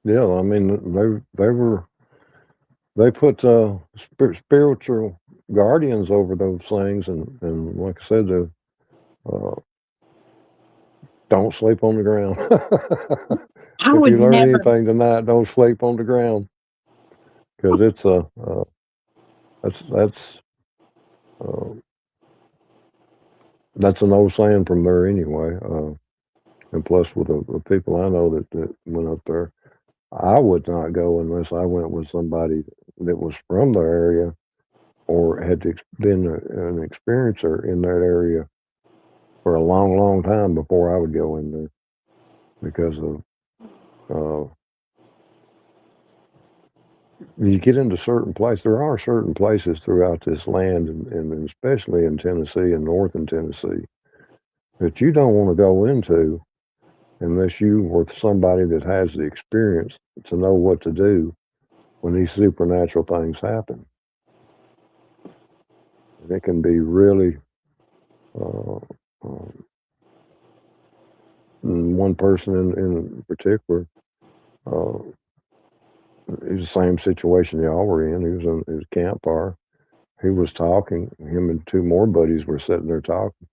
Yeah, I mean, they put spiritual guardians over those things, and like I said, don't sleep on the ground. If you learn anything tonight, don't sleep on the ground, because it's that's an old saying from there anyway. And plus, with the people I know that went up there, I would not go unless I went with somebody that was from the area or had been an experiencer in that area for a long, long time before I would go in there, because of you get into certain places. There are certain places throughout this land, and especially in Tennessee and northern Tennessee, that you don't want to go into unless you were somebody that has the experience to know what to do when these supernatural things happen. And it can be really, one person in particular, it was the same situation y'all were in. He was in his campfire. He was talking. Him and 2 more buddies were sitting there talking.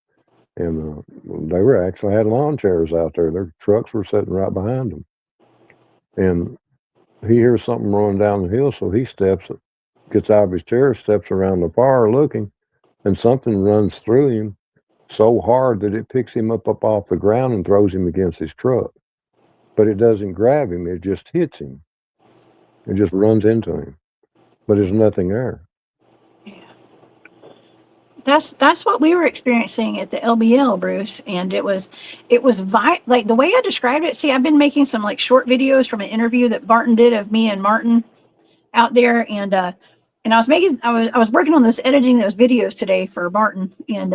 And they were actually had lawn chairs out there. Their trucks were sitting right behind them. And he hears something running down the hill, so he gets out of his chair, steps around the fire looking, and something runs through him so hard that it picks him up off the ground and throws him against his truck. But it doesn't grab him, it just hits him. It just runs into him. But there's nothing there. That's what we were experiencing at the LBL, Bruce, and like the way I described it. See, I've been making some like short videos from an interview that Martin did of me and Martin out there, and I was working on editing those videos today for Martin, and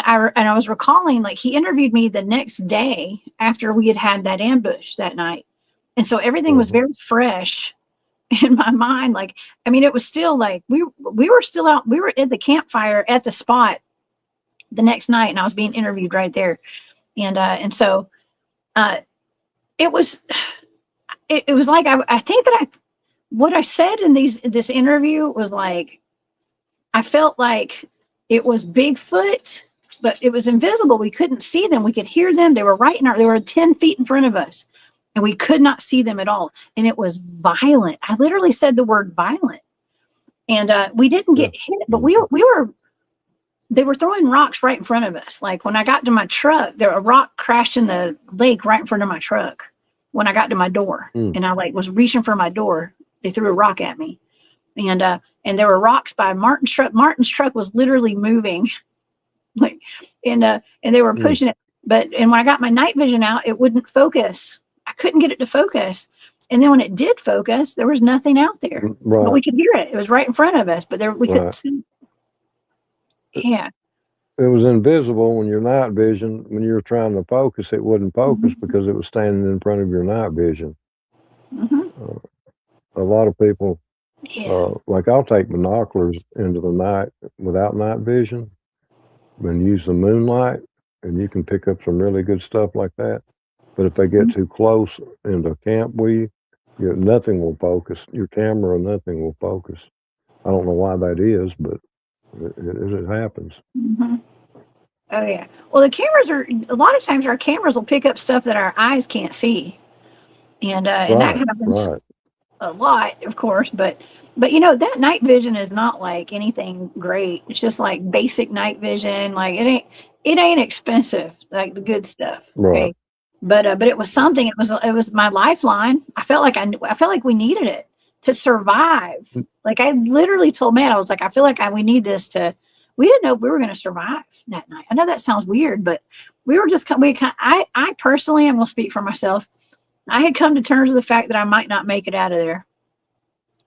I was recalling like he interviewed me the next day after we had that ambush that night, and so everything was very fresh in my mind. Like, I mean, it was still like we were still out. We were at the campfire at the spot the next night, and I was being interviewed right there, and so it was like I think that what I said in this interview was like I felt like it was Bigfoot, but it was invisible. We couldn't see them. We could hear them. They were they were 10 feet in front of us, and we could not see them at all. And it was violent. I literally said the word violent, and we didn't get hit, but they were throwing rocks right in front of us. Like when I got to my truck, a rock crashed in the lake right in front of my truck when I got to my door, and I like was reaching for my door. They threw a rock at me, and there were rocks by Martin's truck. Martin's truck was literally moving, like, and they were pushing it. And when I got my night vision out, it wouldn't focus. I couldn't get it to focus. And then when it did focus, there was nothing out there. Right. But we could hear it. It was right in front of us, but we couldn't see. Yeah. It was invisible when your night vision, when you were trying to focus, it wouldn't focus because it was standing in front of your night vision. A lot of people, like I'll take binoculars into the night without night vision and use the moonlight, and you can pick up some really good stuff like that. But if they get too close into camp nothing will focus. Your camera or nothing will focus. I don't know why that is, but it happens. Oh yeah. Well, the cameras a lot of times our cameras will pick up stuff that our eyes can't see, and that happens a lot, of course. But that night vision is not like anything great. It's just like basic night vision. Like it ain't expensive like the good stuff. Right. Okay? But it was something. It was my lifeline. I felt like we needed it to survive. Like I literally told Matt, I was like, I feel like we need this to. We didn't know if we were going to survive that night. I know that sounds weird, but we were just I personally, I'm going to speak for myself. I had come to terms with the fact that I might not make it out of there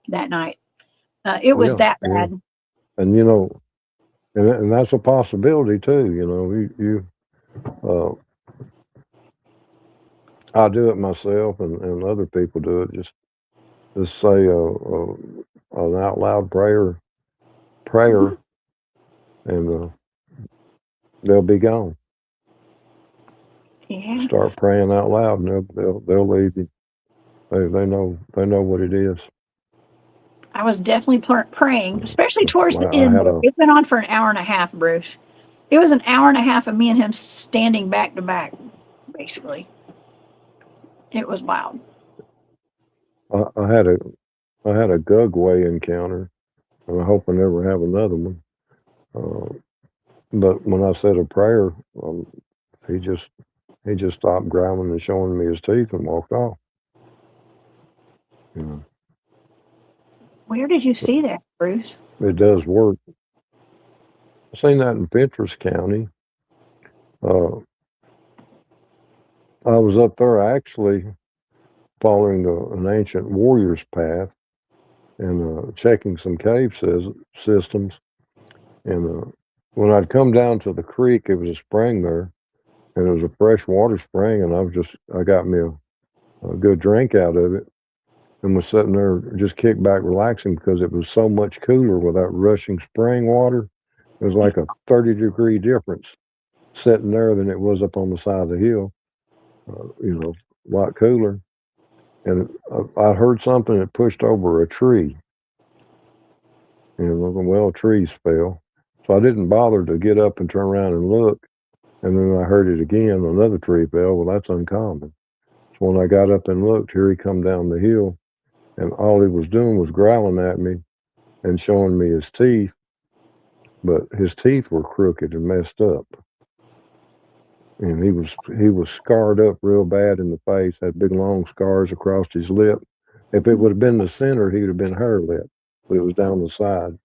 that night. It was that bad. And and that's a possibility too. I do it myself, and other people do it. Just say an out loud prayer, and they'll be gone. Yeah. Start praying out loud, and they'll leave you. They know what it is. I was definitely praying, especially towards the end. It went on for an hour and a half, Bruce. It was an hour and a half of me and him standing back to back, basically. It was wild. I had a Gugway encounter, and I hope I never have another one. But when I said a prayer, he just stopped growling and showing me his teeth and walked off. Where did you see that, Bruce? It does work. I've seen that in Huntress County. I was up there actually following an ancient warrior's path and checking some cave systems. And when I'd come down to the creek, it was a spring there, and it was a fresh water spring, and I got me a good drink out of it, and was sitting there just kicked back relaxing because it was so much cooler with that rushing spring water. It was like a 30-degree difference sitting there than it was up on the side of the hill, a lot cooler. And I heard something that pushed over a tree. Well, trees fell. So I didn't bother to get up and turn around and look. And then I heard it again, another tree fell. Well, that's uncommon. So when I got up and looked, here he come down the hill, and all he was doing was growling at me and showing me his teeth. But his teeth were crooked and messed up. And he was scarred up real bad in the face, had big long scars across his lip. If it would have been the center, he would have been hair lip, but it was down the side.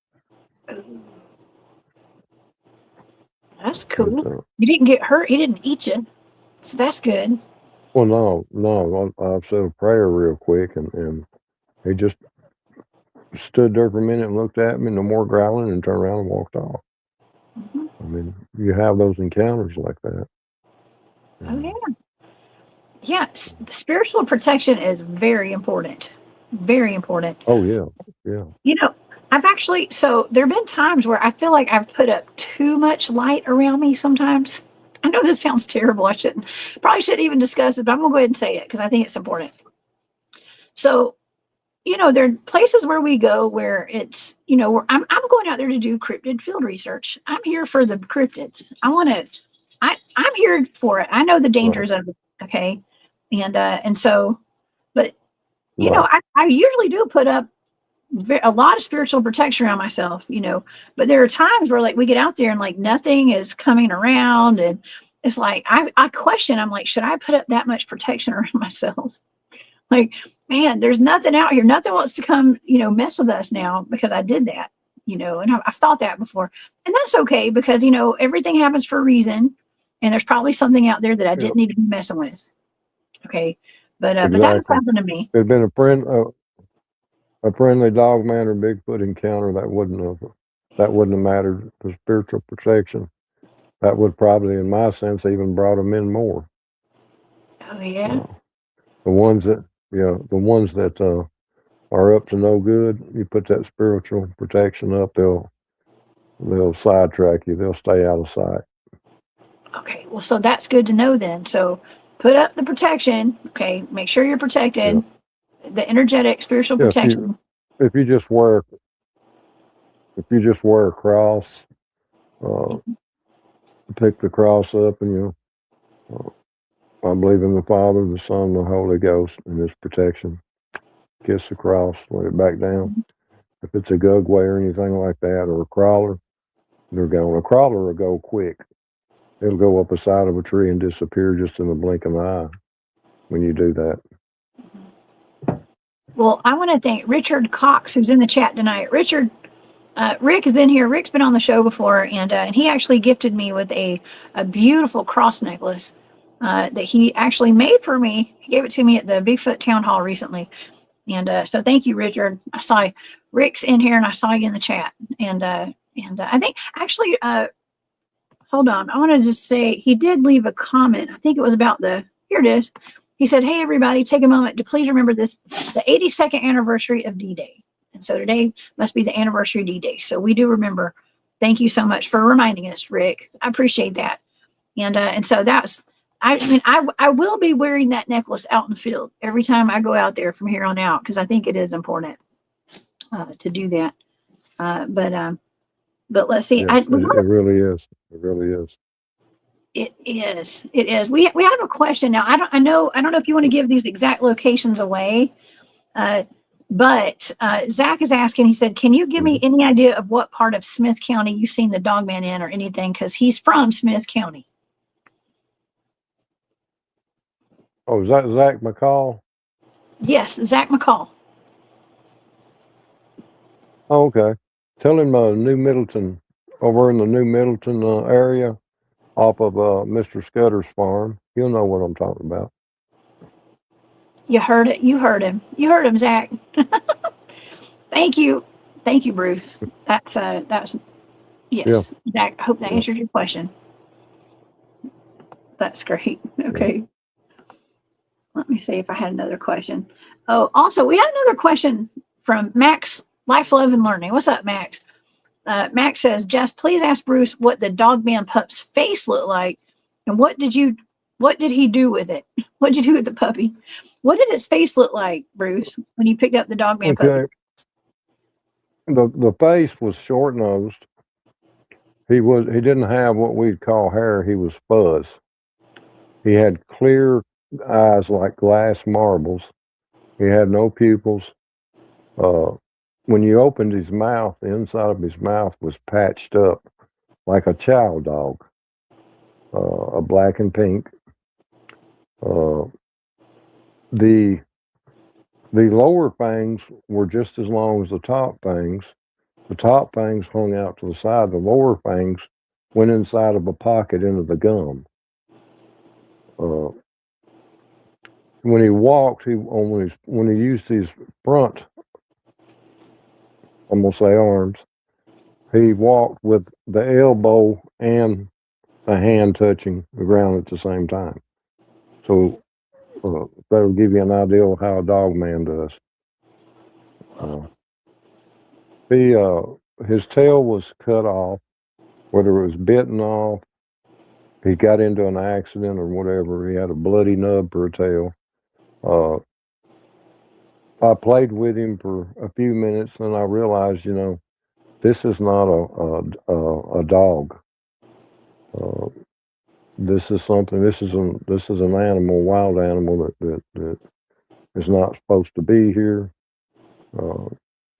That's But, cool. You didn't get hurt. He didn't eat you. So that's good. well, no, I said a prayer real quick, and he just stood there for a minute and looked at me, no more growling, and turned around and walked off. Mhm. I mean, you have those encounters like that. Oh, yeah. Yeah. Spiritual protection is very important. Very important. Oh, yeah. You know, I've actually, so there have been times where I feel like I've put up too much light around me sometimes. I know this sounds terrible. Probably shouldn't even discuss it, but I'm going to go ahead and say it because I think it's important. So, there are places where we go where it's, where I'm going out there to do cryptid field research. I'm here for the cryptids. I'm here for it. I know the Right. dangers of it. Okay. And so, but, Right. I usually do put up a lot of spiritual protection around myself, but there are times where like we get out there and like nothing is coming around. And it's like, I question, I'm like, should I put up that much protection around myself? Like, man, there's nothing out here. Nothing wants to come, mess with us now because I did that, and I've thought that before. And that's okay because, everything happens for a reason. And there's probably something out there that I didn't need to be messing with. Okay. But that has Exactly. happened to me. There'd been a friendly Dogman or Bigfoot encounter that wouldn't have mattered for spiritual protection. That would probably, in my sense, even brought them in more. Oh, yeah. The ones that are up to no good, you put that spiritual protection up, they'll sidetrack you. They'll stay out of sight. Okay. Well, so that's good to know then. So put up the protection. Okay. Make sure you're protected. Yeah. The energetic spiritual protection. If you just wear a cross, pick the cross up, and I believe in the Father, the Son, and the Holy Ghost, and His protection. Kiss the cross, let it back down. If it's a gugway or anything like that, or a crawler, they're gone. A crawler will go quick. It'll go up the side of a tree and disappear just in the blink of an eye when you do that. Well, I want to thank Richard Cox, who's in the chat tonight. Richard, Rick is in here. Rick's been on the show before, and he actually gifted me with a beautiful cross necklace that he actually made for me. He gave it to me at the Bigfoot Town Hall recently. And so thank you, Richard. I saw Rick's in here, and I saw you in the chat. And I think actually, hold on. I want to just say he did leave a comment. I think it was about here it is. He said, hey, everybody, take a moment to please remember the 82nd anniversary of D-Day. And so today must be the anniversary of D-Day. So we do remember. Thank you so much for reminding us, Rick. I appreciate that. And so I will be wearing that necklace out in the field every time I go out there from here on out, because I think it is important to do that. But let's see. Yes, it really is. It really is. It is. It is. We have a question now. I don't know if you want to give these exact locations away, but Zach is asking. He said, "Can you give me any idea of what part of Smith County you've seen the Dogman in, or anything?" Because he's from Smith County. Oh, is that Zach McCall? Yes, Zach McCall. Oh, okay. Tell him New Middleton, over in the New Middleton area, off of Mr. Scudder's farm. He'll know what I'm talking about. You heard it. You heard him. You heard him, Zach. Thank you, Bruce. That's yes, yeah. Zach. I hope that answered your question. That's great. Okay. Yeah. Let me see if I had another question. Oh, also, we had another question from Max, Life, Love, and Learning. What's up, Max? Max says, Jess, please ask Bruce what the Dogman pup's face looked like, and what did he do with it? What did you do with the puppy? What did its face look like, Bruce, when you picked up the Dogman puppy? The face was short nosed. He didn't have what we'd call hair. He was fuzz. He had clear eyes like glass marbles. He had no pupils. When you opened his mouth, the inside of his mouth was patched up like a chow dog, a black and pink. The lower fangs were just as long as the top fangs. The top fangs hung out to the side. The lower fangs went inside of a pocket into the gum. When he walked, when he used his front, I'm gonna say arms, he walked with the elbow and a hand touching the ground at the same time. So that'll give you an idea of how a dog man does. His tail was cut off, whether it was bitten off, he got into an accident or whatever. He had a bloody nub for a tail. I played with him for a few minutes, and I realized, this is not a dog. This is something. This is an animal, wild animal that is not supposed to be here.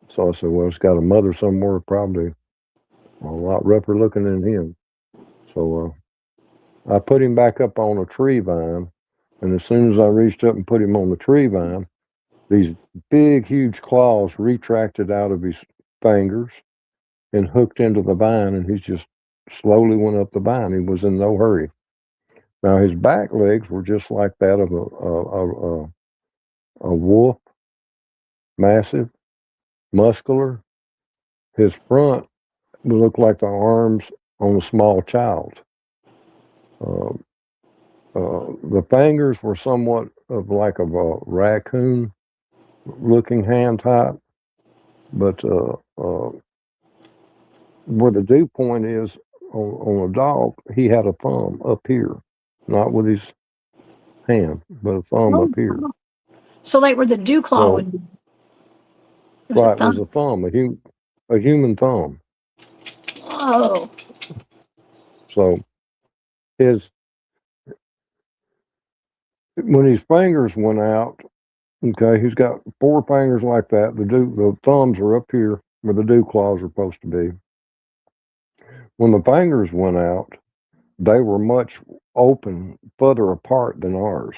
So I said, well, it's got a mother somewhere, probably a lot rougher looking than him. So I put him back up on a tree vine, and as soon as I reached up and put him on the tree vine, these big, huge claws retracted out of his fingers and hooked into the vine, and he just slowly went up the vine. He was in no hurry. Now his back legs were just like that of a wolf, massive, muscular. His front looked like the arms on a small child. The fingers were somewhat of like a raccoon-looking hand type, but where the dew point is on a dog, he had a thumb up here, not with his hand, but a thumb up here. So like where the dew claw would be. Right, was a thumb, a human thumb. Oh. So when his fingers went out, okay, he's got 4 fingers like that. The thumbs are up here where the dew claws are supposed to be. When the fingers went out, they were much further apart than ours.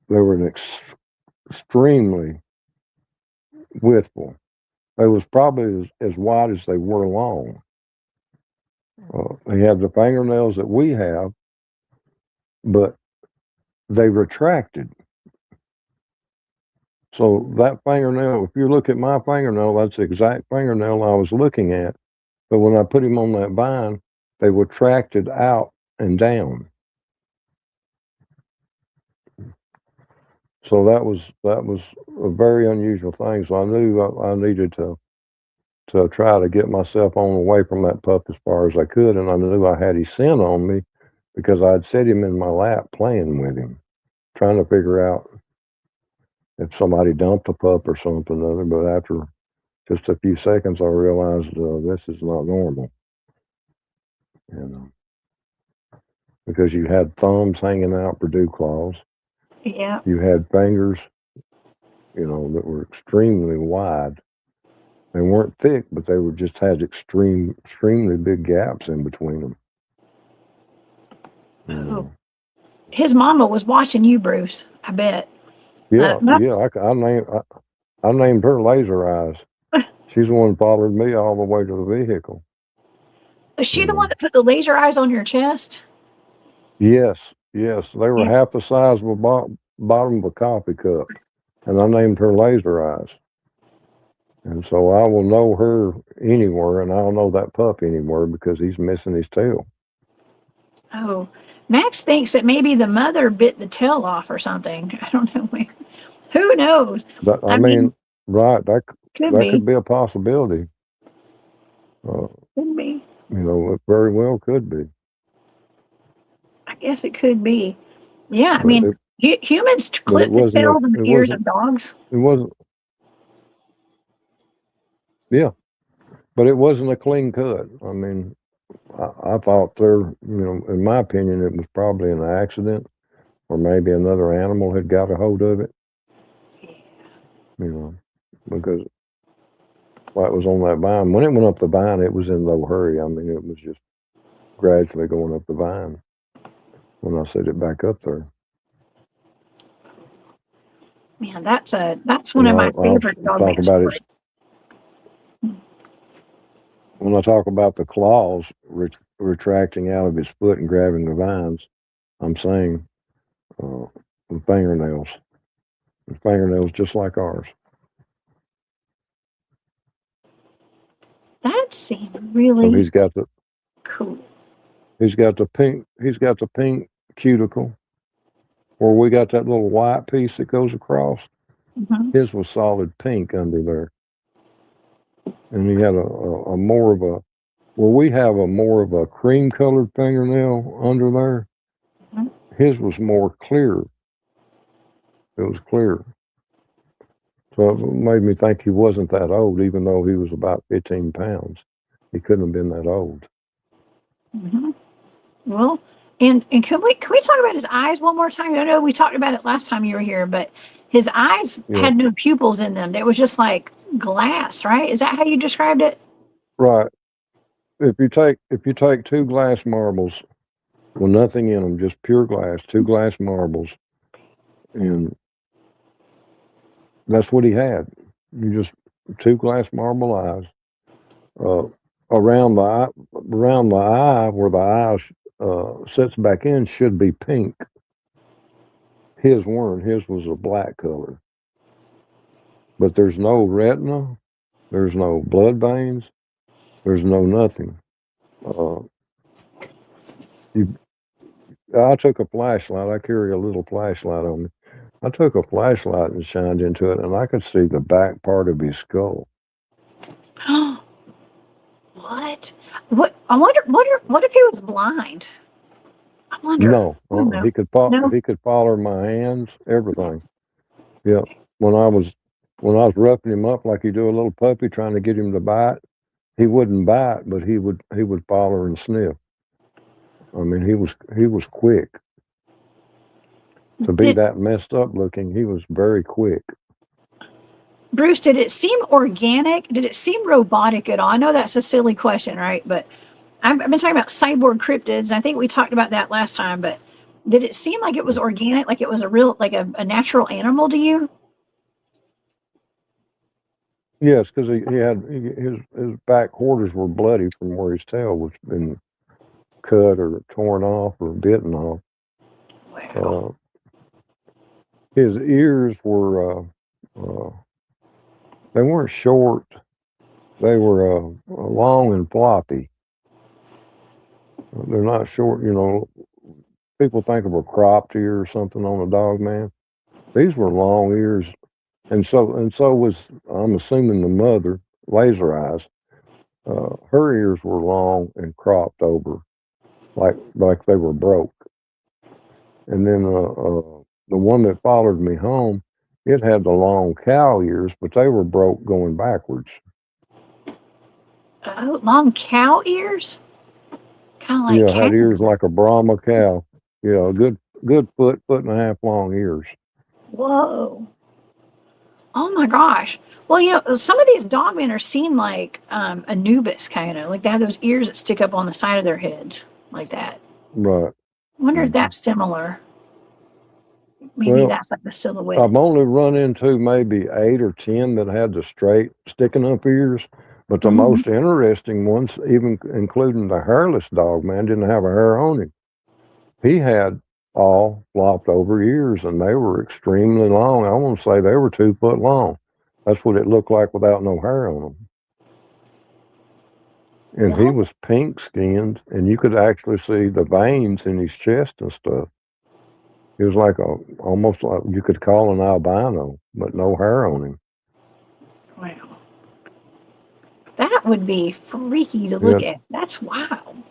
They were extremely widthful. They was probably as wide as they were long. They have the fingernails that we have, but they retracted. So that fingernail, if you look at my fingernail, that's the exact fingernail I was looking at. But when I put him on that vine, they retracted out and down. So that was a very unusual thing. So I knew I needed to try to get myself on away from that pup as far as I could, and I knew I had his scent on me because I'd set him in my lap playing with him, trying to figure out if somebody dumped the pup or something other. But after just a few seconds, I realized this is not normal, because you had thumbs hanging out for dew claws. Yeah. You had fingers, that were extremely wide. They weren't thick, but they had extremely big gaps in between them. Oh. His mama was watching you, Bruce. I bet. Yeah, I named her Laser Eyes. She's the one that followed me all the way to the vehicle. Was she the one that put the laser eyes on your chest? Yes. They were half the size of a bottom of a coffee cup, and I named her Laser Eyes. And so I will know her anywhere, and I'll know that pup anywhere because he's missing his tail. Oh, Max thinks that maybe the mother bit the tail off or something. I don't know. Who knows? I mean, right? That could be a possibility. Could be. It very well could be. I guess it could be. Yeah, I mean, humans clip the tails and the ears of dogs. It wasn't. Yeah, but it wasn't a clean cut. I mean, I thought in my opinion, it was probably an accident, or maybe another animal had got a hold of it. Because while it was on that vine, when it went up the vine, it was in no hurry. I mean, it was just gradually going up the vine when I set it back up there. Man, that's one of my favorite dog man stories. when I talk about the claws retracting out of his foot and grabbing the vines, I'm saying the fingernails. The fingernails just like ours. That seemed So really he's got the cool. He's got the pink cuticle where we got that little white piece that goes across. Mm-hmm. His was solid pink under there. And he had a more of a, where we have a more of a cream colored fingernail under there. Mm-hmm. His was more clear. It was clear. So it made me think he wasn't that old, even though he was about 15 pounds. He couldn't have been that old. Mm-hmm. Well, and can we talk about his eyes one more time? I know we talked about it last time you were here, but his eyes had no pupils in them. They was just like glass, right? Is that how you described it? Right. If you take two glass marbles with nothing in them, just pure glass, two glass marbles, and that's what he had. You just two glass marble eyes. Around the eye where the eye sits back in should be pink. His weren't. His was a black color. But there's no retina. There's no blood veins. There's no nothing. I took a flashlight. I carry a little flashlight on me. I took a flashlight and shined into it, and I could see the back part of his skull. What? I wonder. What if he was blind? I wonder. No, he could follow my hands, everything. Yeah, when I was roughing him up like you do a little puppy, trying to get him to bite, he wouldn't bite, but he would follow and sniff. I mean, he was quick. To be that messed up looking, he was very quick. Bruce, did it seem organic? Did it seem robotic at all? I know that's a silly question, right? But I've been talking about cyborg cryptids, and I think we talked about that last time. But did it seem like it was organic, like it was a real, like a natural animal to you? Yes, because he had his back quarters were bloody from where his tail was been cut or torn off or bitten off. Wow. His ears were they weren't short; they were long and floppy. They're not short, you know. People think of a cropped ear or something on a dog man. These were long ears, and so was, I'm assuming, the mother, Laser Eyes. Her ears were long and cropped over, like they were broke. And then the one that followed me home, it had the long cow ears, but they were broke going backwards. Oh, long cow ears? Kind of like Yeah, had ears like a Brahma cow. Yeah, a good foot and a half long ears. Whoa. Oh my gosh. Well, you know, some of these dogmen are seen like Anubis, kind of like they have those ears that stick up on the side of their heads, like that. Right. I wonder if that's similar. Maybe that's like the silhouette. I've only run into maybe 8 or 10 that had the straight sticking up ears, but the most interesting ones, even including the hairless dog man, didn't have a hair on him. He had all flopped over ears, and they were extremely long. I want to say they were 2 foot long. That's what it looked like without no hair on them. And he was pink skinned, and you could actually see the veins in his chest and stuff. He was like almost like you could call an albino, but no hair on him. Wow. That would be freaky to look at. That's wild.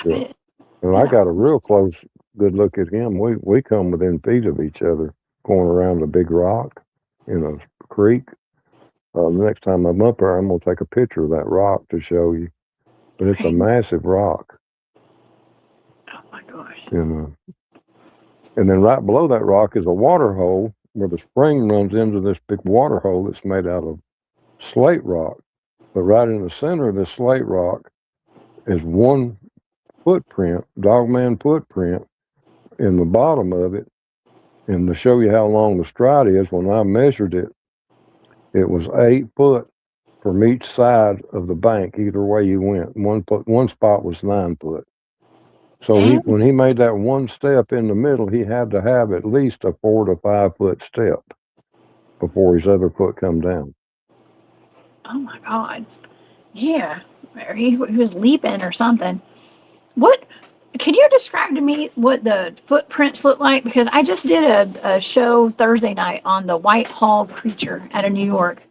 And I got a real close, good look at him. We come within feet of each other, going around a big rock in a creek. The next time I'm up there, I'm going to take a picture of that rock to show you. But it's a massive rock. Oh my gosh. And then right below that rock is a water hole where the spring runs into this big water hole that's made out of slate rock. But right in the center of this slate rock is one footprint, dogman footprint, in the bottom of it. And to show you how long the stride is, when I measured it, it was 8 foot from each side of the bank, either way you went. One spot was 9 foot. So when he made that one step in the middle, he had to have at least a 4 to 5 foot step before his other foot come down. Oh my God. Yeah. Or he was leaping or something. What can you describe to me what the footprints look like? Because I just did a show Thursday night on the Whitehall creature out of New York.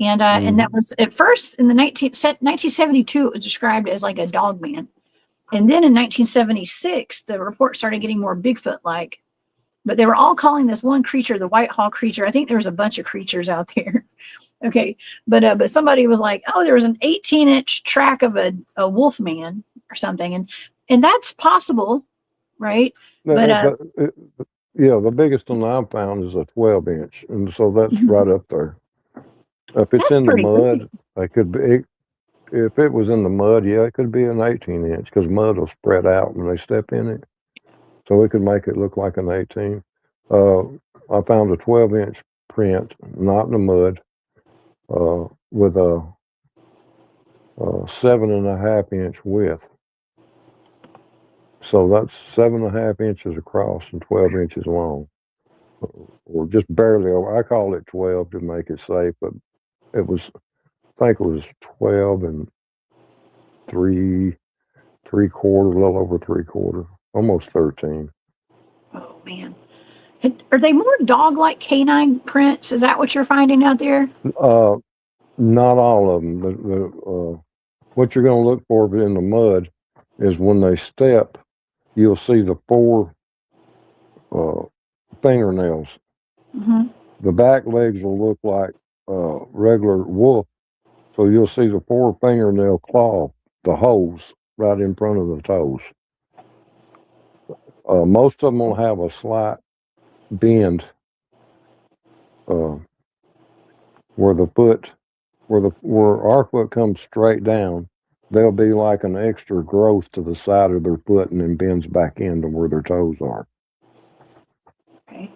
And that was at first in the 1972, it was described as like a dog man. And then in 1976, the report started getting more Bigfoot like. But they were all calling this one creature the Whitehall creature. I think there was a bunch of creatures out there. Okay. But somebody was like, oh, there was an 18-inch track of a wolf man or something. And that's possible, right? But the biggest one I found is a 12-inch. And so that's right up there. If it's that's in the pretty mud, big. it could be. If it was in the mud, yeah, it could be an 18-inch because mud will spread out when they step in it. So it could make it look like an 18. I found a 12-inch print, not in the mud, with a 7.5-inch width. So that's 7.5 inches across and 12 inches long, or just barely over. I call it 12 to make it safe, but it was, I think it was 12 and 3/4, a little over 3/4, almost 13. Oh man. Are they more dog-like canine prints? Is that what you're finding out there? Not all of them. What you're going to look for in the mud is when they step, you'll see the 4 fingernails. Mm-hmm. The back legs will look like regular wolf, so you'll see the 4 fingernail claw, the holes right in front of the toes. Most of them will have a slight bend where the foot, where our foot comes straight down. There'll be like an extra growth to the side of their foot and then bends back into where their toes are. Okay.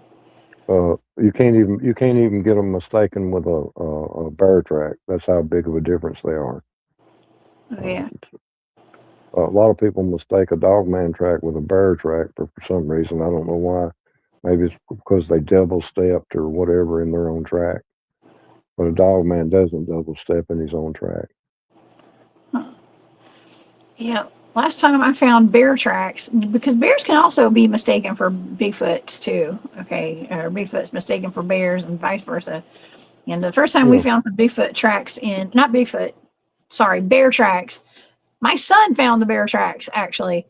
You can't even get them mistaken with a bear track. That's how big of a difference they are. Oh yeah. A lot of people mistake a dogman track with a bear track, but for some reason, I don't know why. Maybe it's because they double stepped or whatever in their own track. But a dogman doesn't double step in his own track. Huh. Yeah. Last time I found bear tracks, because bears can also be mistaken for Bigfoots too. Okay. Or Bigfoot's mistaken for bears and vice versa. And the first time we found some Bigfoot tracks not Bigfoot, sorry, bear tracks. My son found the bear tracks actually.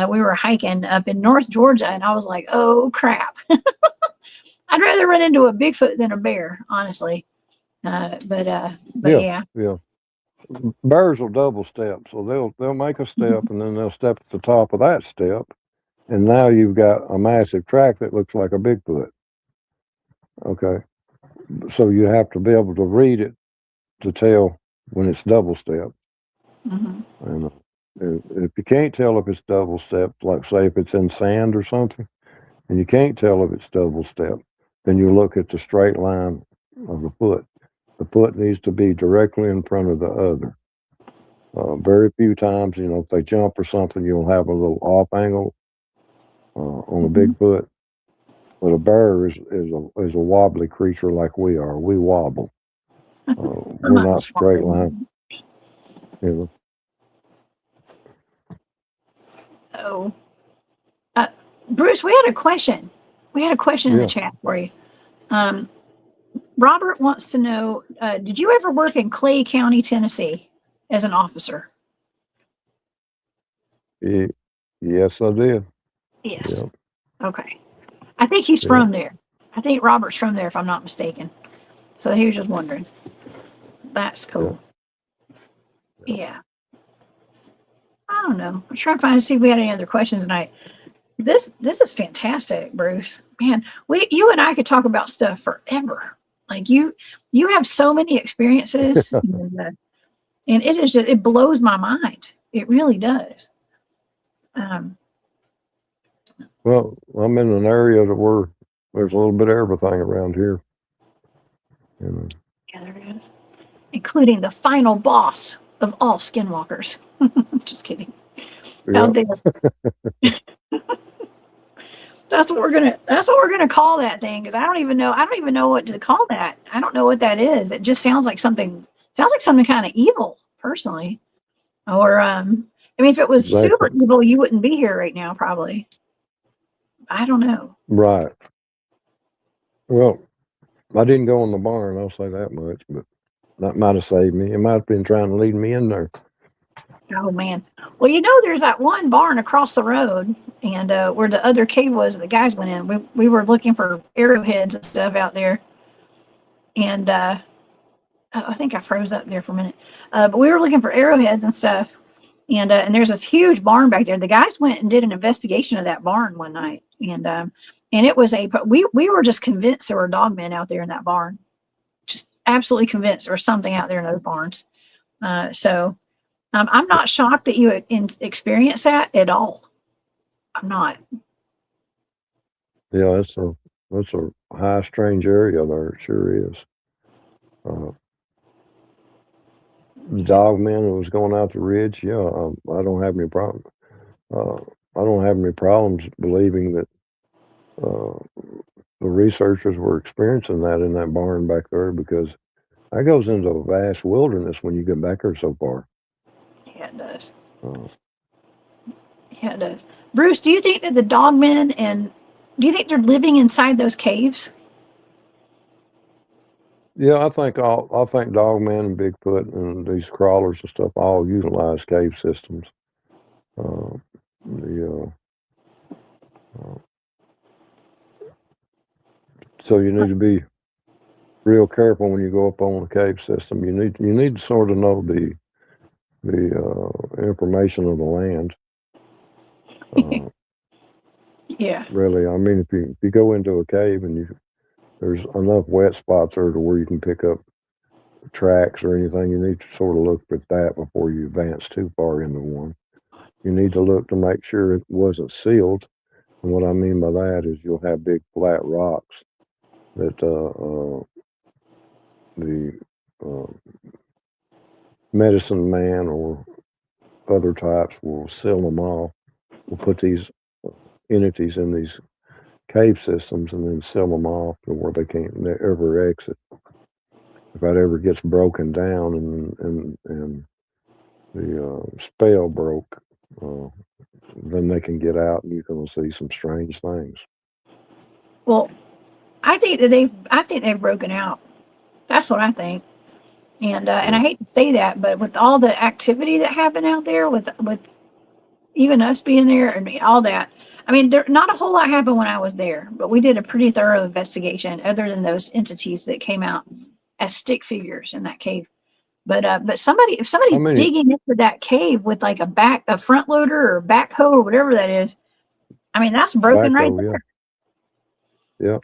We were hiking up in North Georgia and I was like, oh crap. I'd rather run into a Bigfoot than a bear, honestly. But yeah. Yeah. Bears will double step, so they'll make a step and then they'll step at the top of that step, and now you've got a massive track that looks like a Bigfoot. Okay, so you have to be able to read it to tell when it's double step. Mm-hmm. And if you can't tell if it's double step, like say if it's in sand or something, and you can't tell if it's double step, then you look at the straight line of the foot. The foot needs to be directly in front of the other. Very few times, if they jump or something, you'll have a little off angle on a Bigfoot. But a bear is a wobbly creature like we are. We wobble. We're not straight line. Oh, Bruce, we had a question. We had a question in the chat for you. Robert wants to know, did you ever work in Clay County, Tennessee as an officer? Yes, I did. Yes. Yeah. Okay. I think he's from there. I think Robert's from there, if I'm not mistaken. So he was just wondering. That's cool. Yeah. I don't know. I'm trying to see if we had any other questions tonight. This is fantastic, Bruce. Man, you and I could talk about stuff forever. Like you have so many experiences, and it is just, it blows my mind. It really does. Well, I'm in an area where there's a little bit of everything around here. Yeah, there it is. including the final boss of all Skinwalkers. Just kidding. Out Yep. there. That's what we're gonna call that thing, because I don't even know what to call that. I don't know what that is. It just sounds like something kind of evil, personally. Or I mean, if it was super Exactly. evil, you wouldn't be here right now, probably. I don't know. Right. Well, I didn't go in the barn, I'll say that much, but that might have saved me. It might have been trying to lead me in there. Oh man. Well, there's that one barn across the road, and where the other cave was that the guys went in. We were looking for arrowheads and stuff out there, and I think I froze up there for a minute. But we were looking for arrowheads and stuff, and there's this huge barn back there. The guys went and did an investigation of that barn one night, and it was we were just convinced there were dogmen out there in that barn, just absolutely convinced there was something out there in those barns. So I'm not shocked that you experienced that at all. I'm not. Yeah, that's a high strange area there. It sure is. Dogman who was going out the ridge. Yeah, I don't have any problem. I don't have any problems believing that the researchers were experiencing that in that barn back there, because that goes into a vast wilderness when you get back there so far. Yeah, it does. Uh, Yeah, it does. Bruce, do you think that the dogmen do you think they're living inside those caves? yeah, I think Dogman and Bigfoot and these crawlers and stuff all utilize cave systems. Uh, the So you need to be real careful when you go up on the cave system. You need to sort of know the information of the land. Yeah. Really, I mean, if you go into a cave and there's enough wet spots there to where you can pick up tracks or anything, you need to sort of look at that before you advance too far into one. You need to look to make sure it wasn't sealed. And what I mean by that is you'll have big flat rocks that the medicine man or other types will seal them off. We'll put these entities in these cave systems and then seal them off to where they can't ever exit. If that ever gets broken down and the spell broke, then they can get out and you can see some strange things. Well, I think they've broken out. That's what I think. And I hate to say that, but with all the activity that happened out there, with even us being there and all that, I mean, there not a whole lot happened when I was there, but we did a pretty thorough investigation. Other than those entities that came out as stick figures in that cave, but if somebody's digging into that cave with like a front loader or backhoe or whatever that is, I mean, that's broken right there. Yeah.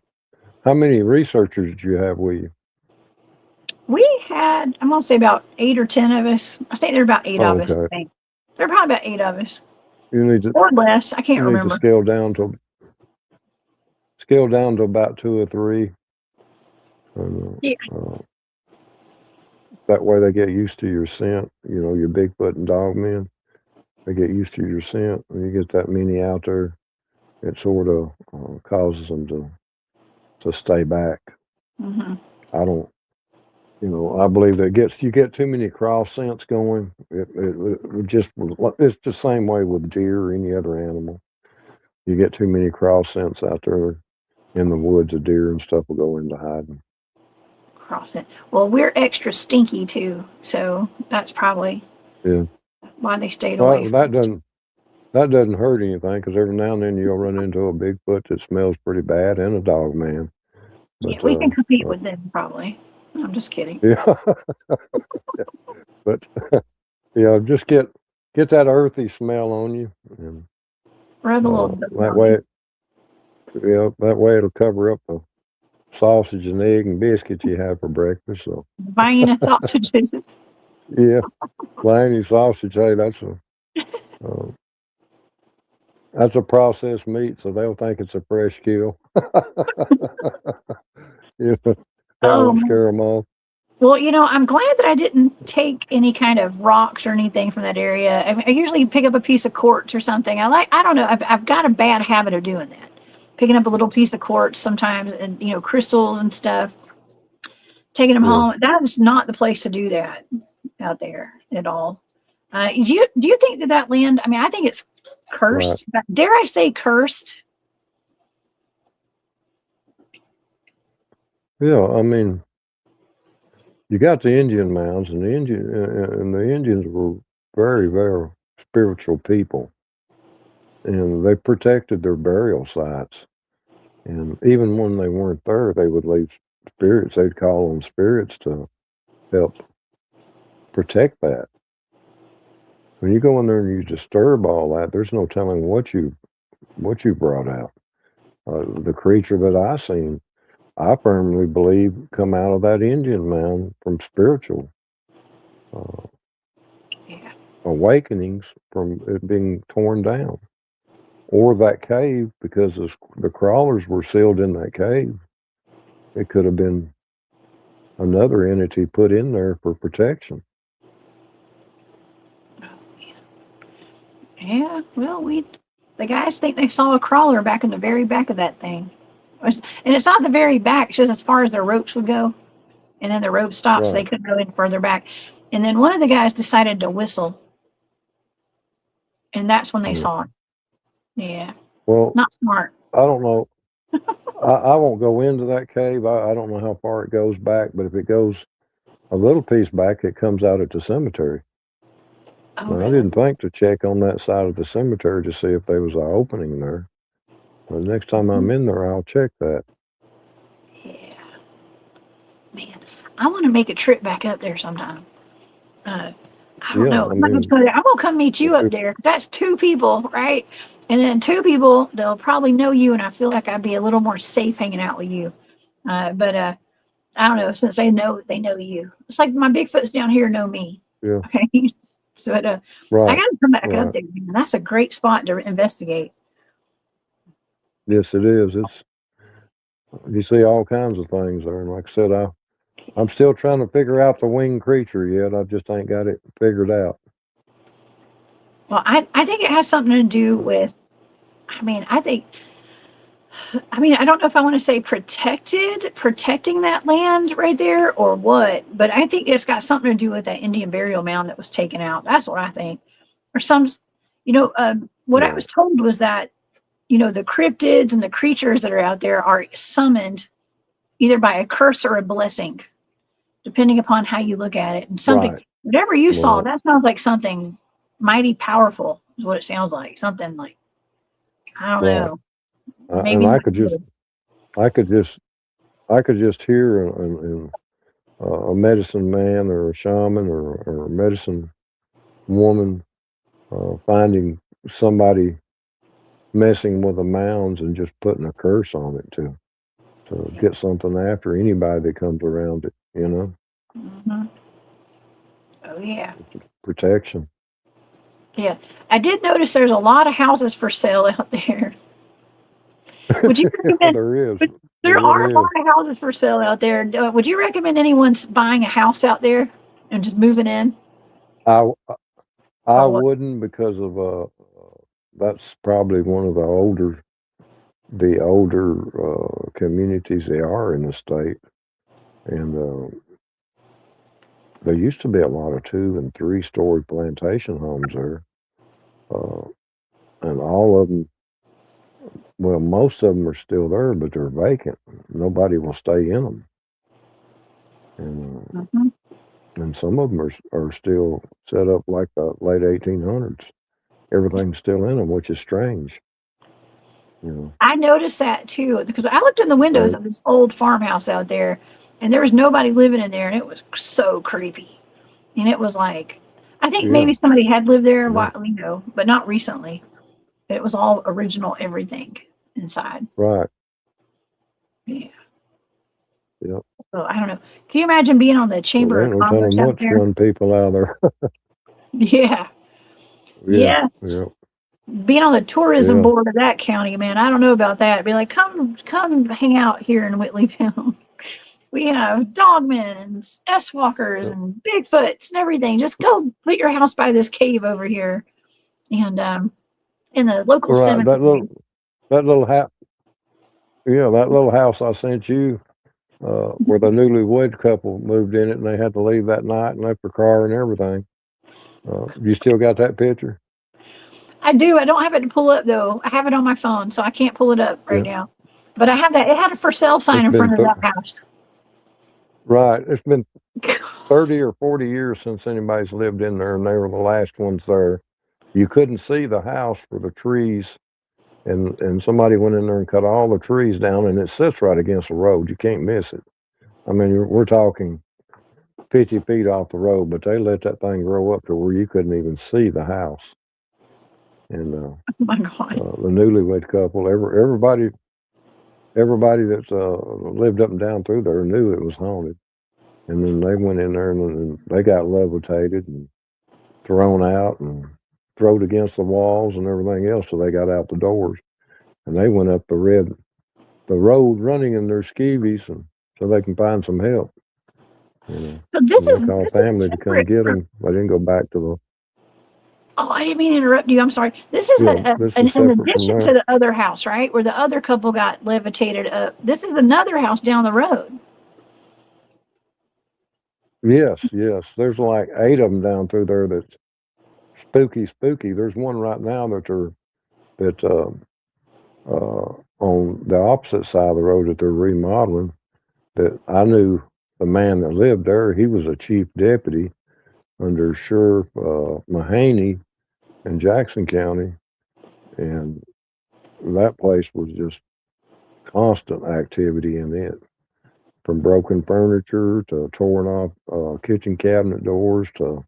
How many researchers did you have with you? We had, I'm going to say about 8 or 10 of us. I think there were about 8 of us. I think there were probably about 8 of us. You need to, or less. I can't remember. To scale down to about 2 or 3. And, yeah. That way they get used to your scent. You know, your Bigfoot and Dogman. They get used to your scent. When you get that many out there, it sort of causes them to stay back. Mm-hmm. I don't. I believe that you get too many cross scents going. It's the same way with deer or any other animal. You get too many cross scents out there in the woods, a deer and stuff will go into hiding. Cross it. Well, we're extra stinky too, so that's probably why they stayed away. That doesn't hurt anything, because every now and then you'll run into a Bigfoot that smells pretty bad and a dog man. But, yeah, we can compete with them probably. I'm just kidding. Yeah. But just get that earthy smell on you, and rub a little bit. That way it'll cover up the sausage and egg and biscuits you have for breakfast. So buying sausages. Yeah, buying sausage. Hey, that's a processed meat, so they'll think it's a fresh kill. That won't scare them off. Well, I'm glad that I didn't take any kind of rocks or anything from that area. I usually pick up a piece of quartz or something. I don't know. I've got a bad habit of doing that. Picking up a little piece of quartz sometimes and, crystals and stuff, taking them Yeah. home. That is not the place to do that out there at all. Do you think that land, I mean, I think it's cursed. Dare I say cursed? Yeah, I mean, you got the Indian mounds, and the Indians were very, very spiritual people, and they protected their burial sites. And even when they weren't there, they would leave spirits. They'd call on spirits to help protect that. When you go in there and you disturb all that, there's no telling what you brought out. The creature that I seen, I firmly believe, come out of that Indian mound from spiritual Yeah. awakenings from it being torn down, or that cave, because the crawlers were sealed in that cave. It could have been another entity put in there for protection. Yeah, well, the guys think they saw a crawler back in the very back of that thing. And it's not the very back, it's just as far as their ropes would go. And then the rope stopped, so they couldn't go any further back. And then one of the guys decided to whistle. And that's when they saw it. Yeah. Well, not smart. I don't know. I won't go into that cave. I don't know how far it goes back, but if it goes a little piece back, it comes out at the cemetery. Oh, Now, really? I didn't think to check on that side of the cemetery to see if there was an opening there. But next time I'm in there, I'll check that. Yeah. Man, I want to make a trip back up there sometime. I don't know. I'm going to come meet you up there. That's two people, right? And then two people, they'll probably know you, and I feel like I'd be a little more safe hanging out with you. But I don't know, since they know you. It's like my Bigfoots down here know me. Yeah. Okay. So I got to come back up there. Man. That's a great spot to investigate. Yes, it is. You see all kinds of things there. And like I said, I'm still trying to figure out the winged creature yet. I just ain't got it figured out. Well, I think it has something to do with, I don't know if I want to say protecting that land right there or what, but I think it's got something to do with that Indian burial mound that was taken out. That's what I think. Or what I was told was that, the cryptids and the creatures that are out there are summoned either by a curse or a blessing, depending upon how you look at it. And whatever you saw, that sounds like something mighty powerful is what it sounds like. Something like, I don't know. Maybe and I could just hear a medicine man or a shaman or a medicine woman finding somebody messing with the mounds and just putting a curse on it to get something after anybody that comes around it, Mm-hmm. Oh yeah. Protection. Yeah, I did notice there's a lot of houses for sale out there. Would you recommend? There are a lot of houses for sale out there. Would you recommend anyone buying a house out there and just moving in? I wouldn't, because of that's probably one of the older communities they are in the state, and there used to be a lot of 2- and 3-story plantation homes there, and all of them. Well, most of them are still there, but they're vacant. Nobody will stay in them, and some of them are still set up like the late 1800s. Everything's still in them, which is strange. I noticed that too, because I looked in the windows of this old farmhouse out there, and there was nobody living in there, and it was so creepy. And it was like, I think maybe somebody had lived there a while, but not recently. It was all original, everything inside. Right. Yeah. Yep. So I don't know. Can you imagine being on the Chamber of Commerce out there? Run people out there. Yeah. Yes. Yep. Being on the tourism board of that county, man, I don't know about that. Be like, come hang out here in Whitleyville. We have Dogmen and S-Walkers and Bigfoots and everything. Just go put your house by this cave over here, and in the local Right, cemetery. that little house, yeah, that little house I sent you, where the newlywed couple moved in it, and they had to leave that night and left their car and everything. You still got that picture? I do. I don't have it to pull up though. I have it on my phone, so I can't pull it up right Yeah, now. But I have that. It had a for sale sign it's in been front of that house. right. It's been 30 or 40 years since anybody's lived in there, and they were the last ones there. You couldn't see the house for the trees, and somebody went in there and cut all the trees down, and it sits right against the road. You can't miss it. I mean, we're talking 50 feet off the road, but they let that thing grow up to where you couldn't even see the house. And Oh my God. the newlywed couple, everybody that's lived up and down through there knew it was haunted. And then they went in there and they got levitated and thrown out and thrown against the walls and everything else till they got out the doors. And they went up the road running in their skeevies and so they can find some help. You know, But this and is they called this is family to come separate get from. them. They didn't go back to the. Oh, I didn't mean to interrupt you. I'm sorry. This is Yeah, this is an separate from addition to that. the other house, right? Where the other couple got levitated up. This is another house down the road. Yes, yes. There's like 8 of them down through there that's spooky. There's one right now that on the opposite side of the road that they're remodeling. That I knew the man that lived there. He was a chief deputy under Sheriff Mahaney in Jackson County, and that place was just constant activity in it, from broken furniture to torn off kitchen cabinet doors to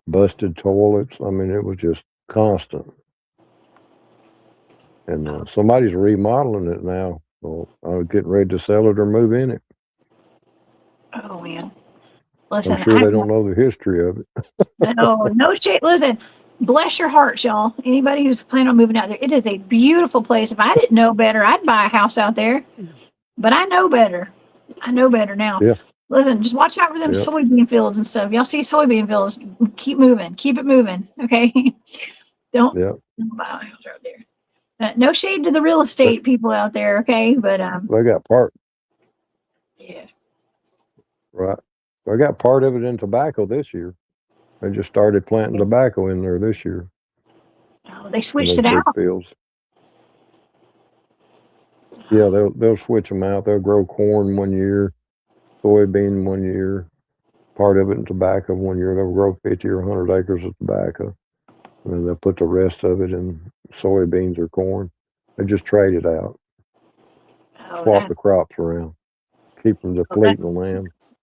busted toilets. I mean, it was just constant. And somebody's remodeling it now. So I was getting ready to sell it or move in it. Oh man. I'm Listen, sure they don't know the history of it. no shade. Listen, bless your hearts, y'all. Anybody who's planning on moving out there, it is a beautiful place. If I didn't know better, I'd buy a house out there. But I know better. I know better now. Yeah, Listen, just watch out for them yeah, soybean fields and stuff. Y'all see soybean fields? Keep moving. Keep it moving. Okay. don't, yeah. don't buy a house out there. No shade to the real They, estate people out there. Okay, but they got part yeah. right. They got part of it in tobacco this year. They just started planting tobacco in there this year Oh, they in switched those it big out. fields. Yeah, they'll switch them out. They'll grow corn one year, soybean one year, part of it in tobacco one year. They'll grow 50 or 100 acres of tobacco, and then they'll put the rest of it in soybeans or corn. They just trade it out, Oh, swap the crops around, keep from that depleting the makes land. sense.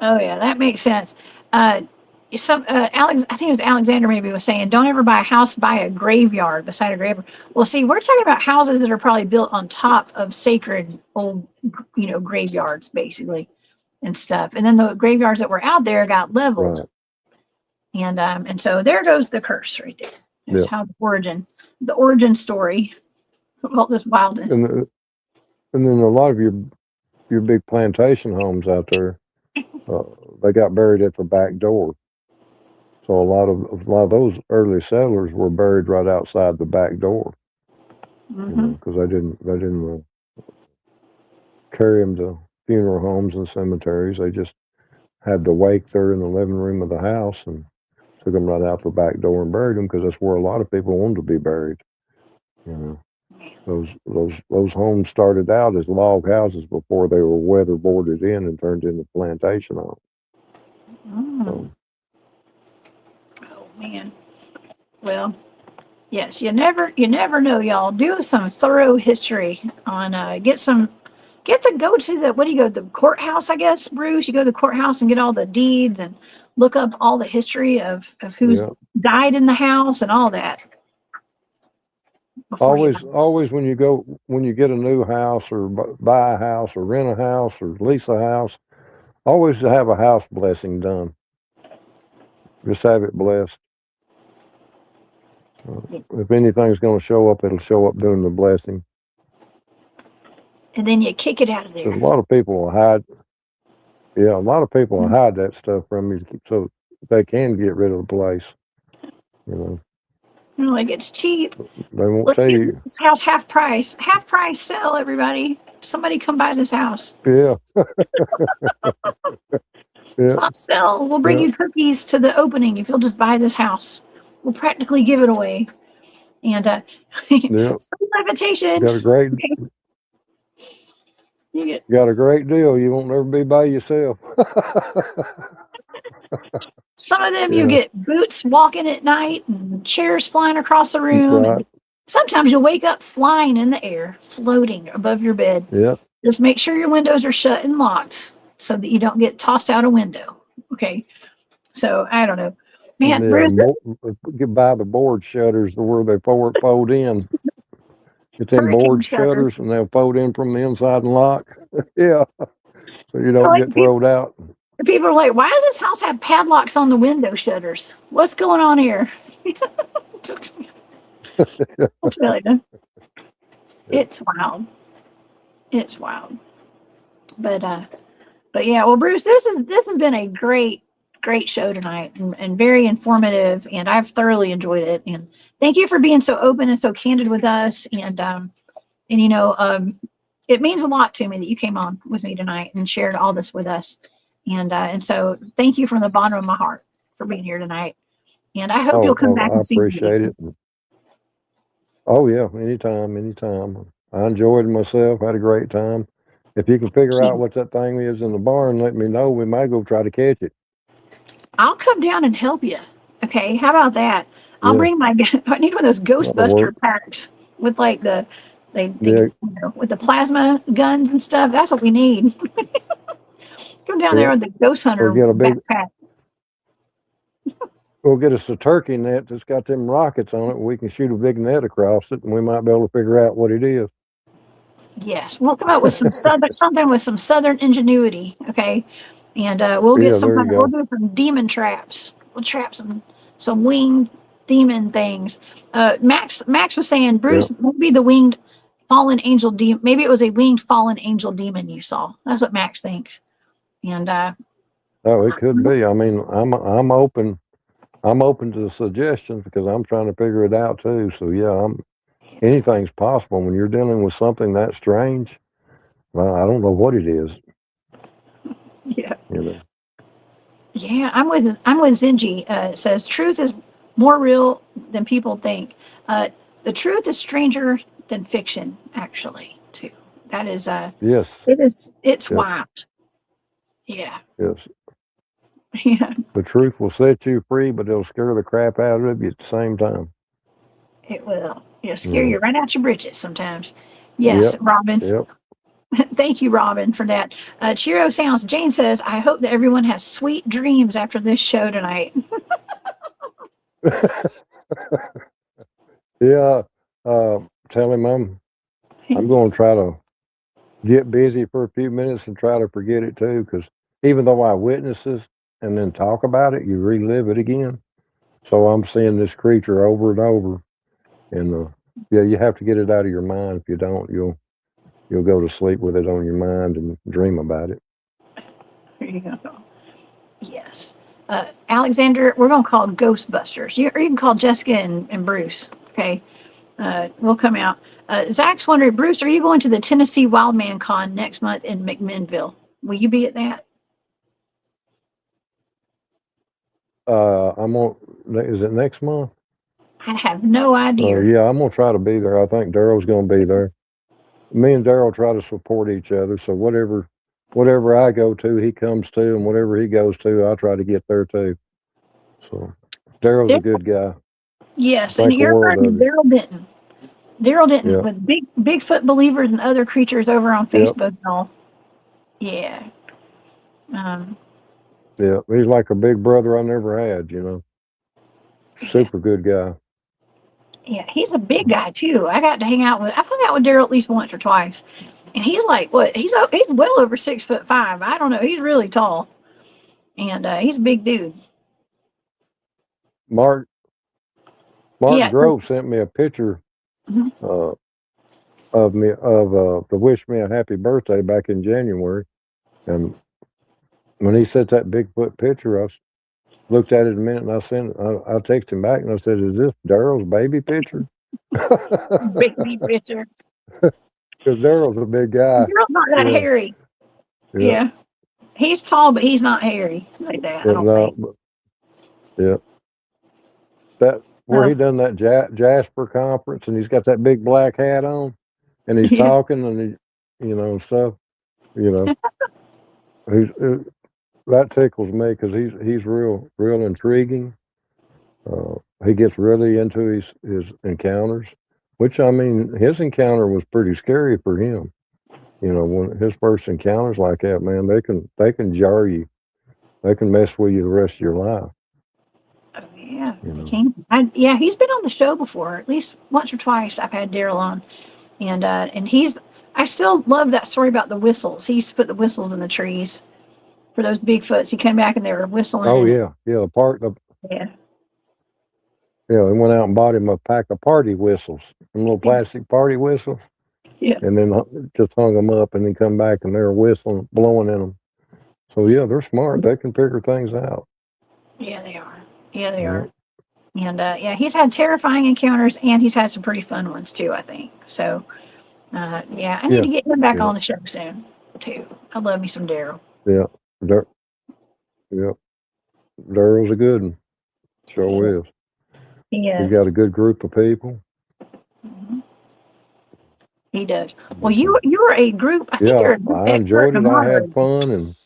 Oh yeah, that makes sense. Uh, Alex, I think it was Alexander maybe was saying, don't ever buy a house by a graveyard beside a graveyard. Well, see, we're talking about houses that are probably built on top of sacred old, graveyards basically and stuff. And then the graveyards that were out there got leveled, Right. and so there goes the curse right there. That's Yeah. how the origin story of all this wildness. And then a lot of your big plantation homes out there, they got buried at the back door. So a lot of those early settlers were buried right outside the back door, Mm-hmm. because they didn't carry them to funeral homes and cemeteries. They just had the wake there in the living room of the house and took them right out the back door and buried them because that's where a lot of people wanted to be buried. You know, those homes started out as log houses before they were weatherboarded in and turned into plantation homes. Mm. So, Oh man. Well, yes, you never know, y'all. Do some thorough history on get to go to the what do you go the courthouse, I guess, Bruce. You go to the courthouse and get all the deeds and look up all the history of who's yeah, died in the house and all that before you buy. always when you get a new house or buy a house or rent a house or lease a house, always have a house blessing done. Just have it blessed. If anything's going to show up, it'll show up during the blessing. and then you kick it out of Because there. a lot of people will hide. Yeah, a lot of people will hide that stuff from you so they can get rid of the place. You know, You know, like it's cheap. they won't Let's tell get you. this house half price. Half price sell, everybody. Somebody come buy this house. Yeah, It's yeah, not sell. We'll bring yeah, you cookies to the opening if you'll just buy this house. We'll practically give it away. And yeah. free levitation. Got a great, Okay. You get got a great deal. You won't never be by yourself. some of them, you Yeah, get boots walking at night and chairs flying across the room. right. And sometimes you'll wake up flying in the air, floating above your bed. Yeah, Just make sure your windows are shut and locked so that you don't get tossed out a window. Okay. So I don't know. Man, yeah. Bruce, Get by the board shutters where they fold in. It's in hurricane board shutters. shutters, and they'll fold in from the inside and lock. Yeah, so you don't Like get thrown out. people are like, why does this house have padlocks on the window shutters? What's going on here? I'll tell you. It's wild. It's wild. But yeah, well, Bruce, this has been a great show tonight and very informative, and I've thoroughly enjoyed it. And thank you for being so open and so candid with us. And you know, it means a lot to me that you came on with me tonight and shared all this with us. And so thank you from the bottom of my heart for being here tonight. And I hope you'll come back I and see me appreciate again. it. Oh yeah, anytime. I enjoyed myself. Had a great time. If you can figure out what that thing is in the barn, let me know. We might go try to catch it. I'll come down and help you. Okay, how about that? I'll Yeah, bring my. I need one of those that'll Ghostbuster work. packs with like they Yeah, you know, with the plasma guns and stuff. That's what we need. Come down there yeah. with the ghost hunter We'll backpack. get us a turkey net that's got them rockets on it. We can shoot a big net across it, and we might be able to figure out what it is. Yes, we'll come up with some something with some southern ingenuity. Okay, and we'll Yeah, get there you we'll go. do some demon traps. We'll trap some winged demon things. Max was saying, Yeah. Bruce, maybe the winged fallen angel demon. Maybe it was a winged fallen angel demon you saw. That's what Max thinks. And Oh, it could be. I mean, I'm open. I'm open to the suggestions because I'm trying to figure it out too. So yeah, anything's possible when you're dealing with something that strange. Well, I don't know what it is. yeah, You know. yeah, I'm with Zinji. It says truth is more real than people think. The truth is stranger than fiction, actually. Too. That is Yes. it's Yes. wild. Yeah. Yes. Yeah, The truth will set you free, but it'll scare the crap out of you at the same time. it will. It'll scare Yeah. you right out your britches sometimes. Yes, Yep. Robin. Yep. Thank you, Robin, for that. Cheerio Sounds. Jane says, I hope that everyone has sweet dreams after this show tonight. Yeah. Tell him I'm going to try to get busy for a few minutes and try to forget it too, because even though I witness this and then talk about it, you relive it again. So I'm seeing this creature over and over, and yeah, you have to get it out of your mind. If you don't, you'll go to sleep with it on your mind and dream about it. There you go. Yes. Alexander, we're going to call Ghostbusters. Or you can call Jessica and Bruce. Okay. We'll come out. Zach's wondering, Bruce, are you going to the Tennessee Wildman Con next month in McMinnville? Will you be at that? I'm on. Is it next month? I have no idea. Yeah, I'm gonna try to be there. I think Daryl's gonna be there. Me and Daryl try to support each other. So whatever I go to, he comes to, and whatever he goes to, I try to get there too. So Daryl's a good guy. Yes, and you're world right, of it. Daryl Denton. Daryl Denton Yeah. with Bigfoot believers and other creatures over on Facebook and all. Yeah. Yeah, he's like a big brother I never had. Super good guy. Yeah, he's a big guy too. I've hung out with Daryl at least once or twice. And he's like what? He's well over 6'5". I don't know. He's really tall. And he's a big dude. Mark Yeah. Grove sent me a picture. Mhm. of me to wish me a happy birthday back in January, and when he sent that Bigfoot picture, looked at it a minute, and I texted him back, and I said, "Is this Daryl's baby picture?" Baby Richard. Because Daryl's a big guy. Daryl's not that hairy. Yeah. He's tall, but he's not hairy like that. I don't think. That where he done that Jasper conference, and he's got that big black hat on, and he's talking, and stuff. That tickles me because he's real intriguing. He gets really into his encounters, which, I mean, his encounter was pretty scary for him. When his first encounters like that, man, they can jar you. They can mess with you the rest of your life. Oh, yeah. He's been on the show before, at least once or twice. I've had Daryl on, and I still love that story about the whistles. He used to put the whistles in the trees for those Bigfoots. He came back and they were whistling. Oh, yeah. Yeah, he went out and bought him a pack of party whistles, some little plastic party whistles. Yeah. And then just hung them up, and then come back and they're whistling, blowing in them. So, yeah, they're smart. They can figure things out. Yeah, they are. Yeah, they are. And, he's had terrifying encounters, and he's had some pretty fun ones, too, I think. So, I need to get him back on the show soon, too. I love me some Daryl. Yeah. Daryl's a good one. Sure is. He is. He's got a good group of people. Mm-hmm. He does. Well, you were a group. I think you're a group I enjoyed it. I had fun, and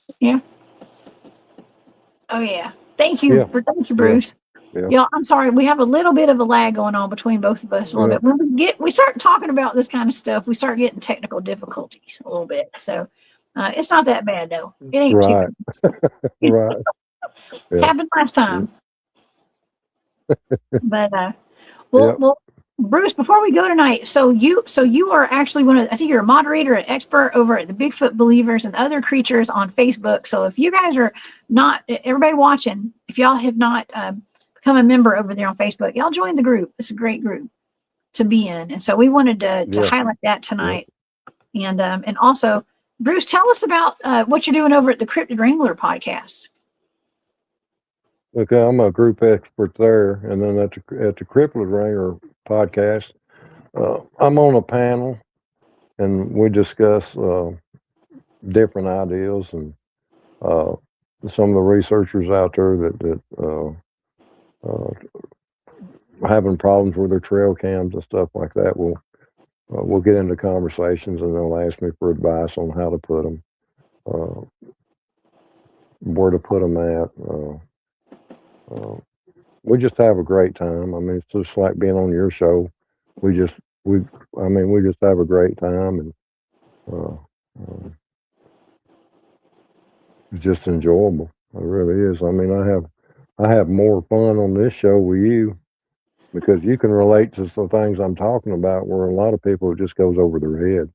Oh yeah. Thank you, Bruce. Yeah. Y'all, I'm sorry. We have a little bit of a lag going on between both of us a little bit. When we start talking about this kind of stuff, we start getting technical difficulties a little bit. So it's not that bad though. It ain't right. Right. Happened last time. But well, Bruce, before we go tonight, so you are actually I think you're a moderator, an expert over at the Bigfoot Believers and Other Creatures on Facebook. So if you guys are not, everybody watching, if y'all have not become a member over there on Facebook, y'all join the group. It's a great group to be in. And so we wanted to highlight that tonight. And also, Bruce, tell us about what you're doing over at the Cryptid Wrangler podcast. Okay, I'm a group expert there, and then at the Cryptid Wrangler podcast, I'm on a panel, and we discuss different ideas, and some of the researchers out there that having problems with their trail cams and stuff like that, we'll get into conversations, and they'll ask me for advice on how to put them, where to put them at. We just have a great time. I mean, it's just like being on your show. We just have a great time, and it's just enjoyable. It really is. I mean, I have more fun on this show with you because you can relate to some things I'm talking about where a lot of people it just goes over their head.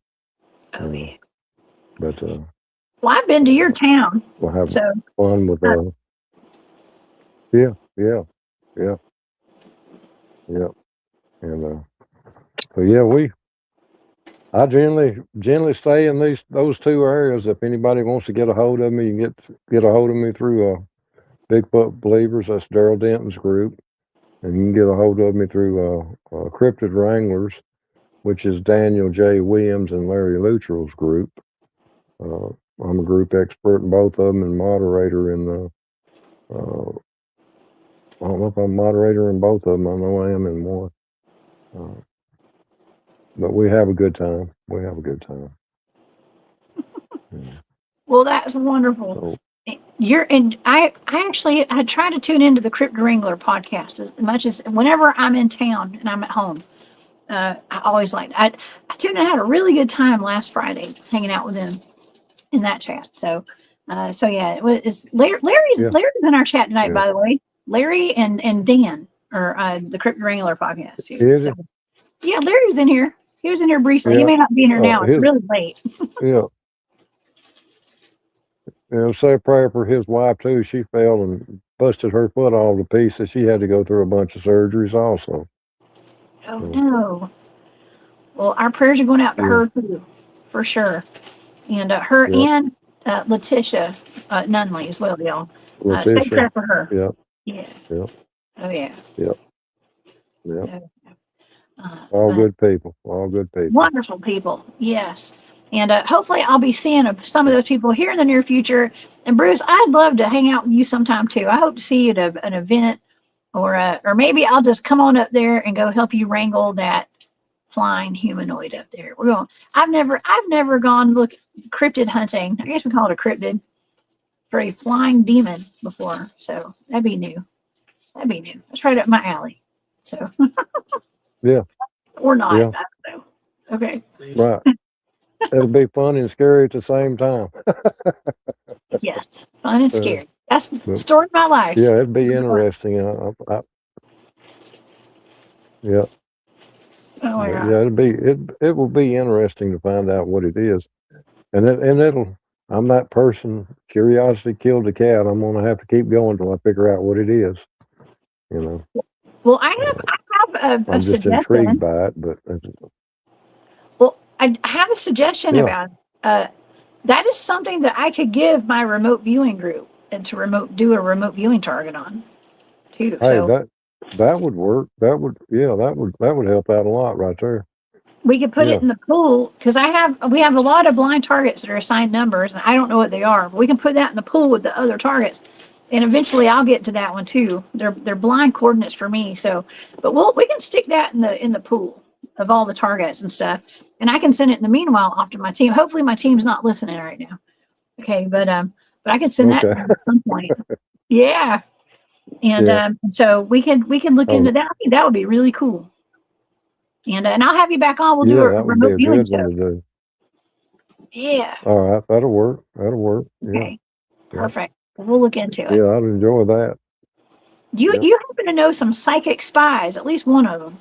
Oh yeah. But well, I've been to your town. We'll have fun with yeah. And but I generally stay in those two areas. If anybody wants to get a hold of me, you can get a hold of me through Bigfoot Believers. That's Daryl Denton's group, and you can get a hold of me through Cryptid Wranglers, which is Daniel J. Williams and Larry Luttrell's group. I'm a group expert in both of them and moderator in I don't know if I'm moderator in both of them. I know I am in one. But we have a good time. Well, that's wonderful. I try to tune into the Cryptid Wrangler podcast as much as whenever I'm in town and I'm at home. I always I tuned in. I had a really good time last Friday hanging out with them in that chat. So yeah, Larry's in our chat tonight, by the way. Larry and Dan are the Cryptid Wrangler podcast. Yeah, Larry was in here. He was in here briefly. He may not be in here now. It's really late. Say a prayer for his wife too. She fell and busted her foot all to pieces. She had to go through a bunch of surgeries also. Oh no. Well, our prayers are going out to Yeah. her too, for sure. And her Yep. and Letitia Nunley as well, y'all. Say Letitia. prayer for her. Yep. Yeah. Yep. Oh yeah. Yep. Yep. But good people. All good people. wonderful people. Yes. And hopefully I'll be seeing some of those people here in the near future. And Bruce, I'd love to hang out with you sometime too. I hope to see you at an event, or maybe I'll just come on up there and go help you wrangle that flying humanoid up there. We're going. I've never gone look cryptid hunting. I guess we call it a cryptid for a flying demon before. So that'd be new. That'd be new. That's right up my alley. So Yeah. Or not. Yeah. I don't know. Okay. Right. It'll be fun and scary at the same time. Yes. Fun and scary. That's the story of my life. Yeah, it'd be interesting. Yeah. Oh my God. Yeah, it will be interesting to find out what it is. And I'm that person, curiosity killed the cat. I'm gonna have to keep going till I figure out what it is. You know. Well, I have a I'm just suggestion. intrigued by it, but Well, I have a suggestion about that is something that I could give my remote viewing group and to do a remote viewing target on too. hey, So that would work. That would help out a lot right there. we could put it in the pool because we have a lot of blind targets that are assigned numbers and I don't know what they are. But we can put that in the pool with the other targets. And eventually I'll get to that one too. They're blind coordinates for me. So, but we can stick that in the pool of all the targets and stuff. And I can send it in the meanwhile off to my team. Hopefully my team's not listening right now. Okay, but I can send that at some point. Yeah. And so we can look into that. I think that would be really cool. And I'll have you back on. We'll do a remote viewing show. Yeah. All right, that'll work. That'll work. Okay. Yeah. Perfect. We'll look into it. Yeah, I'd enjoy that. You happen to know some psychic spies, at least one of them.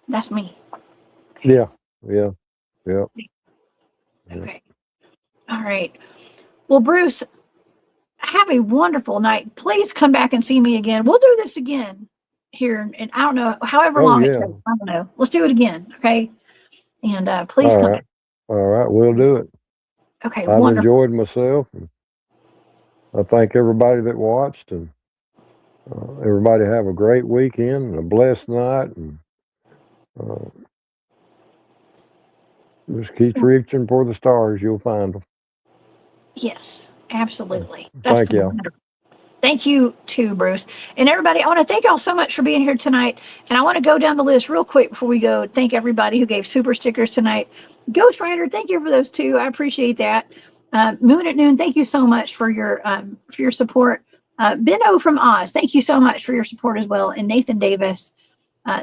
That's me. Yeah. Okay. All right. Well, Bruce, have a wonderful night. Please come back and see me again. We'll do this again here, and I don't know, however long it takes. I don't know. Let's do it again, okay? And please come back. All right, we'll do it. Okay, I've wonderful. enjoyed myself. And I thank everybody that watched, and everybody have a great weekend and a blessed night, and just keep reaching for the stars. You'll find them. Yes, absolutely. Thank you. Thank you too, Bruce. And everybody, I want to thank y'all so much for being here tonight. And I want to go down the list real quick before we go. Thank everybody who gave super stickers tonight. Ghost Rider, thank you for those two. I appreciate that. Moon at Noon, thank you so much for your support. Benno from Oz, thank you so much for your support as well. And Nathan Davis,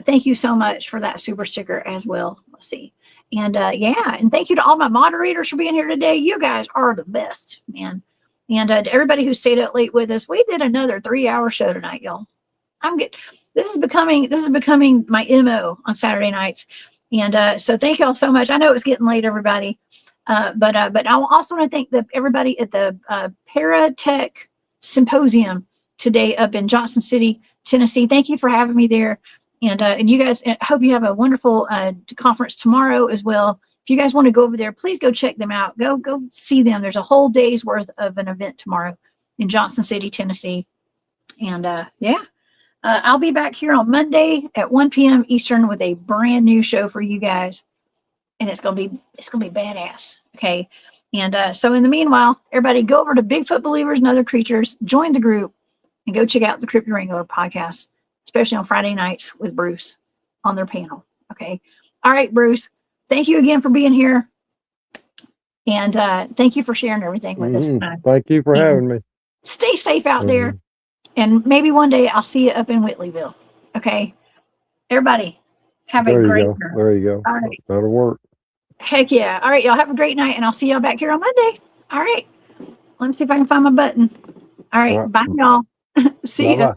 thank you so much for that super sticker as well. Let's see. And and thank you to all my moderators for being here today. You guys are the best, man. And to everybody who stayed up late with us, we did another 3-hour show tonight, y'all. This is becoming my MO on Saturday nights. And so thank y'all so much. I know it's getting late, everybody. But I also want to thank everybody at the Paratech Symposium today up in Johnson City, Tennessee. Thank you for having me there. And you guys, I hope you have a wonderful conference tomorrow as well. If you guys want to go over there, please go check them out. Go see them. There's a whole day's worth of an event tomorrow in Johnson City, Tennessee. And I'll be back here on Monday at 1 p.m. Eastern with a brand new show for you guys. And it's gonna be badass. Okay. And so in the meanwhile, everybody go over to Bigfoot Believers and Other Creatures, join the group, and go check out the Cryptid Wrangler podcast, especially on Friday nights with Bruce on their panel. Okay. All right, Bruce. Thank you again for being here. And thank you for sharing everything with us. Thank you for having me. Stay safe out there. And maybe one day I'll see you up in Whitleyville. Okay. Everybody, have a great night. There you go. All right. That'll work. Heck yeah. All right, y'all have a great night, and I'll see y'all back here on Monday. All right. Let me see if I can find my button. All right. Bye, y'all. See you.